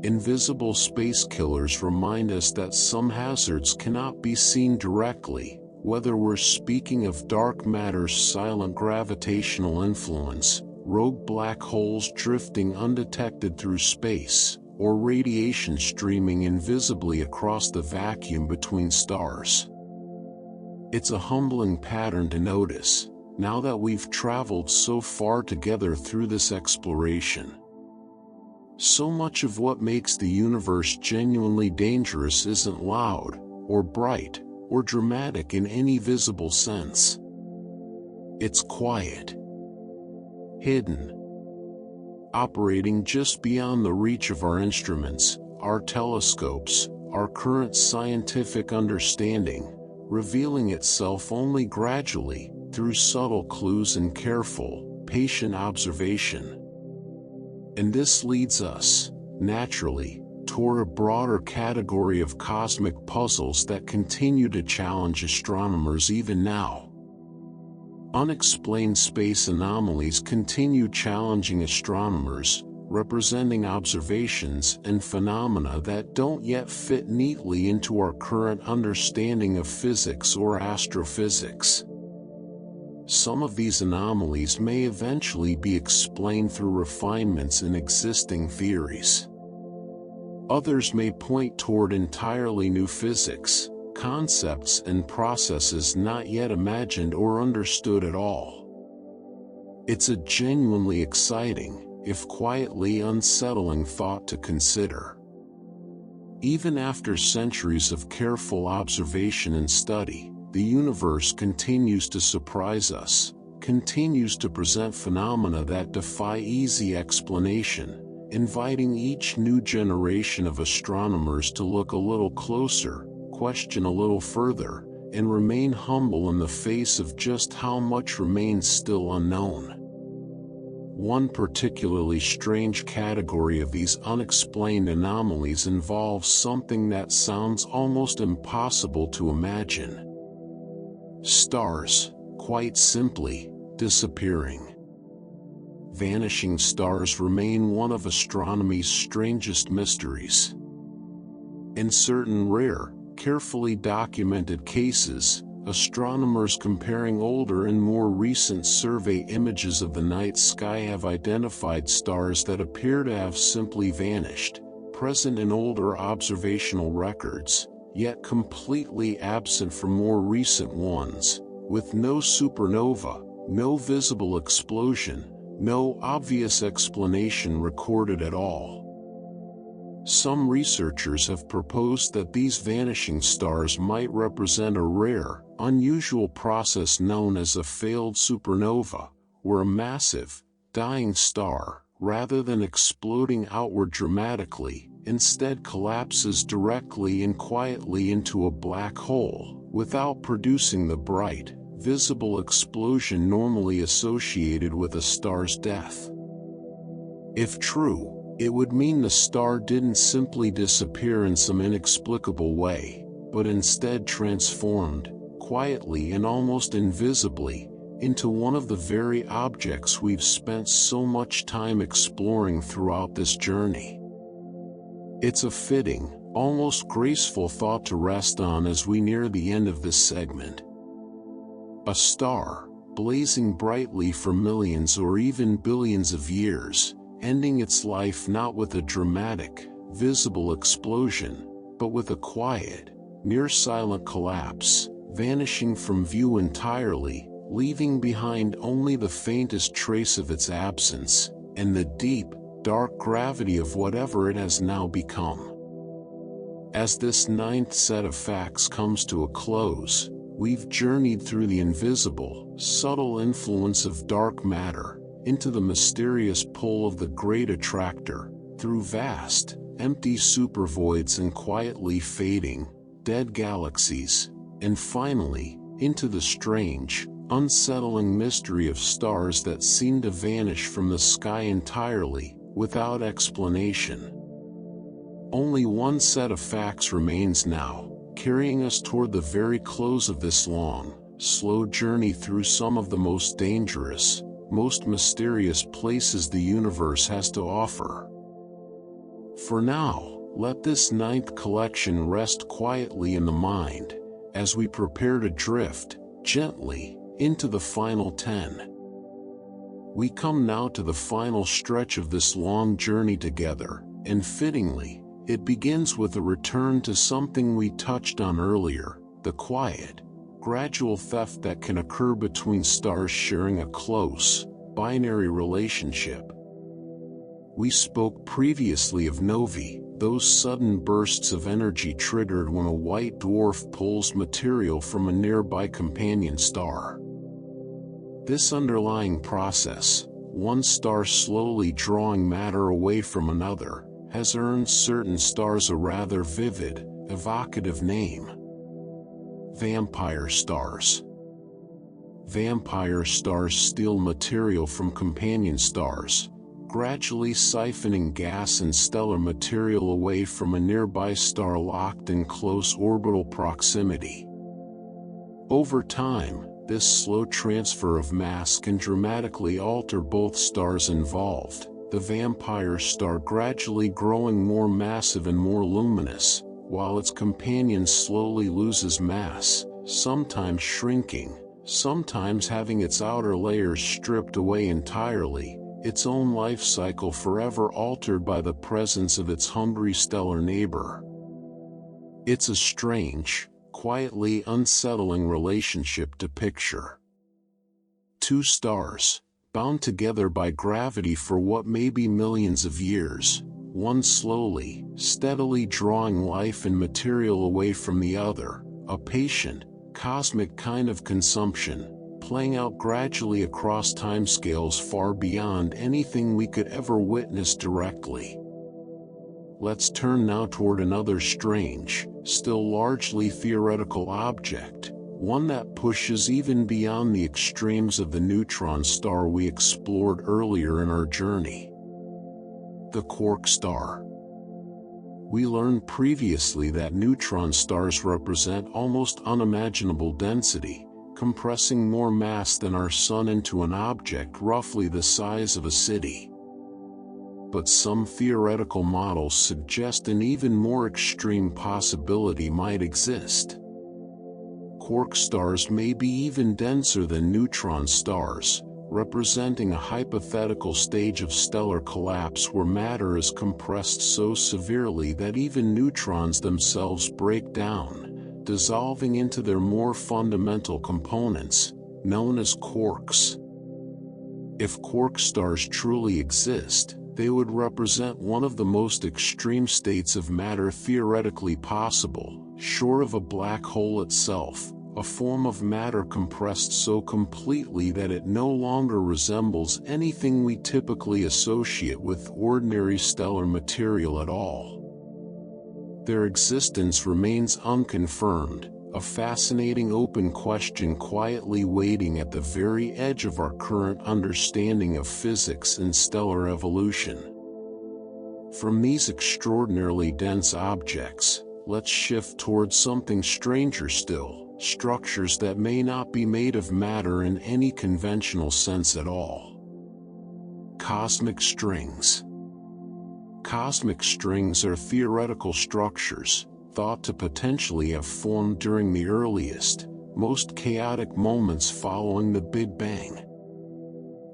[SPEAKER 1] Invisible space killers remind us that some hazards cannot be seen directly, whether we're speaking of dark matter's silent gravitational influence, rogue black holes drifting undetected through space, or radiation streaming invisibly across the vacuum between stars. It's a humbling pattern to notice, now that we've traveled so far together through this exploration. So much of what makes the universe genuinely dangerous isn't loud, or bright, or dramatic in any visible sense. It's quiet, hidden, operating just beyond the reach of our instruments, our telescopes, our current scientific understanding, revealing itself only gradually, through subtle clues and careful, patient observation. And this leads us, naturally, toward a broader category of cosmic puzzles that continue to challenge astronomers even now. Unexplained space anomalies continue challenging astronomers, representing observations and phenomena that don't yet fit neatly into our current understanding of physics or astrophysics. Some of these anomalies may eventually be explained through refinements in existing theories. Others may point toward entirely new physics, concepts and processes not yet imagined or understood at all. It's a genuinely exciting, if quietly unsettling thought to consider. Even after centuries of careful observation and study, the universe continues to surprise us, continues to present phenomena that defy easy explanation, inviting each new generation of astronomers to look a little closer, question a little further, and remain humble in the face of just how much remains still unknown. One particularly strange category of these unexplained anomalies involves something that sounds almost impossible to imagine. Stars, quite simply, disappearing. Vanishing stars remain one of astronomy's strangest mysteries. In certain rare, carefully documented cases, astronomers comparing older and more recent survey images of the night sky have identified stars that appear to have simply vanished, present in older observational records, yet completely absent from more recent ones, with no supernova, no visible explosion, no obvious explanation recorded at all. Some researchers have proposed that these vanishing stars might represent a rare, unusual process known as a failed supernova, where a massive, dying star, rather than exploding outward dramatically, instead collapses directly and quietly into a black hole, without producing the bright, visible explosion normally associated with a star's death. If true, it would mean the star didn't simply disappear in some inexplicable way, but instead transformed, quietly and almost invisibly, into one of the very objects we've spent so much time exploring throughout this journey. It's a fitting, almost graceful thought to rest on as we near the end of this segment. A star, blazing brightly for millions or even billions of years, ending its life not with a dramatic, visible explosion, but with a quiet, near-silent collapse, vanishing from view entirely, leaving behind only the faintest trace of its absence, and the deep, dark gravity of whatever it has now become. As this ninth set of facts comes to a close, we've journeyed through the invisible, subtle influence of dark matter, into the mysterious pull of the great attractor, through vast, empty supervoids and quietly fading, dead galaxies, and finally, into the strange, unsettling mystery of stars that seem to vanish from the sky entirely, without explanation. Only one set of facts remains now, carrying us toward the very close of this long, slow journey through some of the most dangerous, most mysterious places the universe has to offer. For now, let this ninth collection rest quietly in the mind, as we prepare to drift, gently, into the final 10. We come now to the final stretch of this long journey together, and fittingly, it begins with a return to something we touched on earlier, the quiet, gradual theft that can occur between stars sharing a close, binary relationship. We spoke previously of novae, those sudden bursts of energy triggered when a white dwarf pulls material from a nearby companion star. This underlying process, one star slowly drawing matter away from another, has earned certain stars a rather vivid, evocative name: vampire stars. Vampire stars steal material from companion stars, gradually siphoning gas and stellar material away from a nearby star locked in close orbital proximity. Over time, this slow transfer of mass can dramatically alter both stars involved, the vampire star gradually growing more massive and more luminous, while its companion slowly loses mass, sometimes shrinking, sometimes having its outer layers stripped away entirely, its own life cycle forever altered by the presence of its hungry stellar neighbor. It's a strange, quietly unsettling relationship to picture. Two stars, bound together by gravity for what may be millions of years, one slowly, steadily drawing life and material away from the other, a patient, cosmic kind of consumption, playing out gradually across timescales far beyond anything we could ever witness directly. Let's turn now toward another strange, still largely theoretical object, one that pushes even beyond the extremes of the neutron star we explored earlier in our journey. The quark star. We learned previously that neutron stars represent almost unimaginable density, compressing more mass than our Sun into an object roughly the size of a city. But some theoretical models suggest an even more extreme possibility might exist. Quark stars may be even denser than neutron stars, representing a hypothetical stage of stellar collapse where matter is compressed so severely that even neutrons themselves break down, dissolving into their more fundamental components, known as quarks. If quark stars truly exist, they would represent one of the most extreme states of matter theoretically possible, short of a black hole itself, a form of matter compressed so completely that it no longer resembles anything we typically associate with ordinary stellar material at all. Their existence remains unconfirmed, a fascinating open question quietly waiting at the very edge of our current understanding of physics and stellar evolution. From these extraordinarily dense objects, let's shift towards something stranger still, structures that may not be made of matter in any conventional sense at all. Cosmic strings. Cosmic strings are theoretical structures, thought to potentially have formed during the earliest, most chaotic moments following the Big Bang.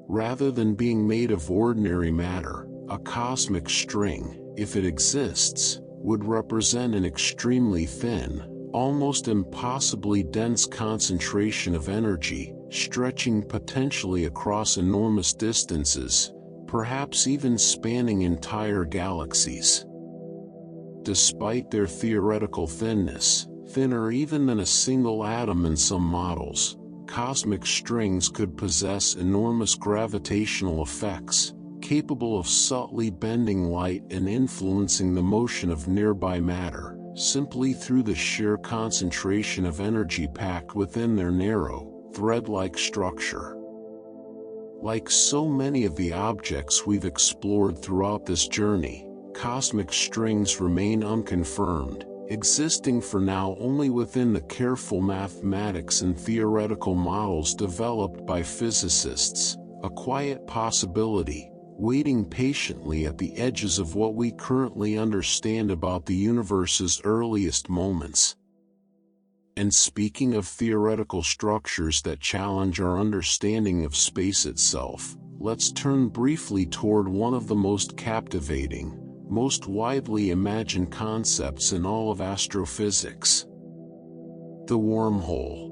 [SPEAKER 1] Rather than being made of ordinary matter, a cosmic string, if it exists, would represent an extremely thin, almost impossibly dense concentration of energy, stretching potentially across enormous distances, perhaps even spanning entire galaxies. Despite their theoretical thinness, thinner even than a single atom in some models, cosmic strings could possess enormous gravitational effects, capable of subtly bending light and influencing the motion of nearby matter, simply through the sheer concentration of energy packed within their narrow, thread-like structure. Like so many of the objects we've explored throughout this journey, cosmic strings remain unconfirmed, existing for now only within the careful mathematics and theoretical models developed by physicists, a quiet possibility, waiting patiently at the edges of what we currently understand about the universe's earliest moments. And speaking of theoretical structures that challenge our understanding of space itself, let's turn briefly toward one of the most captivating, most widely imagined concepts in all of astrophysics: the wormhole.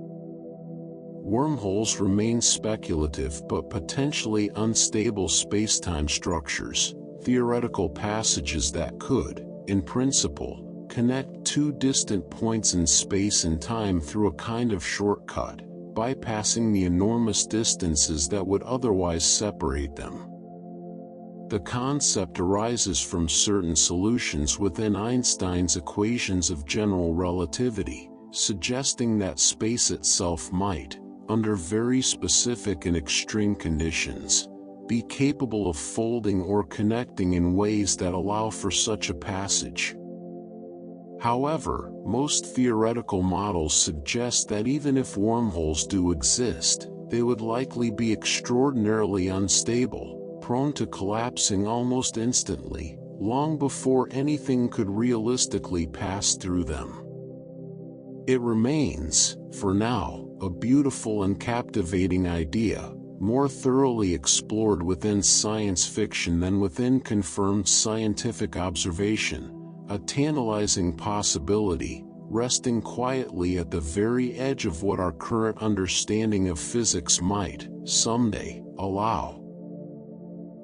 [SPEAKER 1] Wormholes remain speculative but potentially unstable spacetime structures, theoretical passages that could, in principle, connect two distant points in space and time through a kind of shortcut, bypassing the enormous distances that would otherwise separate them. The concept arises from certain solutions within Einstein's equations of general relativity, suggesting that space itself might, under very specific and extreme conditions, be capable of folding or connecting in ways that allow for such a passage. However, most theoretical models suggest that even if wormholes do exist, they would likely be extraordinarily unstable, prone to collapsing almost instantly, long before anything could realistically pass through them. It remains, for now, a beautiful and captivating idea, more thoroughly explored within science fiction than within confirmed scientific observation, a tantalizing possibility, resting quietly at the very edge of what our current understanding of physics might, someday, allow.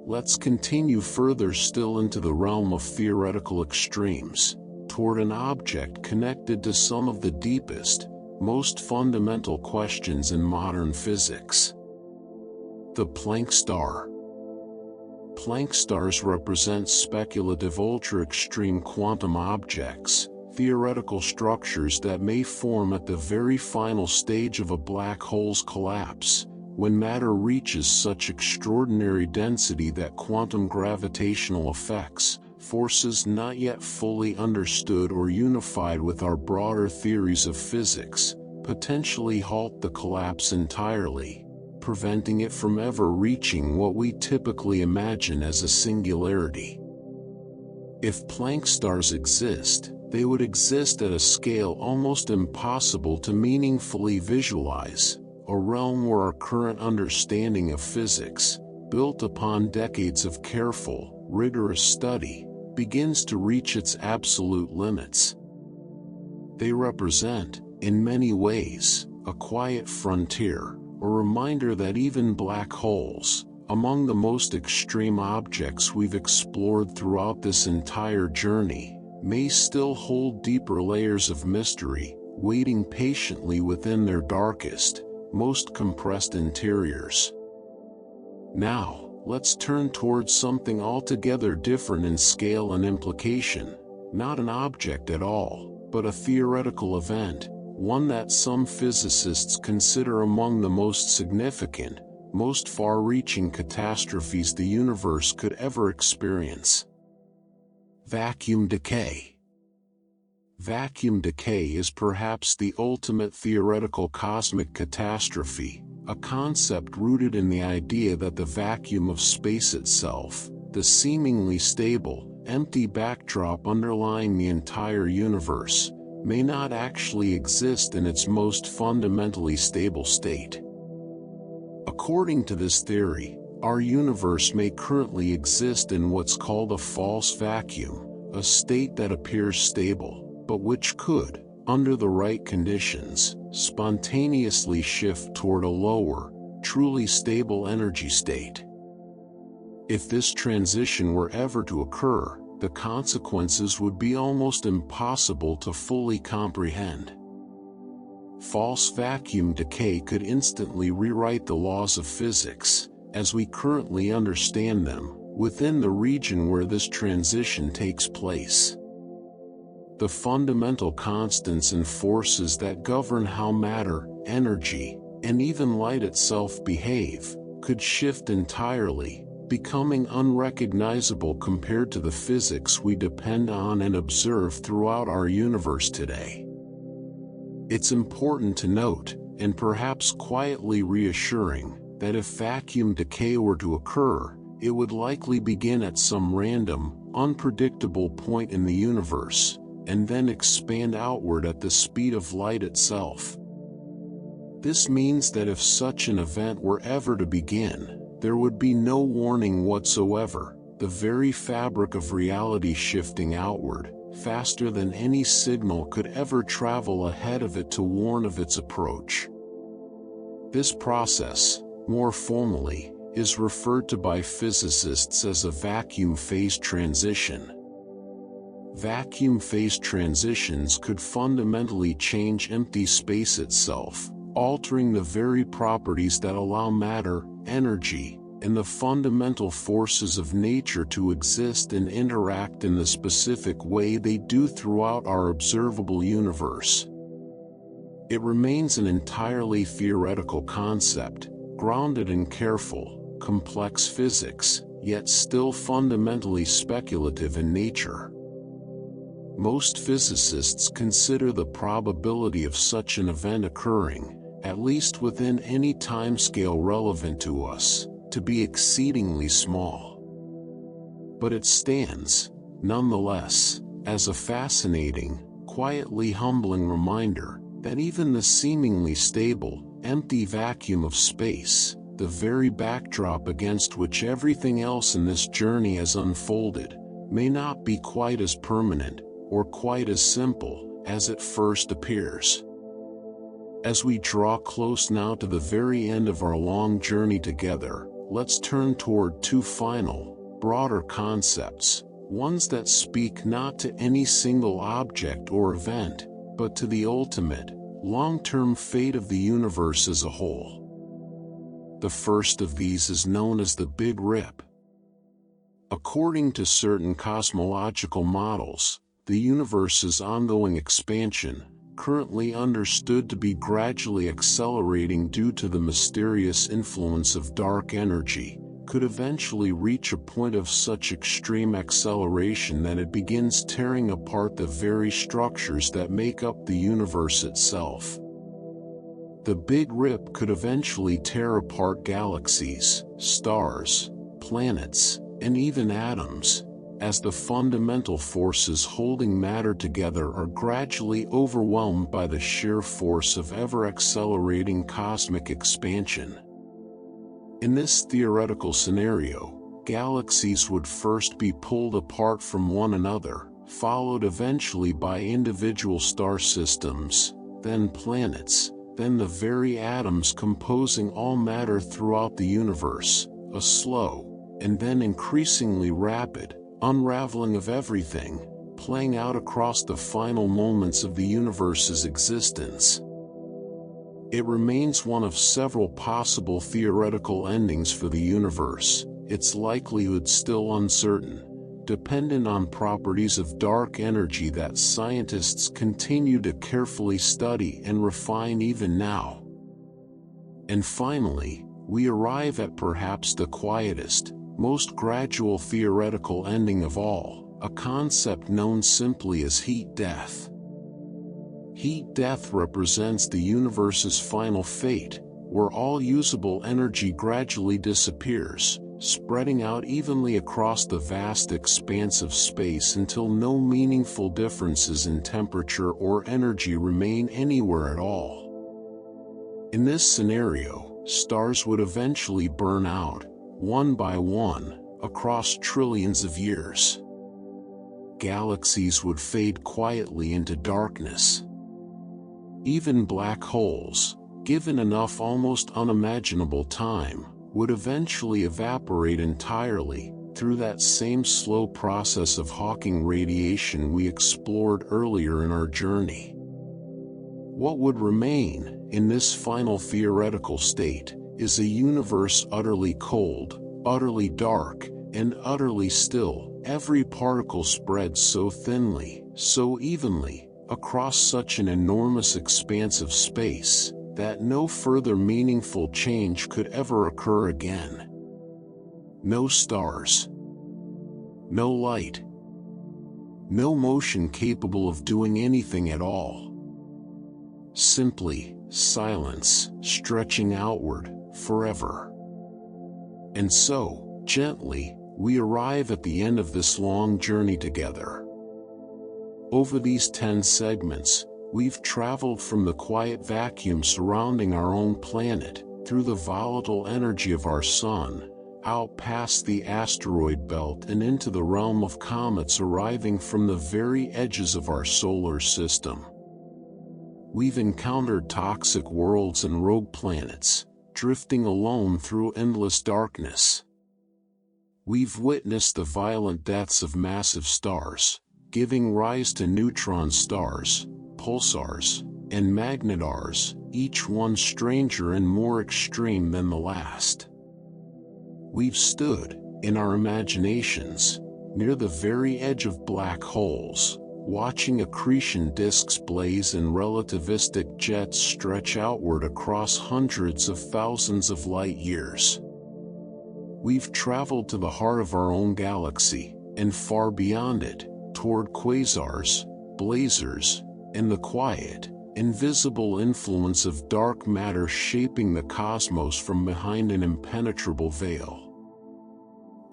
[SPEAKER 1] Let's continue further still into the realm of theoretical extremes, toward an object connected to some of the deepest, most fundamental questions in modern physics. The Planck star. Planck stars represent speculative ultra-extreme quantum objects, theoretical structures that may form at the very final stage of a black hole's collapse, when matter reaches such extraordinary density that quantum gravitational effects, forces not yet fully understood or unified with our broader theories of physics, potentially halt the collapse entirely, preventing it from ever reaching what we typically imagine as a singularity. If Planck stars exist, they would exist at a scale almost impossible to meaningfully visualize, a realm where our current understanding of physics, built upon decades of careful, rigorous study, begins to reach its absolute limits. They represent, in many ways, a quiet frontier, a reminder that even black holes, among the most extreme objects we've explored throughout this entire journey, may still hold deeper layers of mystery, waiting patiently within their darkest, most compressed interiors. Now, let's turn towards something altogether different in scale and implication, not an object at all, but a theoretical event, one that some physicists consider among the most significant, most far-reaching catastrophes the universe could ever experience. Vacuum decay. Vacuum decay is perhaps the ultimate theoretical cosmic catastrophe, a concept rooted in the idea that the vacuum of space itself, the seemingly stable, empty backdrop underlying the entire universe, may not actually exist in its most fundamentally stable state. According to this theory, our universe may currently exist in what's called a false vacuum, a state that appears stable, but which could, under the right conditions, spontaneously shift toward a lower, truly stable energy state. If this transition were ever to occur, the consequences would be almost impossible to fully comprehend. False vacuum decay could instantly rewrite the laws of physics, as we currently understand them, within the region where this transition takes place. The fundamental constants and forces that govern how matter, energy, and even light itself behave, could shift entirely, becoming unrecognizable compared to the physics we depend on and observe throughout our universe today. It's important to note, and perhaps quietly reassuring, that if vacuum decay were to occur, it would likely begin at some random, unpredictable point in the universe, and then expand outward at the speed of light itself. This means that if such an event were ever to begin, there would be no warning whatsoever, the very fabric of reality shifting outward, faster than any signal could ever travel ahead of it to warn of its approach. This process, more formally, is referred to by physicists as a vacuum phase transition. Vacuum phase transitions could fundamentally change empty space itself, altering the very properties that allow matter, energy, and the fundamental forces of nature to exist and interact in the specific way they do throughout our observable universe. It remains an entirely theoretical concept, grounded in careful, complex physics, yet still fundamentally speculative in nature. Most physicists consider the probability of such an event occurring, at least within any timescale relevant to us, to be exceedingly small. But it stands, nonetheless, as a fascinating, quietly humbling reminder that even the seemingly stable, empty vacuum of space, the very backdrop against which everything else in this journey has unfolded, may not be quite as permanent or quite as simple as it first appears. As we draw close now to the very end of our long journey together, let's turn toward two final, broader concepts, ones that speak not to any single object or event, but to the ultimate, long-term fate of the universe as a whole. The first of these is known as the Big Rip. According to certain cosmological models, the universe's ongoing expansion, currently understood to be gradually accelerating due to the mysterious influence of dark energy, could eventually reach a point of such extreme acceleration that it begins tearing apart the very structures that make up the universe itself. The Big Rip could eventually tear apart galaxies, stars, planets, and even atoms, as the fundamental forces holding matter together are gradually overwhelmed by the sheer force of ever-accelerating cosmic expansion. In this theoretical scenario, galaxies would first be pulled apart from one another, followed eventually by individual star systems, then planets, then the very atoms composing all matter throughout the universe, a slow, and then increasingly rapid, unraveling of everything, playing out across the final moments of the universe's existence. It remains one of several possible theoretical endings for the universe, its likelihood still uncertain, dependent on properties of dark energy that scientists continue to carefully study and refine even now. And finally, we arrive at perhaps the quietest, most gradual theoretical ending of all, a concept known simply as heat death. Heat death represents the universe's final fate, where all usable energy gradually disappears, spreading out evenly across the vast expanse of space until no meaningful differences in temperature or energy remain anywhere at all. In this scenario, stars would eventually burn out, one by one, across trillions of years. Galaxies would fade quietly into darkness. Even black holes, given enough almost unimaginable time, would eventually evaporate entirely, through that same slow process of Hawking radiation we explored earlier in our journey. What would remain, in this final theoretical state, is a universe utterly cold, utterly dark, and utterly still, every particle spread so thinly, so evenly, across such an enormous expanse of space, that no further meaningful change could ever occur again. No stars. No light. No motion capable of doing anything at all. Simply, silence, stretching outward, forever. And so, gently, we arrive at the end of this long journey together. Over these 10 segments, we've traveled from the quiet vacuum surrounding our own planet, through the volatile energy of our sun, out past the asteroid belt and into the realm of comets arriving from the very edges of our solar system. We've encountered toxic worlds and rogue planets, drifting alone through endless darkness. We've witnessed the violent deaths of massive stars, giving rise to neutron stars, pulsars, and magnetars, each one stranger and more extreme than the last. We've stood, in our imaginations, near the very edge of black holes, watching accretion disks blaze and relativistic jets stretch outward across hundreds of thousands of light years. We've traveled to the heart of our own galaxy, and far beyond it, toward quasars, blazars, and the quiet, invisible influence of dark matter shaping the cosmos from behind an impenetrable veil.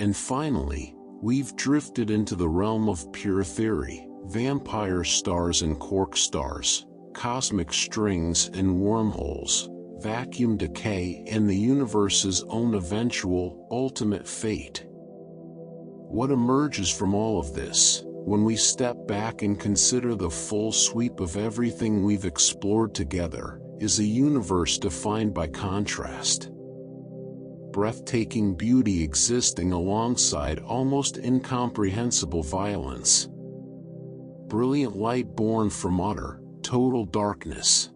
[SPEAKER 1] And finally, we've drifted into the realm of pure theory, vampire stars and quark stars, cosmic strings and wormholes, vacuum decay, and the universe's own eventual, ultimate fate. What emerges from all of this, when we step back and consider the full sweep of everything we've explored together, is a universe defined by contrast. Breathtaking beauty existing alongside almost incomprehensible violence. Brilliant light born from utter, total darkness.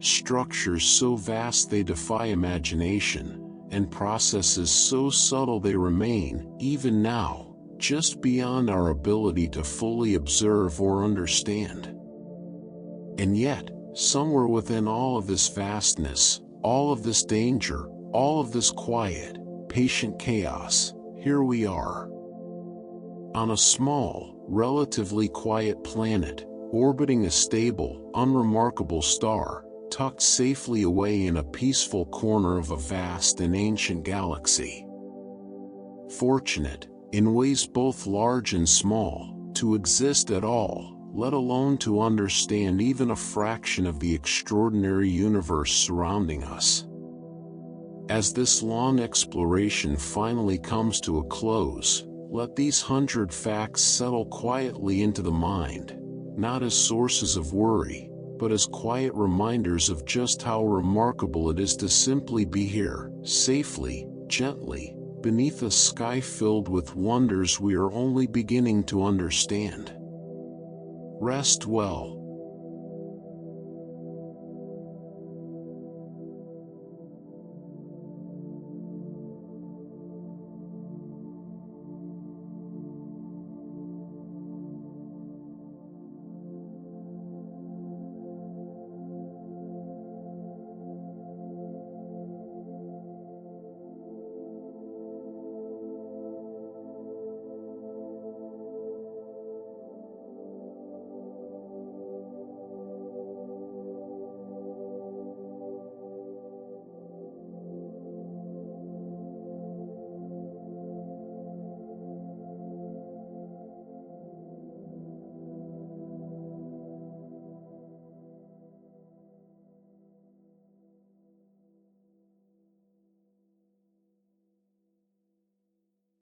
[SPEAKER 1] Structures so vast they defy imagination, and processes so subtle they remain, even now, just beyond our ability to fully observe or understand. And yet, somewhere within all of this vastness, all of this danger, all of this quiet, patient chaos, here we are. On a small, relatively quiet planet, orbiting a stable, unremarkable star, tucked safely away in a peaceful corner of a vast and ancient galaxy. Fortunate, in ways both large and small, to exist at all, let alone to understand even a fraction of the extraordinary universe surrounding us. As this long exploration finally comes to a close, let these 100 facts settle quietly into the mind, not as sources of worry, but as quiet reminders of just how remarkable it is to simply be here, safely, gently, beneath a sky filled with wonders we are only beginning to understand. Rest well.